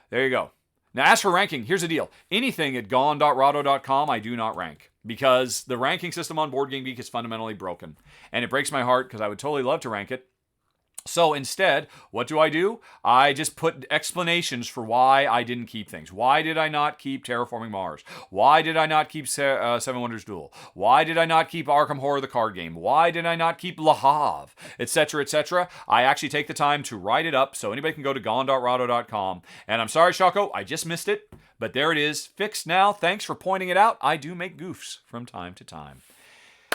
There you go. Now, as for ranking, here's the deal. Anything at gone.rahdo.com, I do not rank because the ranking system on Board Game Geek is fundamentally broken. And it breaks my heart because I would totally love to rank it. So instead, what do? I just put explanations for why I didn't keep things. Why did I not keep Terraforming Mars? Why did I not keep Seven Wonders Duel? Why did I not keep Arkham Horror the card game? Why did I not keep Le Havre? Etc., etc. I actually take the time to write it up so anybody can go to gone.rahdo.com. And I'm sorry, Shako, I just missed it. But there it is, fixed now. Thanks for pointing it out. I do make goofs from time to time.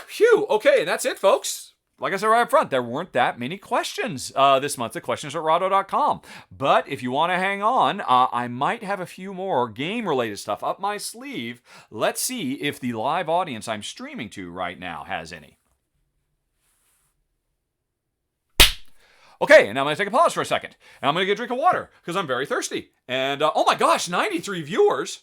Phew, okay, and that's it, folks. Like I said right up front, there weren't that many questions this month. The questions at rahdo.com. But if you want to hang on, I might have a few more game-related stuff up my sleeve. Let's see if the live audience I'm streaming to right now has any. Okay, and now I'm going to take a pause for a second. And I'm going to get a drink of water because I'm very thirsty. And, oh my gosh, 93 viewers.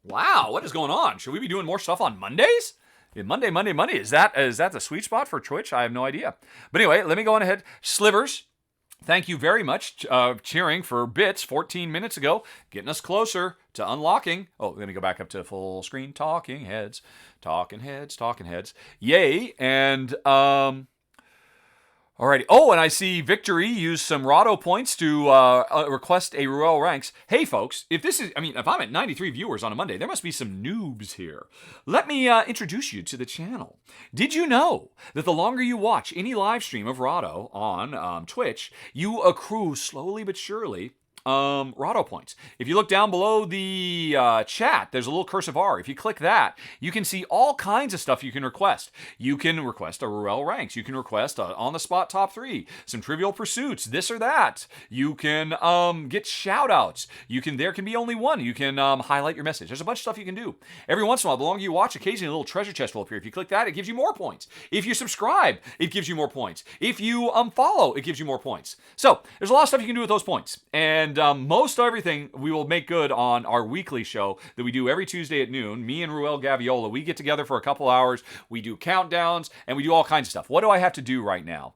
Wow, what is going on? Should we be doing more stuff on Mondays? Monday. Is that the sweet spot for Twitch? I have no idea. But anyway, let me go on ahead. Slivers, thank you very much. Cheering for bits 14 minutes ago. Getting us closer to unlocking. Oh, let me go back up to full screen. Talking heads. Yay. And, alrighty. Oh, and I see Victory used some Rahdo points to request a Ruel Ranks. Hey, folks, if I'm at 93 viewers on a Monday, there must be some noobs here. Let me introduce you to the channel. Did you know that the longer you watch any live stream of Rahdo on Twitch, you accrue slowly but surely Rahdo points? If you look down below the chat, there's a little cursive R. If you click that, you can see all kinds of stuff you can request. You can request a Ruel Ranks. You can request a on-the-spot top 3, some Trivial Pursuits, this or that. You can get shout-outs. There can be only one. You can highlight your message. There's a bunch of stuff you can do. Every once in a while, the longer you watch, occasionally a little treasure chest will appear. If you click that, it gives you more points. If you subscribe, it gives you more points. If you follow, it gives you more points. So, there's a lot of stuff you can do with those points. And most everything we will make good on our weekly show that we do every Tuesday at noon. Me and Ruel Gaviola, we get together for a couple hours. We do countdowns, and we do all kinds of stuff. What do I have to do right now?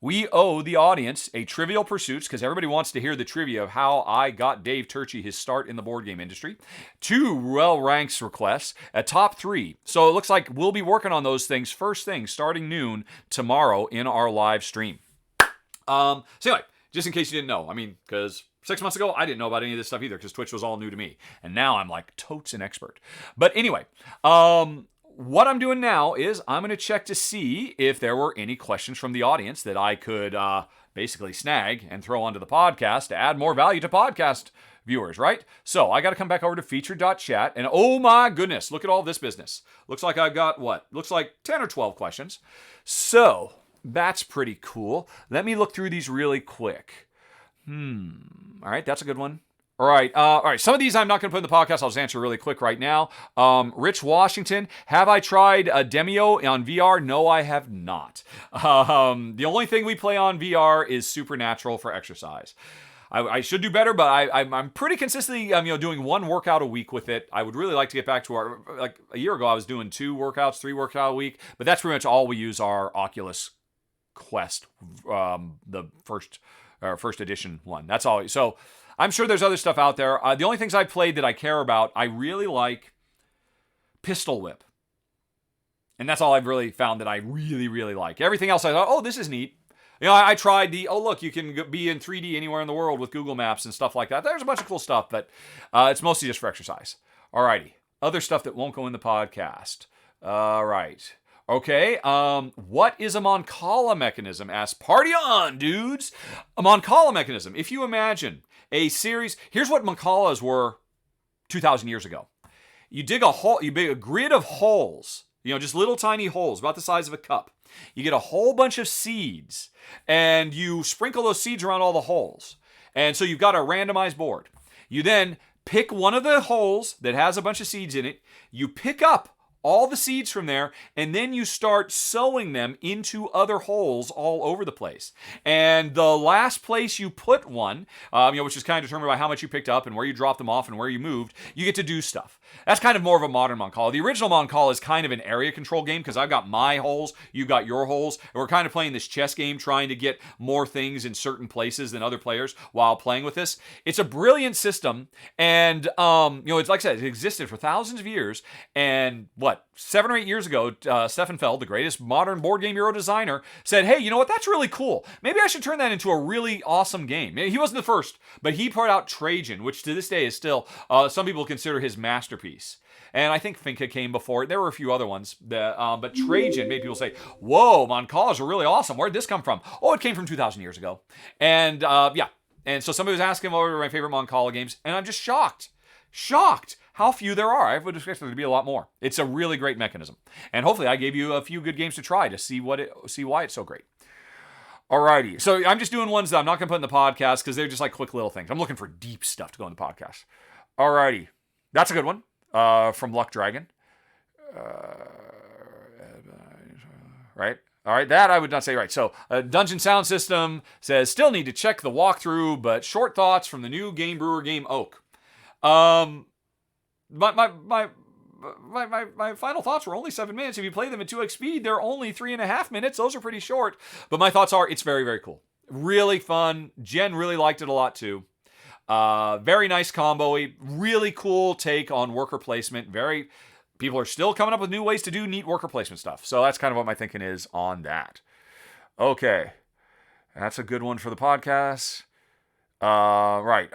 We owe the audience a Trivial Pursuits, because everybody wants to hear the trivia of how I got Dave Turchy his start in the board game industry. 2 Ruel Ranks requests, a top 3. So it looks like we'll be working on those things first thing starting noon tomorrow in our live stream. So anyway, just in case you didn't know, because 6 months ago, I didn't know about any of this stuff either because Twitch was all new to me. And now I'm like totes an expert. But anyway, what I'm doing now is I'm going to check to see if there were any questions from the audience that I could basically snag and throw onto the podcast to add more value to podcast viewers, right? So I got to come back over to featured.chat, and oh my goodness, look at all this business. Looks like I've got Looks like 10 or 12 questions. So that's pretty cool. Let me look through these really quick. All right, that's a good one. All right. Some of these I'm not going to put in the podcast. I'll just answer really quick right now. Rich Washington, have I tried a Demio on VR? No, I have not. The only thing we play on VR is Supernatural for exercise. I should do better, but I'm pretty consistently doing 1 workout a week with it. I would really like to get back to a year ago I was doing 2 workouts, 3 workouts a week, but that's pretty much all we use our Oculus Quest, the first edition one. That's all. So I'm sure there's other stuff out there. The only things I played that I care about, I really like Pistol Whip. And that's all I've really found that I really, really like. Everything else I thought, oh, this is neat. I tried look, you can be in 3D anywhere in the world with Google Maps and stuff like that. There's a bunch of cool stuff, but it's mostly just for exercise. Alrighty. Other stuff that won't go in the podcast. All right. Okay, what is a Mancala mechanism? Ask Party On, dudes! A Mancala mechanism. If you imagine a series, here's what Mancalas were 2,000 years ago. You dig a hole, you dig a grid of holes, just little tiny holes, about the size of a cup. You get a whole bunch of seeds, and you sprinkle those seeds around all the holes. And so you've got a randomized board. You then pick one of the holes that has a bunch of seeds in it. You pick up all the seeds from there, and then you start sowing them into other holes all over the place. And the last place you put one, which is kind of determined by how much you picked up and where you dropped them off and where you moved, you get to do stuff. That's kind of more of a modern Mon Call. The original Mon Call is kind of an area control game because I've got my holes, you got your holes, and we're kind of playing this chess game trying to get more things in certain places than other players while playing with this. It's a brilliant system, and it's like I said, it existed for thousands of years, and 7 or 8 years ago, Stefan Feld, the greatest modern board game Euro designer, said, hey, you know what, that's really cool. Maybe I should turn that into a really awesome game. He wasn't the first, but he put out Trajan, which to this day is still, some people consider his masterpiece. And I think Finca came before it. There were a few other ones. But Trajan made people say, whoa, Mon Calls are really awesome. Where'd this come from? Oh, it came from 2,000 years ago. And And so somebody was asking what were my favorite Mon Call games, and I'm just shocked how few there are. I would expect there to be a lot more. It's a really great mechanism. And hopefully I gave you a few good games to try to see why it's so great. Alrighty. So I'm just doing ones that I'm not going to put in the podcast because they're just like quick little things. I'm looking for deep stuff to go in the podcast. Alrighty. That's a good one. From Luck Dragon. Right? All right, that I would not say right. So, Dungeon Sound System says, still need to check the walkthrough, but short thoughts from the new Game Brewer game Oak. My final thoughts were only 7 minutes. If you play them at 2x speed, they're only 3.5 minutes. Those are pretty short. But my thoughts are, it's very, very cool. Really fun. Jen really liked it a lot too. Very nice combo. A really cool take on worker placement. People are still coming up with new ways to do neat worker placement stuff. So that's kind of what my thinking is on that. Okay. That's a good one for the podcast. Right.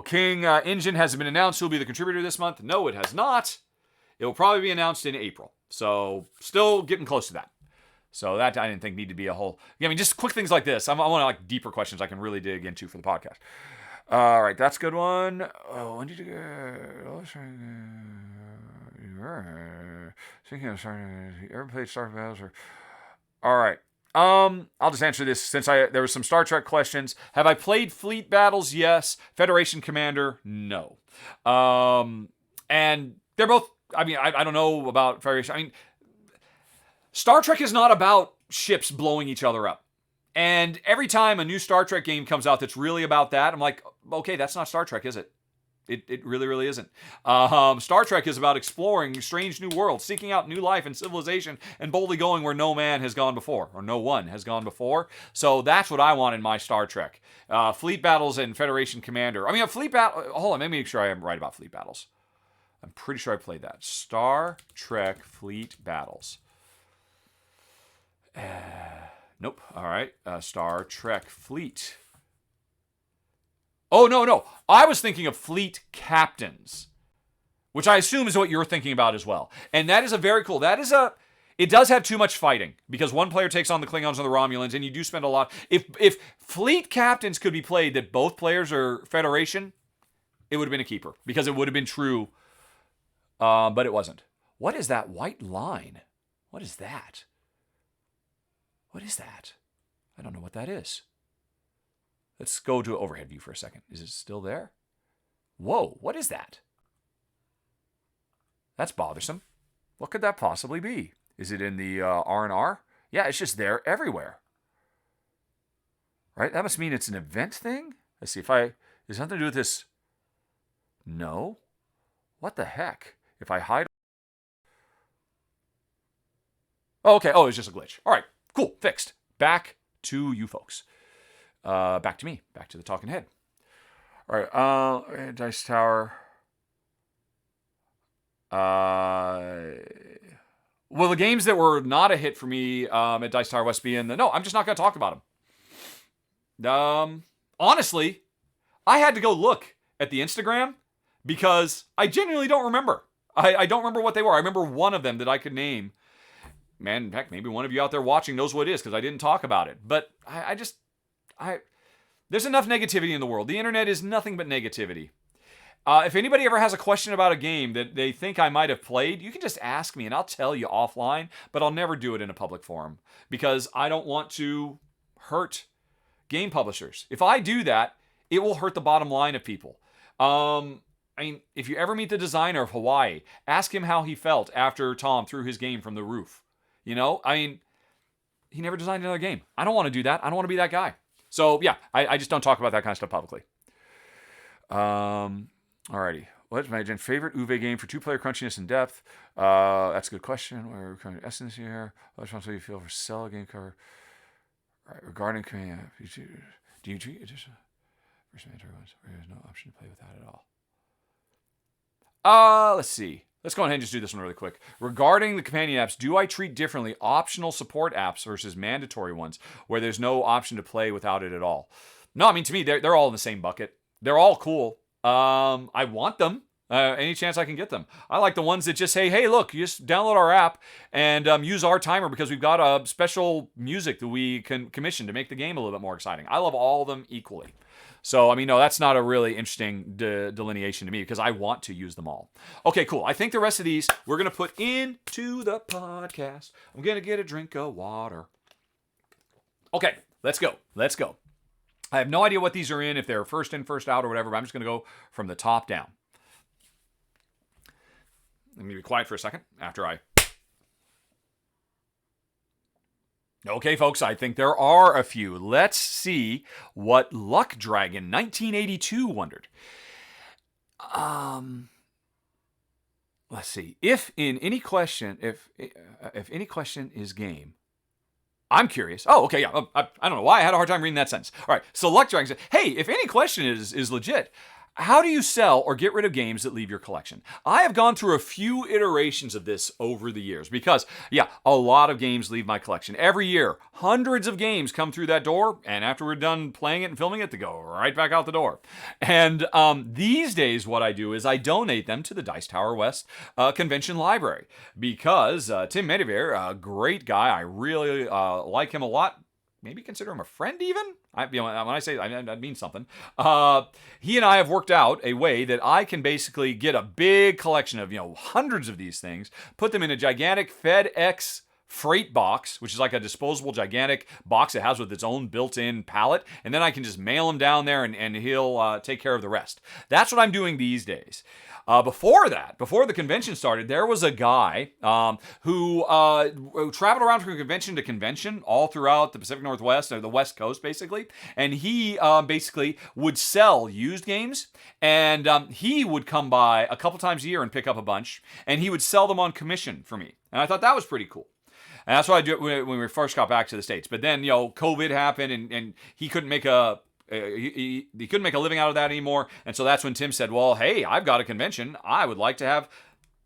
King Engine hasn't been announced who will be the contributor this month. No, it has not. It will probably be announced in April. So still getting close to that. So that I didn't think needed to be a whole... just quick things like this. I want deeper questions I can really dig into for the podcast. All right, that's a good one. Oh, when did you go? Thinking of starting. Ever played Star Battles? All right. I'll just answer this since there were some Star Trek questions. Have I played Fleet Battles? Yes. Federation Commander? No. And they're both. I don't know about Federation. Star Trek is not about ships blowing each other up. And every time a new Star Trek game comes out that's really about that, I'm like, okay, that's not Star Trek, is it? It really, really isn't. Star Trek is about exploring strange new worlds, seeking out new life and civilization, and boldly going where no man has gone before, or no one has gone before. So that's what I want in my Star Trek. Fleet Battles and Federation Commander. A Fleet Battle... Hold on, let me make sure I am right about Fleet Battles. I'm pretty sure I played that. Star Trek Fleet Battles. Nope. All right. Star Trek Fleet. Oh, no. I was thinking of Fleet Captains, which I assume is what you're thinking about as well. And that is a very cool... It does have too much fighting because one player takes on the Klingons and the Romulans, and you do spend a lot... If Fleet Captains could be played that both players are Federation, it would have been a keeper because it would have been true, but it wasn't. What is that white line? What is that? What is that? I don't know what that is. Let's go to overhead view for a second. Is it still there? Whoa, what is that? That's bothersome. What could that possibly be? Is it in the R&R? Yeah, it's just there everywhere. Right? That must mean it's an event thing? Let's see if is it something to do with this? No. What the heck? If I hide... Oh, okay. Oh, it's just a glitch. All right. Cool. Fixed. Back to you folks. Back to me. Back to the talking head. All right. Dice Tower. Well, the games that were not a hit for me at Dice Tower West being no, I'm just not going to talk about them. Honestly, I had to go look at the Instagram because I genuinely don't remember. I don't remember what they were. I remember one of them that I could name. Man, heck, maybe one of you out there watching knows what it is because I didn't talk about it. But there's enough negativity in the world. The internet is nothing but negativity. If anybody ever has a question about a game that they think I might have played, you can just ask me and I'll tell you offline, but I'll never do it in a public forum because I don't want to hurt game publishers. If I do that, it will hurt the bottom line of people. And mean, if you ever meet the designer of Hawaii, ask him how he felt after Tom threw his game from the roof. You know, I mean, he never designed another game. I don't want to do that. I don't want to be that guy. So yeah, I just don't talk about that kind of stuff publicly. Alrighty. What's my favorite Uwe game for 2-player crunchiness and depth? That's a good question. Where kind of essence here? What responsibility you feel for sell game cover? All right. Regarding command, do you treat additional first mandatory ones where there's no option to play with that at all? Let's see. Let's go ahead and just do this one really quick. Regarding the companion apps, do I treat differently optional support apps versus mandatory ones where there's no option to play without it at all? No, I mean, to me, they're all in the same bucket. They're all cool. I want them. Any chance I can get them. I like the ones that just say, hey, look, you just download our app and use our timer because we've got a special music that we can commission to make the game a little bit more exciting. I love all of them equally. So, I mean, no, that's not a really interesting delineation to me because I want to use them all. Okay, cool. I think the rest of these we're going to put into the podcast. I'm going to get a drink of water. Okay, let's go. I have no idea what these are if they're first in, first out or whatever, but I'm just going to go from the top down. Let me be quiet for a second after I... Okay, folks, I think there are a few. Let's see what Luck Dragon 1982 wondered. Let's see. If any question is game, I'm curious. Oh, okay, yeah. I don't know why I had a hard time reading that sentence. All right, so Luck Dragon said, hey, if any question is legit, how do you sell or get rid of games that leave your collection? I have gone through a few iterations of this over the years because, yeah, a lot of games leave my collection. Every year, hundreds of games come through that door, and after we're done playing it and filming it, they go right back out the door. And these days, what I do is I donate them to the Dice Tower West Convention Library because Tim Medivere, a great guy, I really like him a lot. Maybe consider him a friend even? When I say I mean something. He and I have worked out a way that I can basically get a big collection of, hundreds of these things, put them in a gigantic FedEx freight box, which is like a disposable gigantic box it has with its own built-in pallet, and then I can just mail them down there and he'll take care of the rest. That's what I'm doing these days. Before the convention started, there was a guy who traveled around from convention to convention all throughout the Pacific Northwest, or the West Coast, basically. And he basically would sell used games, and he would come by a couple times a year and pick up a bunch, and he would sell them on commission for me. And I thought that was pretty cool. And that's what I do when we first got back to the States. But then, COVID happened, and he couldn't make he couldn't make a living out of that anymore. And so that's when Tim said, well, hey, I've got a convention. I would like to have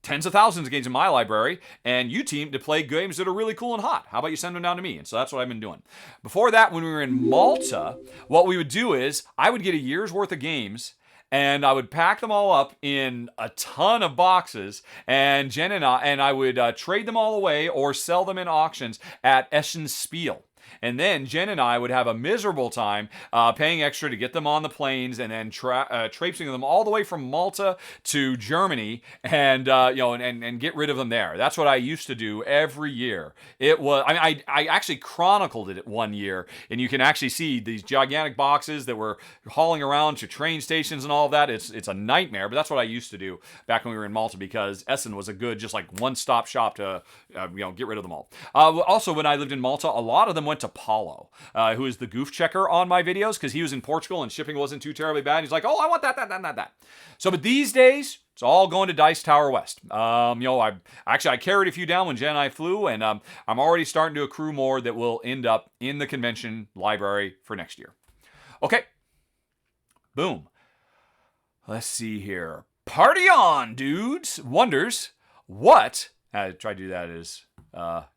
tens of thousands of games in my library, and you team to play games that are really cool and hot. How about you send them down to me? And so that's what I've been doing. Before that, when we were in Malta, what we would do is I would get a year's worth of games, and I would pack them all up in a ton of boxes, and Jen and I would trade them all away or sell them in auctions at Essen Spiel. And then Jen and I would have a miserable time paying extra to get them on the planes and then traipsing them all the way from Malta to Germany and get rid of them there. That's what I used to do every year. It was I actually chronicled it one year, and you can actually see these gigantic boxes that were hauling around to train stations and all of that. It's a nightmare, but that's what I used to do back when we were in Malta because Essen was a good just like one-stop shop to get rid of them all. Also, when I lived in Malta, a lot of them went to Paulo, who is the goof checker on my videos because he was in Portugal and shipping wasn't too terribly bad. He's like, oh, I want that. So, but these days, it's all going to Dice Tower West. I carried a few down when Jen and I flew, and I'm already starting to accrue more that will end up in the convention library for next year. Okay. Boom. Let's see here. Party on, dudes. Wonders what... I tried to do that as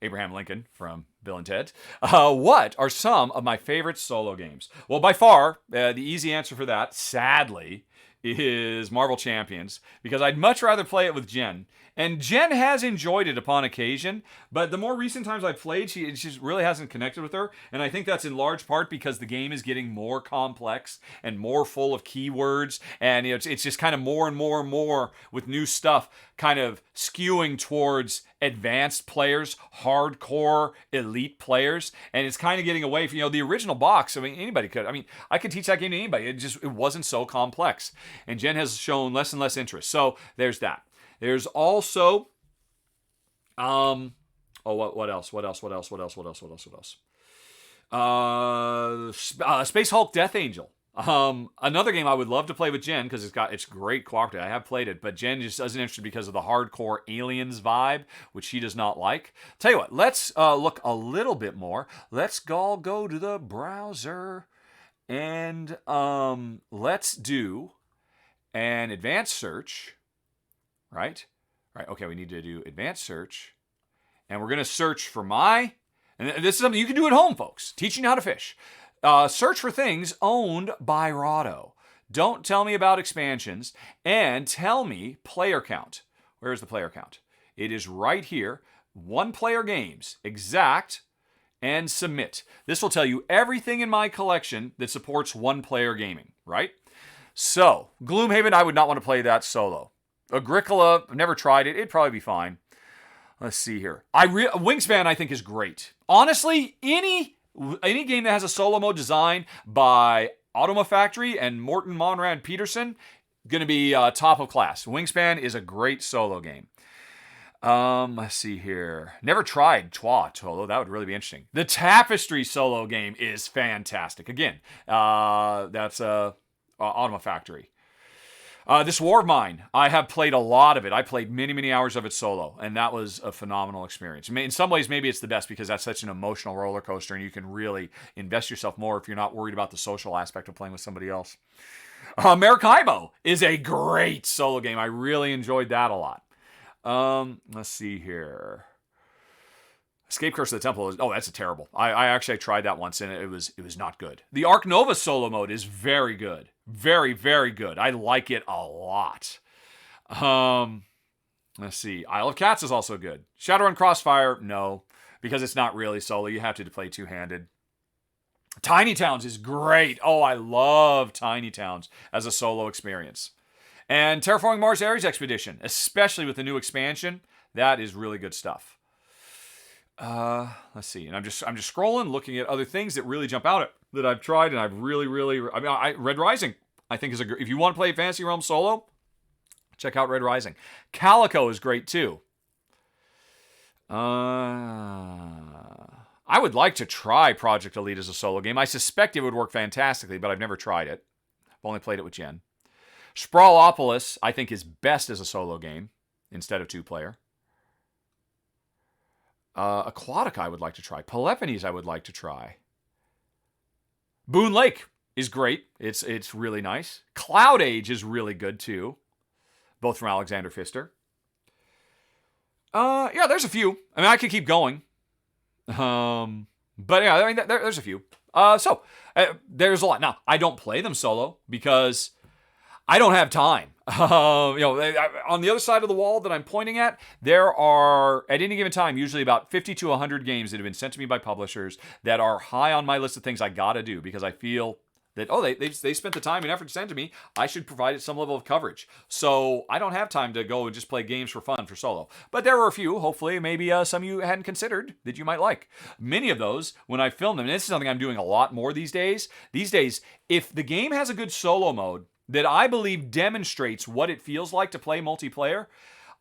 Abraham Lincoln from Bill and Ted. What are some of my favorite solo games? Well, by far, the easy answer for that, sadly, is Marvel Champions, because I'd much rather play it with Jen. And Jen has enjoyed it upon occasion, but the more recent times I've played, she just really hasn't connected with her. And I think that's in large part because the game is getting more complex and more full of keywords. And it's just kind of more and more and more with new stuff kind of skewing towards advanced players, hardcore elite players. And it's kind of getting away from, the original box. I mean, anybody could. I mean, I could teach that game to anybody. It wasn't so complex. and Jen has shown less and less interest. So there's that. There's also, what else? Space Hulk Death Angel. Another game I would love to play with Jen because it's great cooperative. I have played it, but Jen just isn't interested because of the hardcore aliens vibe, which she does not like. Tell you what, let's look a little bit more. Let's all go to the browser and let's do an advanced search. Right? Okay, we need to do advanced search. And we're going to search for and this is something you can do at home, folks. Teaching you how to fish. Search for things owned by Rahdo. Don't tell me about expansions. And tell me player count. Where's the player count? It is right here. 1-player games. Exact. And submit. This will tell you everything in my collection that supports 1-player gaming. Right? So, Gloomhaven, I would not want to play that solo. Agricola, I've never tried it. It'd probably be fine. Let's see here. Wingspan, I think, is great. Honestly, any game that has a solo mode designed by Automa Factory and Morten Monrad Peterson, going to be top of class. Wingspan is a great solo game. Let's see here. Never tried Twa solo. That would really be interesting. The Tapestry solo game is fantastic. Again, that's Automa Factory. This War of Mine, I have played a lot of it. I played many, many hours of it solo, and that was a phenomenal experience. In some ways, maybe it's the best because that's such an emotional roller coaster, and you can really invest yourself more if you're not worried about the social aspect of playing with somebody else. Maracaibo is a great solo game. I really enjoyed that a lot. Let's see here. Escape Curse of the Temple that's a terrible. I actually tried that once and it was not good. The Ark Nova solo mode is very good. Very, very good. I like it a lot. Let's see. Isle of Cats is also good. Shadowrun Crossfire, no, because it's not really solo. You have to play two-handed. Tiny Towns is great. Oh, I love Tiny Towns as a solo experience. And Terraforming Mars Ares Expedition, especially with the new expansion, that is really good stuff. Let's see. And I'm just scrolling, looking at other things that really jump out at that I've tried and I've really, Red Rising, I think is if you want to play Fantasy Realm solo, check out Red Rising. Calico is great too. I would like to try Project Elite as a solo game. I suspect it would work fantastically, but I've never tried it. I've only played it with Jen. Sprawlopolis, I think, is best as a solo game instead of 2-player. Aquatic, I would like to try. Peloponnese, I would like to try. Boone Lake is great. It's really nice. Cloud Age is really good too, both from Alexander Pfister. Yeah, there's a few. I mean, I could keep going. But yeah, I mean, there's a few. So there's a lot. Now, I don't play them solo because I don't have time. On the other side of the wall that I'm pointing at, there are, at any given time, usually about 50 to 100 games that have been sent to me by publishers that are high on my list of things I gotta do because I feel that, they spent the time and effort to send to me. I should provide it some level of coverage. So I don't have time to go and just play games for fun for solo. But there were a few, hopefully, maybe some of you hadn't considered that you might like. Many of those, when I film them, and this is something I'm doing a lot more these days, if the game has a good solo mode, that I believe demonstrates what it feels like to play multiplayer,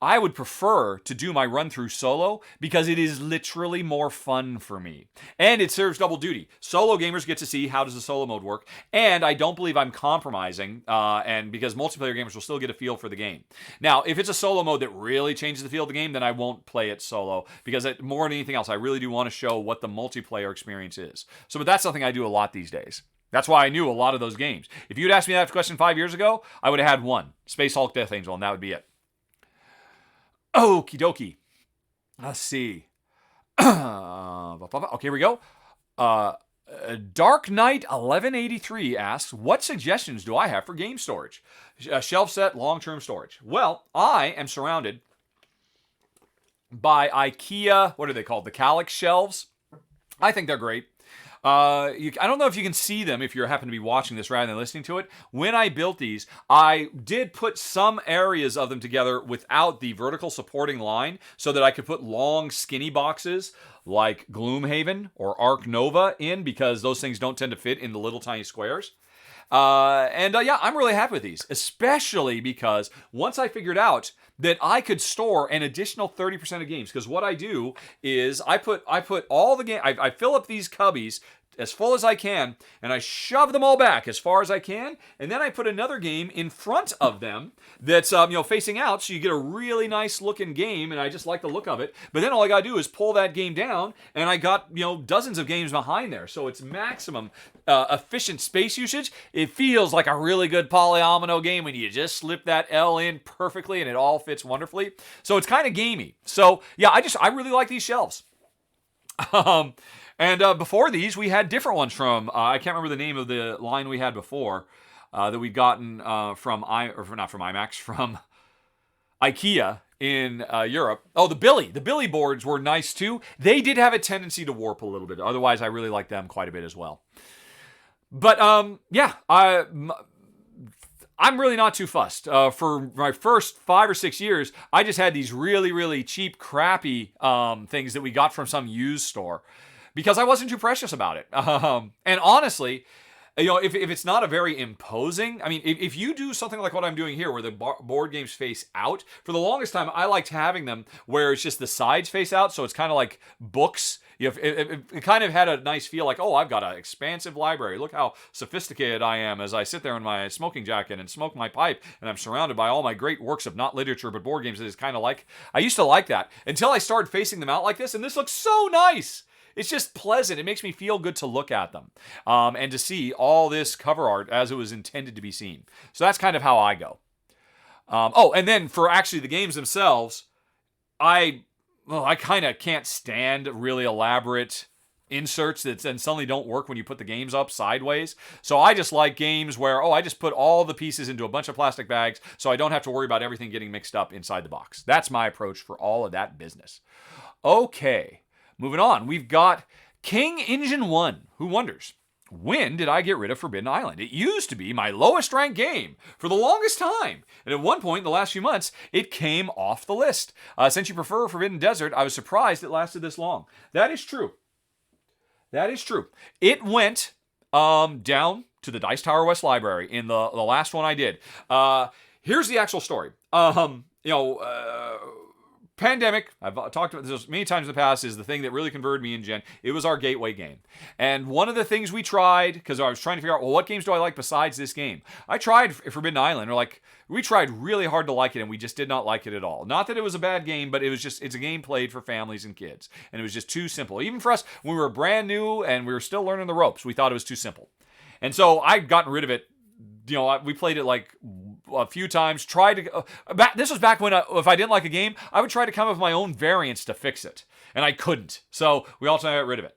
I would prefer to do my run-through solo because it is literally more fun for me. And it serves double duty. Solo gamers get to see how does the solo mode work, and I don't believe I'm compromising, and because multiplayer gamers will still get a feel for the game. Now, if it's a solo mode that really changes the feel of the game, then I won't play it solo because more than anything else, I really do want to show what the multiplayer experience is. But that's something I do a lot these days. That's why I knew a lot of those games. If you'd asked me that question 5 years ago, I would have had one. Space Hulk Death Angel, and that would be it. Okie dokie. Let's see. Okay, here we go. Dark Knight 1183 asks, what suggestions do I have for game storage? Shelf set, long-term storage. Well, I am surrounded by IKEA, what are they called? The Calyx shelves. I think they're great. I don't know if you can see them if you happen to be watching this rather than listening to it. When I built these, I did put some areas of them together without the vertical supporting line so that I could put long, skinny boxes like Gloomhaven or Ark Nova in because those things don't tend to fit in the little tiny squares. Yeah, I'm really happy with these, especially because once I figured out that I could store an additional 30% of games, because what I do is I put all the game, I fill up these cubbies as full as I can, and I shove them all back as far as I can, and then I put another game in front of them that's facing out, so you get a really nice looking game, and I just like the look of it. But then all I gotta do is pull that game down, and I got dozens of games behind there, so it's maximum efficient space usage. It feels like a really good polyomino game when you just slip that L in perfectly, and it all fits wonderfully. So it's kind of gamey. So yeah, I really like these shelves. Before these, we had different ones from, I can't remember the name of the line we had before, that we'd gotten not from IMAX, from IKEA in Europe. Oh, the Billy boards were nice too. They did have a tendency to warp a little bit. Otherwise, I really like them quite a bit as well. But yeah, I'm really not too fussed. For my first 5 or 6 years, I just had these really, really cheap, crappy things that we got from some used store, because I wasn't too precious about it. And honestly, if it's not a very imposing, I mean, if you do something like what I'm doing here, where the board games face out, for the longest time, I liked having them where it's just the sides face out, so it's kind of like books. It kind of had a nice feel, like, oh, I've got an expansive library. Look how sophisticated I am as I sit there in my smoking jacket and smoke my pipe, and I'm surrounded by all my great works of not literature but board games. It is kind of like, I used to like that until I started facing them out like this, and this looks so nice. It's just pleasant. It makes me feel good to look at them and to see all this cover art as it was intended to be seen. So that's kind of how I go. And then for actually the games themselves, I kind of can't stand really elaborate inserts that then suddenly don't work when you put the games up sideways. So I just like games where, I just put all the pieces into a bunch of plastic bags so I don't have to worry about everything getting mixed up inside the box. That's my approach for all of that business. Okay. Moving on, we've got King Engine 1, who wonders, when did I get rid of Forbidden Island? It used to be my lowest ranked game for the longest time, and at one point in the last few months, it came off the list. Since you prefer Forbidden Desert, I was surprised it lasted this long. That is true. It went down to the Dice Tower West Library in the last one I did. Here's the actual story. Pandemic, I've talked about this many times in the past, is the thing that really converted me and Jen. It was our gateway game. And one of the things we tried, because I was trying to figure out, well, what games do I like besides this game? I tried Forbidden Island. We tried really hard to like it, and we just did not like it at all. Not that it was a bad game, but it's a game played for families and kids. And it was just too simple. Even for us, when we were brand new and we were still learning the ropes, we thought it was too simple. And so I'd gotten rid of it. We played it like a few times. This was back when if I didn't like a game, I would try to come up with my own variants to fix it, and I couldn't. So we ultimately got rid of it.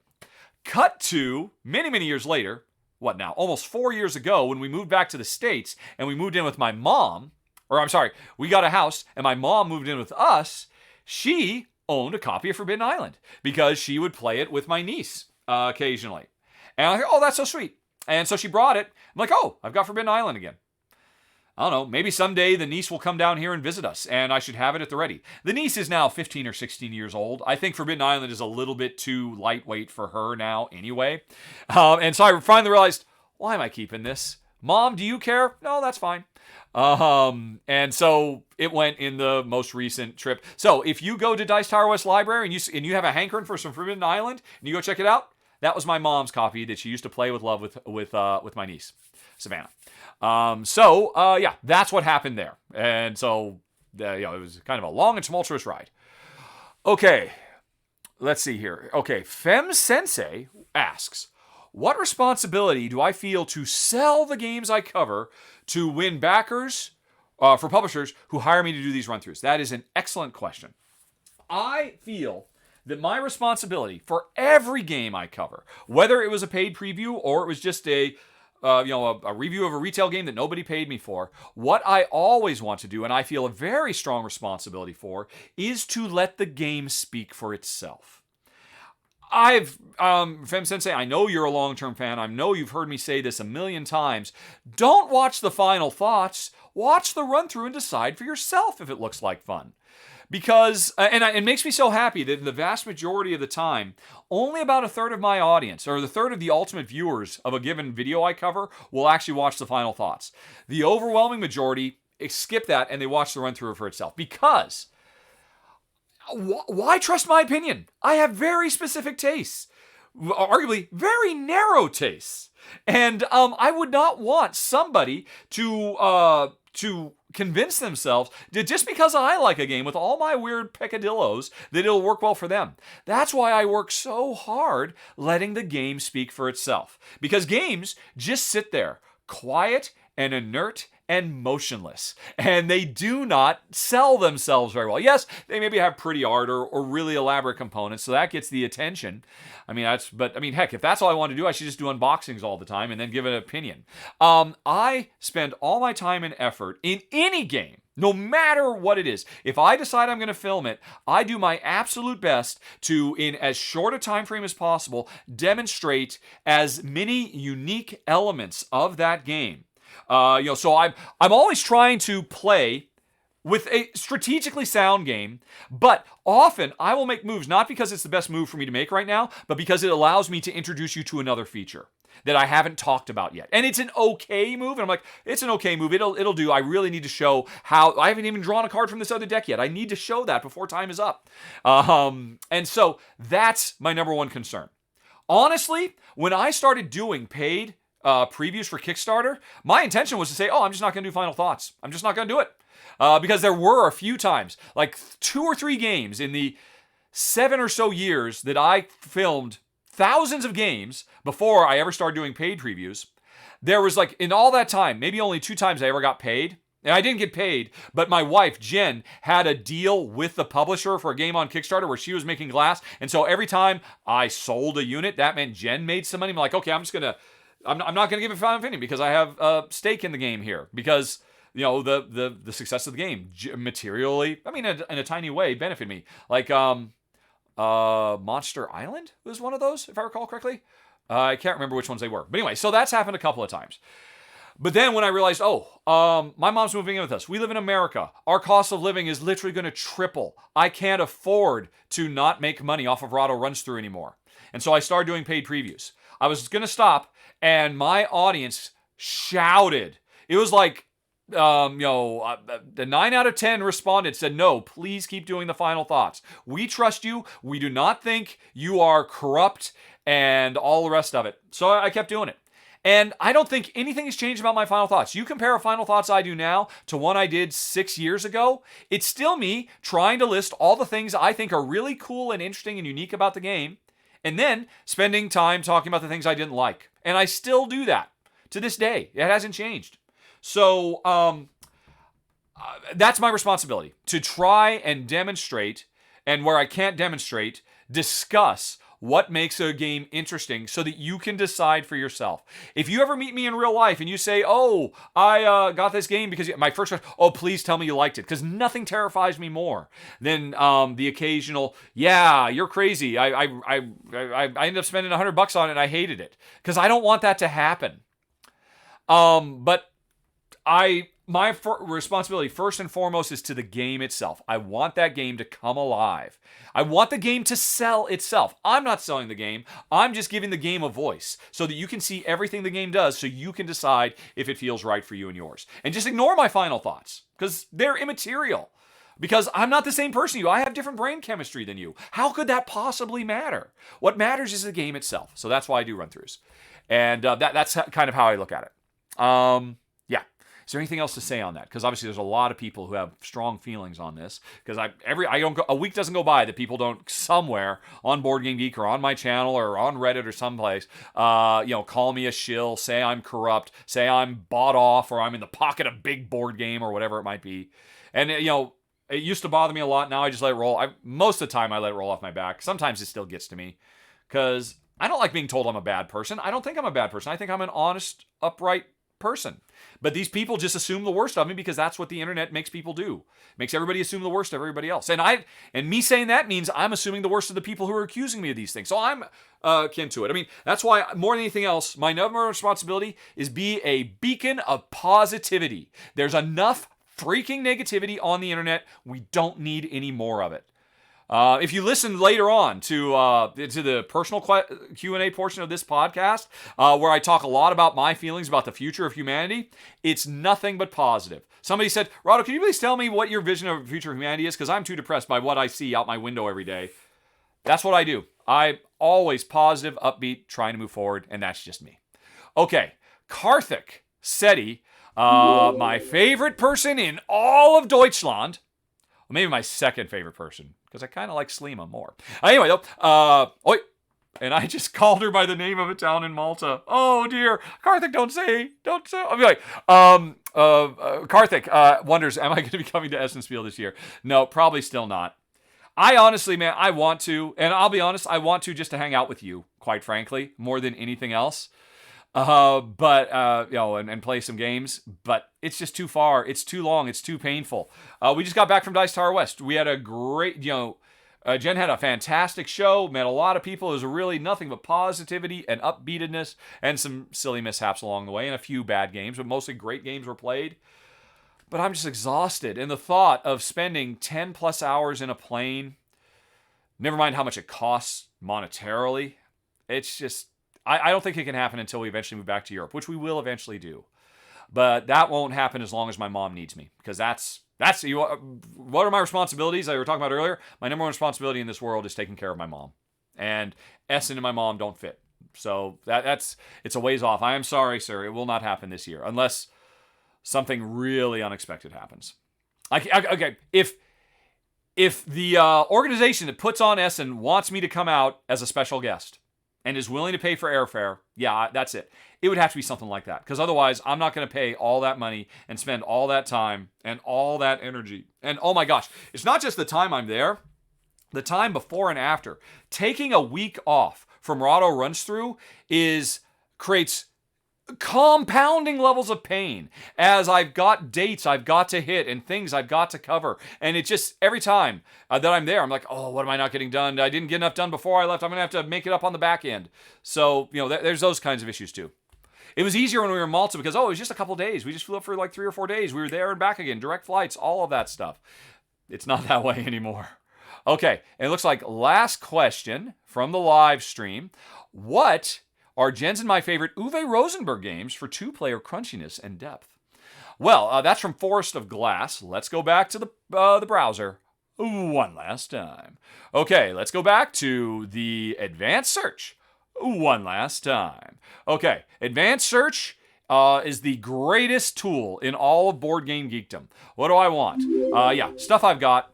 Cut to many, many years later. What now? Almost 4 years ago, when we moved back to the States and we moved in with my mom. We got a house and my mom moved in with us. She owned a copy of Forbidden Island because she would play it with my niece occasionally. And I was like, oh, that's so sweet. And so she brought it. I'm like, oh, I've got Forbidden Island again. I don't know, maybe someday the niece will come down here and visit us, and I should have it at the ready. The niece is now 15 or 16 years old. I think Forbidden Island is a little bit too lightweight for her now anyway. And so I finally realized, why am I keeping this? Mom, do you care? No, that's fine. And so it went in the most recent trip. So if you go to Dice Tower West Library and you have a hankering for some Forbidden Island, and you go check it out, that was my mom's copy that she used to play with love with my niece, Savannah. Yeah, that's what happened there. And so, it was kind of a long and tumultuous ride. Okay, let's see here. Okay, Fem Sensei asks, what responsibility do I feel to sell the games I cover to win backers for publishers who hire me to do these run-throughs? That is an excellent question. I feel that my responsibility for every game I cover, whether it was a paid preview or it was just a review of a retail game that nobody paid me for, what I always want to do, and I feel a very strong responsibility for, is to let the game speak for itself. Fem Sensei, I know you're a long-term fan. I know you've heard me say this a million times. Don't watch the final thoughts. Watch the run-through and decide for yourself if it looks like fun. Because, it makes me so happy that in the vast majority of the time, only about a third of my audience, or the third of the ultimate viewers of a given video I cover, will actually watch the final thoughts. The overwhelming majority skip that and they watch the run through for itself. Because, why trust my opinion? I have very specific tastes. Arguably, very narrow tastes. And I would not want somebody to convince themselves that just because I like a game with all my weird peccadillos, that it'll work well for them. That's why I work so hard letting the game speak for itself. Because games just sit there, quiet and inert and motionless. And they do not sell themselves very well. Yes, they maybe have pretty art or really elaborate components, so that gets the attention. Heck, if that's all I want to do, I should just do unboxings all the time and then give an opinion. I spend all my time and effort in any game, no matter what it is. If I decide I'm going to film it, I do my absolute best to, in as short a time frame as possible, demonstrate as many unique elements of that game. So I'm always trying to play with a strategically sound game, but often I will make moves not because it's the best move for me to make right now, but because it allows me to introduce you to another feature that I haven't talked about yet. And it's an okay move, and I'm like, it's an okay move. It'll do. I really need to show how. I haven't even drawn a card from this other deck yet. I need to show that before time is up. And so that's my number one concern. Honestly, when I started doing paid previews for Kickstarter, my intention was to say, I'm just not going to do final thoughts. I'm just not going to do it. Because there were a few times, like 2 or 3 games in the 7 or so years that I filmed thousands of games before I ever started doing paid previews. There was in all that time, maybe only 2 times I ever got paid. And I didn't get paid, but my wife, Jen, had a deal with the publisher for a game on Kickstarter where she was making glass. And so every time I sold a unit, that meant Jen made some money. I'm like, okay, I'm not going to give a final opinion because I have a stake in the game here. Because, the success of the game materially, in a tiny way, benefited me. Monster Island was one of those, if I recall correctly. I can't remember which ones they were. But anyway, so that's happened a couple of times. But then when I realized, my mom's moving in with us. We live in America. Our cost of living is literally going to triple. I can't afford to not make money off of Rahdo Runs Through anymore. And so I started doing paid previews. I was going to stop, and my audience shouted. It was like, the 9 out of 10 responded, said, no, please keep doing the final thoughts. We trust you. We do not think you are corrupt and all the rest of it. So I kept doing it. And I don't think anything has changed about my final thoughts. You compare a final thoughts I do now to one I did 6 years ago, it's still me trying to list all the things I think are really cool and interesting and unique about the game, and then spending time talking about the things I didn't like. And I still do that to this day. It hasn't changed. So that's my responsibility, to try and demonstrate, and where I can't demonstrate, discuss what makes a game interesting so that you can decide for yourself. If you ever meet me in real life and you say, I got this game because my first question, please tell me you liked it. Because nothing terrifies me more than the occasional, yeah, you're crazy. I ended up spending $100 on it and I hated it. Because I don't want that to happen. But my responsibility first and foremost is to the game itself. I want that game to come alive. I want the game to sell itself. I'm not selling the game. I'm just giving the game a voice so that you can see everything the game does so you can decide if it feels right for you and yours. And just ignore my final thoughts because they're immaterial. Because I'm not the same person you. I have different brain chemistry than you. How could that possibly matter? What matters is the game itself. So that's why I do run-throughs. And that's kind of how I look at it. Yeah. Is there anything else to say on that? Because obviously there's a lot of people who have strong feelings on this. Because a week doesn't go by that people don't somewhere on Board Game Geek or on my channel or on Reddit or someplace, call me a shill, say I'm corrupt, say I'm bought off, or I'm in the pocket of big board game or whatever it might be. And it used to bother me a lot. Now I just let it roll. Most of the time I let it roll off my back. Sometimes it still gets to me because I don't like being told I'm a bad person. I don't think I'm a bad person. I think I'm an honest, upright person. But these people just assume the worst of me because that's what the internet makes people do. Makes everybody assume the worst of everybody else. And me saying that means I'm assuming the worst of the people who are accusing me of these things. So I'm akin to it. That's why more than anything else, my number one responsibility is be a beacon of positivity. There's enough freaking negativity on the internet. We don't need any more of it. If you listen later on to the personal Q&A portion of this podcast, where I talk a lot about my feelings about the future of humanity, it's nothing but positive. Somebody said, Rahdo, can you please tell me what your vision of the future of humanity is? Because I'm too depressed by what I see out my window every day. That's what I do. I'm always positive, upbeat, trying to move forward, and that's just me. Okay, Karthik Seti, my favorite person in all of Deutschland. Well, maybe my second favorite person, because I kind of like Slima more. Anyway, though, and I just called her by the name of a town in Malta. Oh dear, Karthik, don't say. I'll be like, Karthik wonders, am I going to be coming to Essensfield this year? No, probably still not. I honestly, man, I want to, and I'll be honest, I want to just to hang out with you, quite frankly, more than anything else. And play some games, but it's just too far. It's too long. It's too painful. We just got back from Dice Tower West. We had a great, Jen had a fantastic show, met a lot of people. It was really nothing but positivity and upbeatedness and some silly mishaps along the way and a few bad games, but mostly great games were played. But I'm just exhausted. And the thought of spending 10 plus hours in a plane, never mind how much it costs monetarily, it's just, I don't think it can happen until we eventually move back to Europe, which we will eventually do. But that won't happen as long as my mom needs me, because that's what are my responsibilities I were talking about earlier? My number one responsibility in this world is taking care of my mom. And Essen and my mom don't fit. So it's a ways off. I am sorry, sir. It will not happen this year unless something really unexpected happens. Okay, if the organization that puts on Essen wants me to come out as a special guest and is willing to pay for airfare, yeah, that's it. It would have to be something like that, because otherwise I'm not going to pay all that money and spend all that time and all that energy. And oh my gosh, it's not just the time I'm there, the time before and after. Taking a week off from Rahdo Runs Through creates compounding levels of pain, as I've got dates I've got to hit and things I've got to cover. And it just, every time that I'm there, I'm like, oh, what am I not getting done? I didn't get enough done before I left. I'm going to have to make it up on the back end. So, there's those kinds of issues too. It was easier when we were in Malta because, it was just a couple days. We just flew up for like 3 or 4 days. We were there and back again, direct flights, all of that stuff. It's not that way anymore. Okay, and it looks like last question from the live stream. What are Jen's and my favorite Uwe Rosenberg games for 2-player crunchiness and depth? Well, that's from Forest of Glass. Let's go back to the browser one last time. Okay, let's go back to the advanced search one last time. Okay, advanced search is the greatest tool in all of board game geekdom. What do I want? Stuff I've got.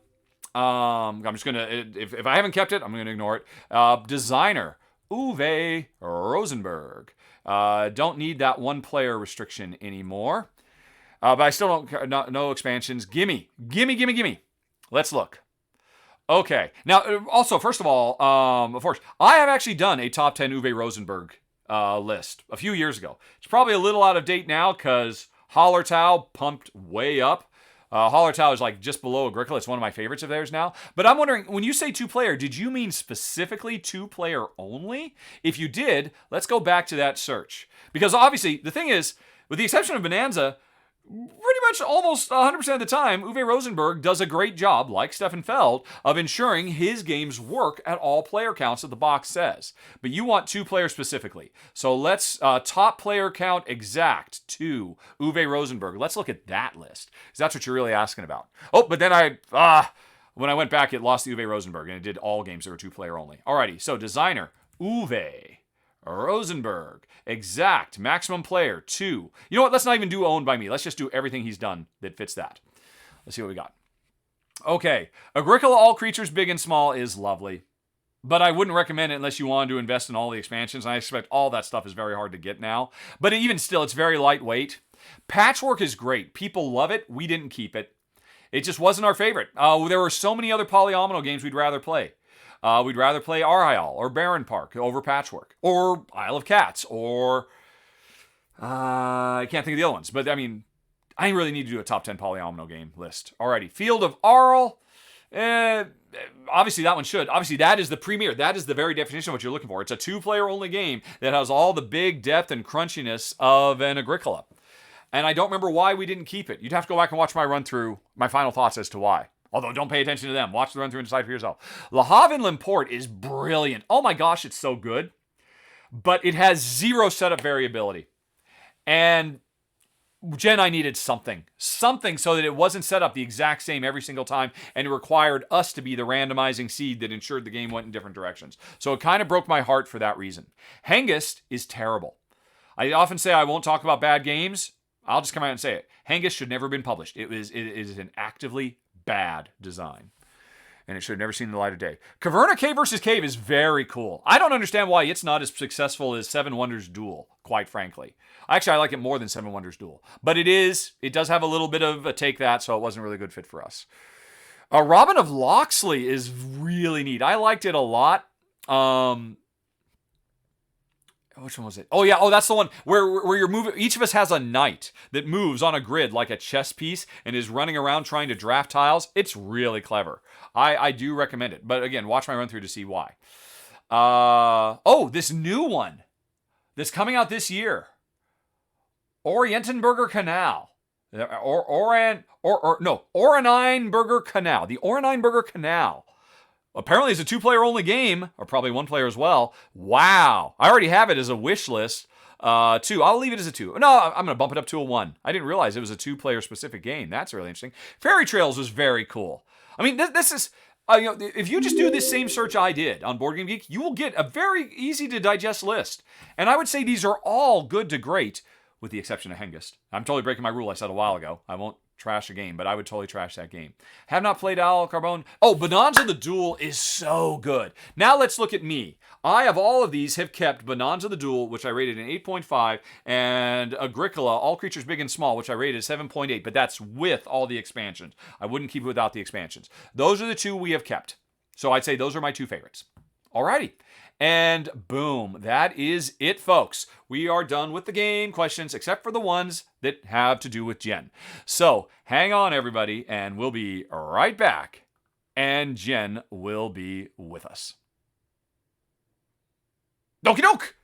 I'm just going to, if I haven't kept it, I'm going to ignore it. Designer. Uwe Rosenberg. Don't need that 1-player restriction anymore. But I still don't, no expansions. Gimme. Let's look. Okay. Now, also, first of all, of course, I have actually done a top 10 Uwe Rosenberg list a few years ago. It's probably a little out of date now because Hallertau pumped way up. Hallertau is like just below Agricola. It's one of my favorites of theirs now. But I'm wondering, when you say 2-player, did you mean specifically 2-player only? If you did, let's go back to that search. Because obviously, the thing is, with the exception of Bonanza, pretty much almost 100% of the time, Uwe Rosenberg does a great job, like Stefan Feld, of ensuring his games work at all player counts that the box says. But you want 2-player specifically. So let's top player count exact to Uwe Rosenberg. Let's look at that list, because that's what you're really asking about. Oh, but then when I went back, it lost the Uwe Rosenberg, and it did all games that were 2-player only. Alrighty, so designer, Uwe Rosenberg. Exact. Maximum player, 2. You know what? Let's not even do owned by me. Let's just do everything he's done that fits that. Let's see what we got. Okay. Agricola All Creatures Big and Small is lovely. But I wouldn't recommend it unless you wanted to invest in all the expansions. And I expect all that stuff is very hard to get now. But even still, it's very lightweight. Patchwork is great. People love it. We didn't keep it. It just wasn't our favorite. There were so many other polyomino games we'd rather play. We'd rather play Arhayal or Baron Park over Patchwork, or Isle of Cats, or I can't think of the other ones. But I mean, I really need to do a top 10 polyomino game list. Alrighty, Field of Arl. Obviously, that one should. Obviously, that is the premier. That is the very definition of what you're looking for. It's a 2-player only game that has all the big depth and crunchiness of an Agricola. And I don't remember why we didn't keep it. You'd have to go back and watch my run through, my final thoughts as to why. Although, don't pay attention to them. Watch the run through and decide for yourself. Le Havre and Lamport is brilliant. Oh my gosh, it's so good. But it has zero setup variability. And Jen, I needed something so that it wasn't set up the exact same every single time, and it required us to be the randomizing seed that ensured the game went in different directions. So it kind of broke my heart for that reason. Hengist is terrible. I often say I won't talk about bad games. I'll just come out and say it. Hengist should never have been published. It is an actively bad design, and it should have never seen the light of day. Caverna Cave versus Cave is very cool. I don't understand why it's not as successful as Seven Wonders Duel, quite frankly. Actually, I like it more than Seven Wonders Duel. But it does have a little bit of a take that, so it wasn't really a good fit for us. Robin of Locksley is really neat. I liked it a lot. Which one was it? Oh, yeah. Oh, that's the one where you're moving. Each of us has a knight that moves on a grid like a chess piece and is running around trying to draft tiles. It's really clever. I do recommend it. But again, watch my run through to see why. This new one that's coming out this year. Orientenberger Canal. Oraneinberger Canal. The Oraneinberger Canal. Apparently it's a 2-player only game, or probably 1 player as well. Wow. I already have it as a wish list. 2. I'll leave it as a 2. No, I'm going to bump it up to a 1. I didn't realize it was a 2-player specific game. That's really interesting. Fairy Trails was very cool. I mean, this is... if you just do this same search I did on Board Game Geek, you will get a very easy to digest list. And I would say these are all good to great, with the exception of Hengist. I'm totally breaking my rule I said a while ago. I won't trash a game, but I would totally trash that game. Have not played Al Carbone. Oh, Bonanza the Duel is so good. Now let's look at me. I, of all of these, have kept Bonanza the Duel, which I rated an 8.5, and Agricola, All Creatures Big and Small, which I rated 7.8, but that's with all the expansions. I wouldn't keep it without the expansions. Those are the 2 we have kept. So I'd say those are my 2 favorites. Alrighty. And boom, that is it, folks. We are done with the game questions, except for the ones that have to do with Jen. So hang on, everybody, and we'll be right back. And Jen will be with us. Okie doke!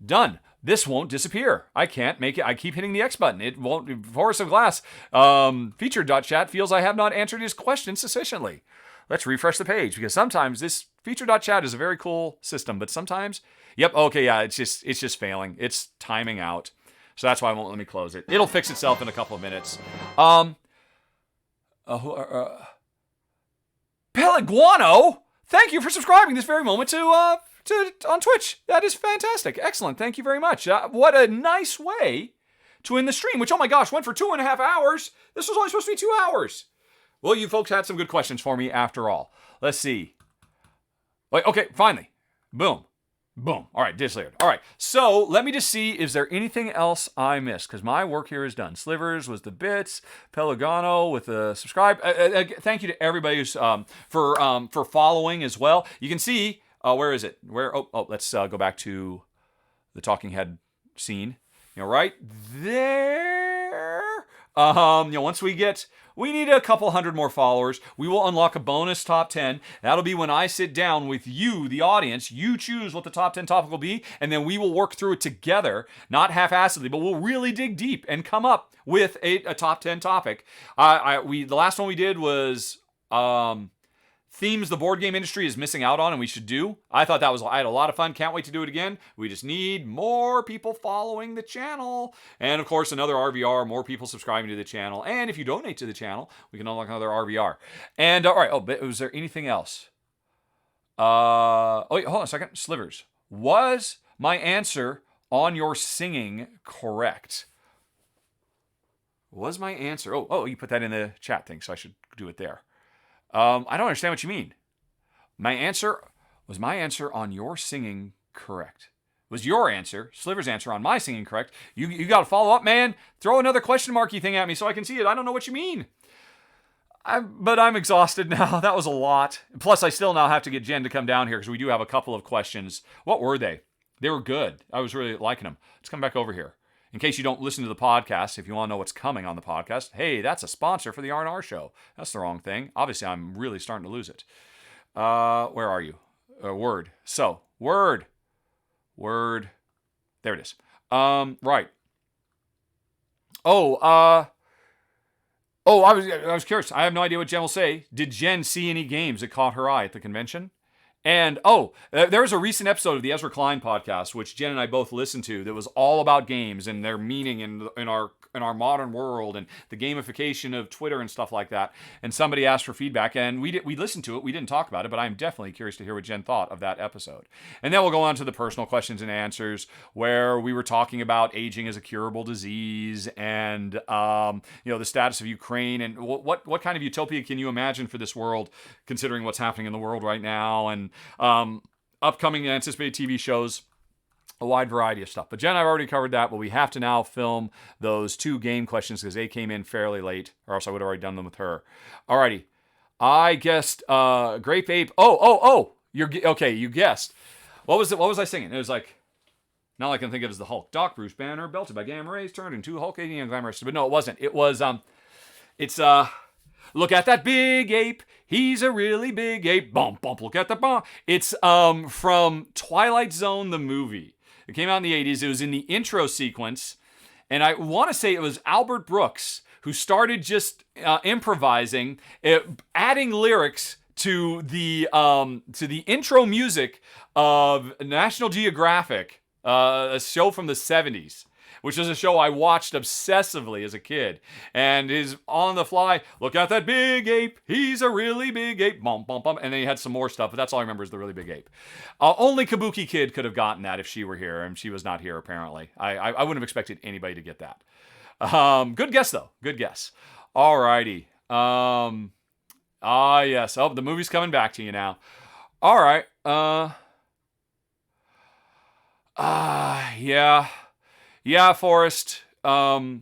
Done. This won't disappear. I can't make it. I keep hitting the X button. It won't. Forest of Glass. Featured.chat feels I have not answered his question sufficiently. Let's refresh the page, because sometimes this feature.chat is a very cool system, but sometimes, it's just failing. It's timing out. So that's why it won't let me close it. It'll fix itself in a couple of minutes. Peliguano, thank you for subscribing this very moment to on Twitch. That is fantastic. Excellent. Thank you very much. What a nice way to end the stream, which, oh my gosh, went for 2.5 hours. This was only supposed to be 2 hours. Well, you folks had some good questions for me after all. Let's see. Wait, okay, finally. Boom. Boom. All right, discleared. All right, so let me just see, is there anything else I missed? Because my work here is done. Slivers was the bits. Peligano with the subscribe. Thank you to everybody who's for following as well. You can see, where is it? Let's go back to the talking head scene. Right there. Once we need a couple hundred more followers. We will unlock a bonus top 10. That'll be when I sit down with you, the audience. You choose what the top 10 topic will be, and then we will work through it together, not half-assedly, but we'll really dig deep and come up with a top 10 topic. The last one we did was themes the board game industry is missing out on and we should do. I had a lot of fun. Can't wait to do it again. We just need more people following the channel. And of course, another RVR, more people subscribing to the channel. And if you donate to the channel, we can unlock another RVR. And all right. But was there anything else? Hold on a second. Slivers. Was my answer on your singing correct? Was my answer? You put that in the chat thing, so I should do it there. I don't understand what you mean. Was my answer on your singing correct? Was your answer, Sliver's answer, on my singing correct? You got to follow up, man. Throw another question marky thing at me so I can see it. I don't know what you mean. But I'm exhausted now. That was a lot. Plus, I still now have to get Jen to come down here because we do have a couple of questions. What were they? They were good. I was really liking them. Let's come back over here. In case you don't listen to the podcast, if you want to know what's coming on the podcast, hey, that's a sponsor for the R&R show. That's the wrong thing. Obviously, I'm really starting to lose it. Where are you? Word. So, word. There it is. Right. Oh, I was curious. I have no idea what Jen will say. Did Jen see any games that caught her eye at the convention? And there was a recent episode of the Ezra Klein podcast, which Jen and I both listened to, that was all about games and their meaning in our modern world and the gamification of Twitter and stuff like that. And somebody asked for feedback, and we listened to it. We didn't talk about it, but I'm definitely curious to hear what Jen thought of that episode. And then we'll go on to the personal questions and answers, where we were talking about aging as a curable disease, and the status of Ukraine, and what kind of utopia can you imagine for this world, considering what's happening in the world right now, and upcoming and anticipated TV shows. A wide variety of stuff. But Jen, I've already covered that, but we have to now film those 2 game questions because they came in fairly late, or else I would have already done them with her. Alrighty. I guessed Grape Ape. Oh. Okay, you guessed. What was I singing? It was like, now I can think of it as the Hulk. Doc Bruce Banner, belted by gamma rays, turned into hulking and glamorous. But no, it wasn't. It was, look at that big ape. He's a really big ape. Bump, bump, look at the bump. It's from Twilight Zone, the movie. It came out in the 80s. It was in the intro sequence. And I want to say it was Albert Brooks who started just improvising, adding lyrics to the intro music of National Geographic, a show from the 70s. Which is a show I watched obsessively as a kid. And is on the fly, look at that big ape, he's a really big ape, bump, bump, bump. And then he had some more stuff, but that's all I remember is the really big ape. Only Kabuki Kid could have gotten that if she were here, and she was not here, apparently. I wouldn't have expected anybody to get that. Good guess, though. Good guess. Alrighty. Yes. Oh, the movie's coming back to you now. Alright. Yeah. Yeah, Forrest. I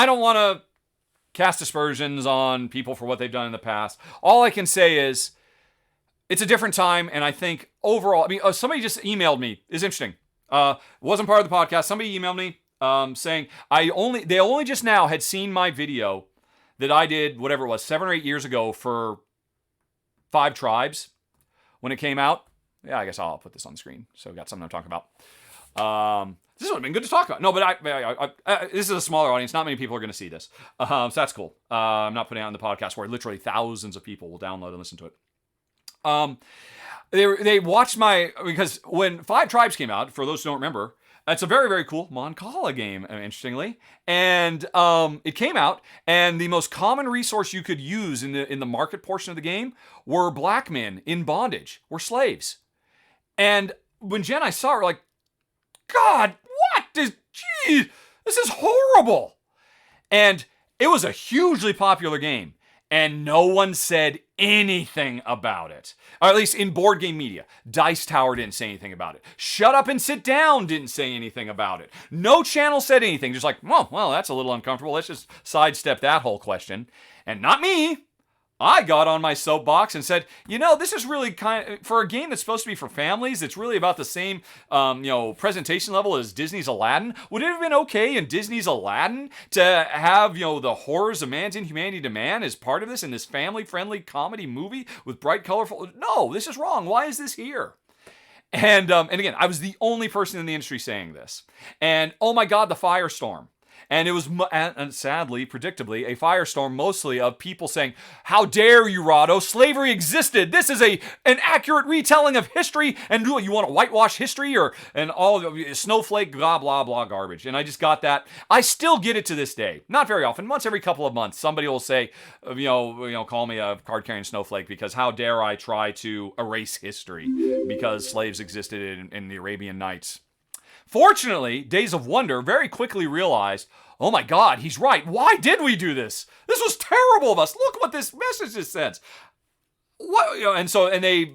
don't want to cast aspersions on people for what they've done in the past. All I can say is it's a different time, and I think overall, somebody just emailed me. It's interesting. Wasn't part of the podcast. Somebody emailed me saying they only just now had seen my video that I did, whatever it was, 7 or 8 years ago for 5 Tribes when it came out. Yeah, I guess I'll put this on the screen so we got something to talk about. This would have been good to talk about. No, but this is a smaller audience. Not many people are going to see this. So that's cool. I'm not putting it on the podcast where literally thousands of people will download and listen to it. They watched because when 5 Tribes came out, for those who don't remember, it's a very, very cool Mon Cala game, interestingly. And it came out, and the most common resource you could use in the market portion of the game were black men in bondage, were slaves. And when Jen and I saw her, like, God, geez, this is horrible. And it was a hugely popular game, and no one said anything about it. Or at least in board game media. Dice Tower didn't say anything about it. Shut Up and Sit Down didn't say anything about it. No channel said anything. Just like, well, that's a little uncomfortable. Let's just sidestep that whole question. And not me. I got on my soapbox and said, this is really for a game that's supposed to be for families, it's really about the same, presentation level as Disney's Aladdin. Would it have been okay in Disney's Aladdin to have, the horrors of man's inhumanity to man as part of this in this family-friendly comedy movie with bright, colorful? No, this is wrong. Why is this here? And again, I was the only person in the industry saying this. And oh my God, the firestorm. And it was, and sadly, predictably, a firestorm mostly of people saying, how dare you, Rahdo? Slavery existed. This is an accurate retelling of history. And you want to whitewash history and all snowflake, blah, blah, blah garbage. And I just got that. I still get it to this day. Not very often. Once every couple of months, somebody will say, call me a card-carrying snowflake because how dare I try to erase history because slaves existed in the Arabian Nights. Fortunately, Days of Wonder very quickly realized, oh my God, he's right. Why did we do this? This was terrible of us. Look what this message sends. And they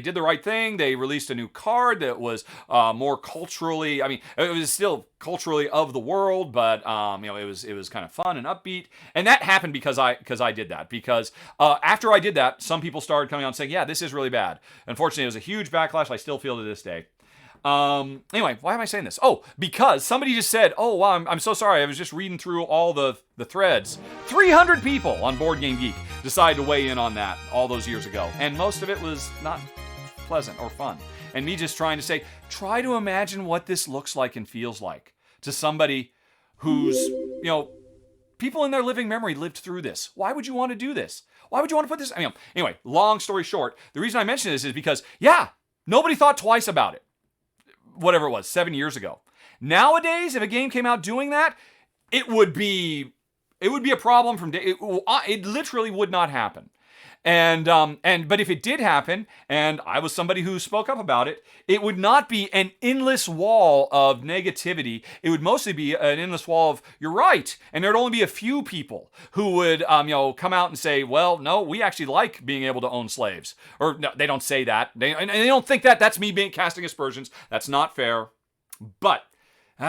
did the right thing. They released a new card that was more culturally. It was still culturally of the world, but it was kind of fun and upbeat. And that happened because I did that. Because after I did that, some people started coming out and saying, yeah, this is really bad. Unfortunately, it was a huge backlash. I still feel to this day. Anyway, why am I saying this? Oh, because somebody just said, oh, wow, I'm so sorry. I was just reading through all the threads. 300 people on Board Game Geek decided to weigh in on that all those years ago. And most of it was not pleasant or fun. And me just trying to say, try to imagine what this looks like and feels like to somebody who's, People in their living memory lived through this. Why would you want to do this? Why would you want to put this? Anyway, long story short, the reason I mention this is because, yeah, nobody thought twice about it. Whatever it was, 7 years ago. Nowadays, if a game came out doing that, it would be a problem from day. It literally would not happen. But if it did happen, and I was somebody who spoke up about it, it would not be an endless wall of negativity. It would mostly be an endless wall of, you're right. And there'd only be a few people who would, come out and say, well, no, we actually like being able to own slaves. Or no, they don't say that. And they don't think that. That's me casting aspersions. That's not fair. But,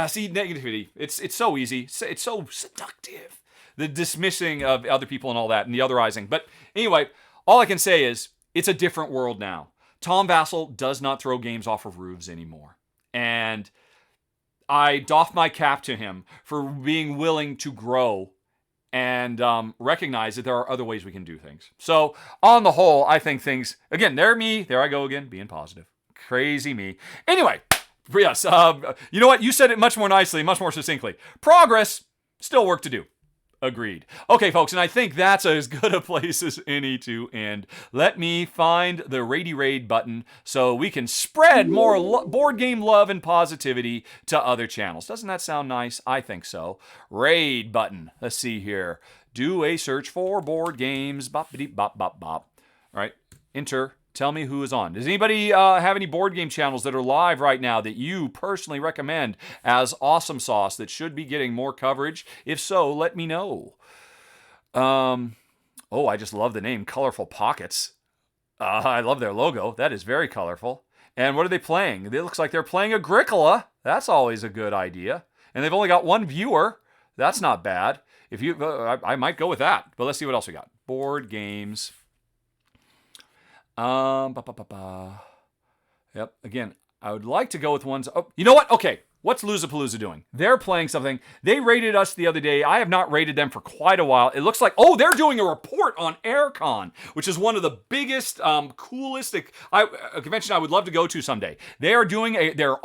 see, negativity, it's so easy. It's so seductive. The dismissing of other people and all that, and the otherizing. But anyway, all I can say is, it's a different world now. Tom Vassell does not throw games off of roofs anymore. And I doff my cap to him for being willing to grow and recognize that there are other ways we can do things. So, on the whole, I think things, again, there I go again, being positive. Crazy me. Anyway, yes, you know what? You said it much more nicely, much more succinctly. Progress, still work to do. Agreed. Okay, folks, and I think that's as good a place as any to end. Let me find the Rady Raid button so we can spread more board game love and positivity to other channels. Doesn't that sound nice? I think so. Raid button. Let's see here. Do a search for board games. Bop, bop, bop, bop, bop. All right, enter. Tell me who is on. Does anybody have any board game channels that are live right now that you personally recommend as awesome sauce that should be getting more coverage? If so, let me know. I just love the name Colorful Pockets. I love their logo. That is very colorful. And what are they playing? It looks like they're playing Agricola. That's always a good idea. And they've only got one viewer. That's not bad. If you, I might go with that. But let's see what else we got. Board games. Yep. Again, I would like to go with ones. Oh, you know what? Okay. What's Losapalooza doing? They're playing something. They rated us the other day. I have not rated them for quite a while. It looks like, they're doing a report on AirCon, which is one of the biggest, coolest convention I would love to go to someday. They're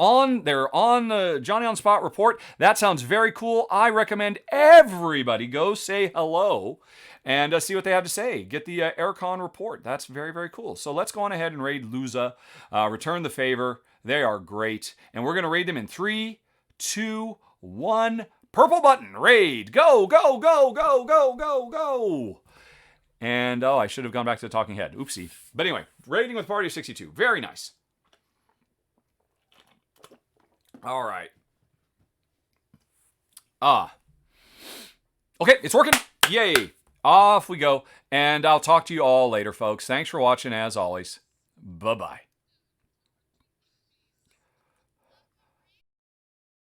on the Johnny on Spot report. That sounds very cool. I recommend everybody go say hello and see what they have to say. Get the AirCon report. That's very, very cool. So let's go on ahead and raid Lusa. Return the favor. They are great. And we're going to raid them in 3, 2, 1. Purple button. Raid. Go, go, go, go, go, go, go. And, I should have gone back to the talking head. Oopsie. But anyway, raiding with Party of 62. Very nice. All right. Okay, it's working. Yay. Off we go. And I'll talk to you all later, folks. Thanks for watching, as always. Bye-bye.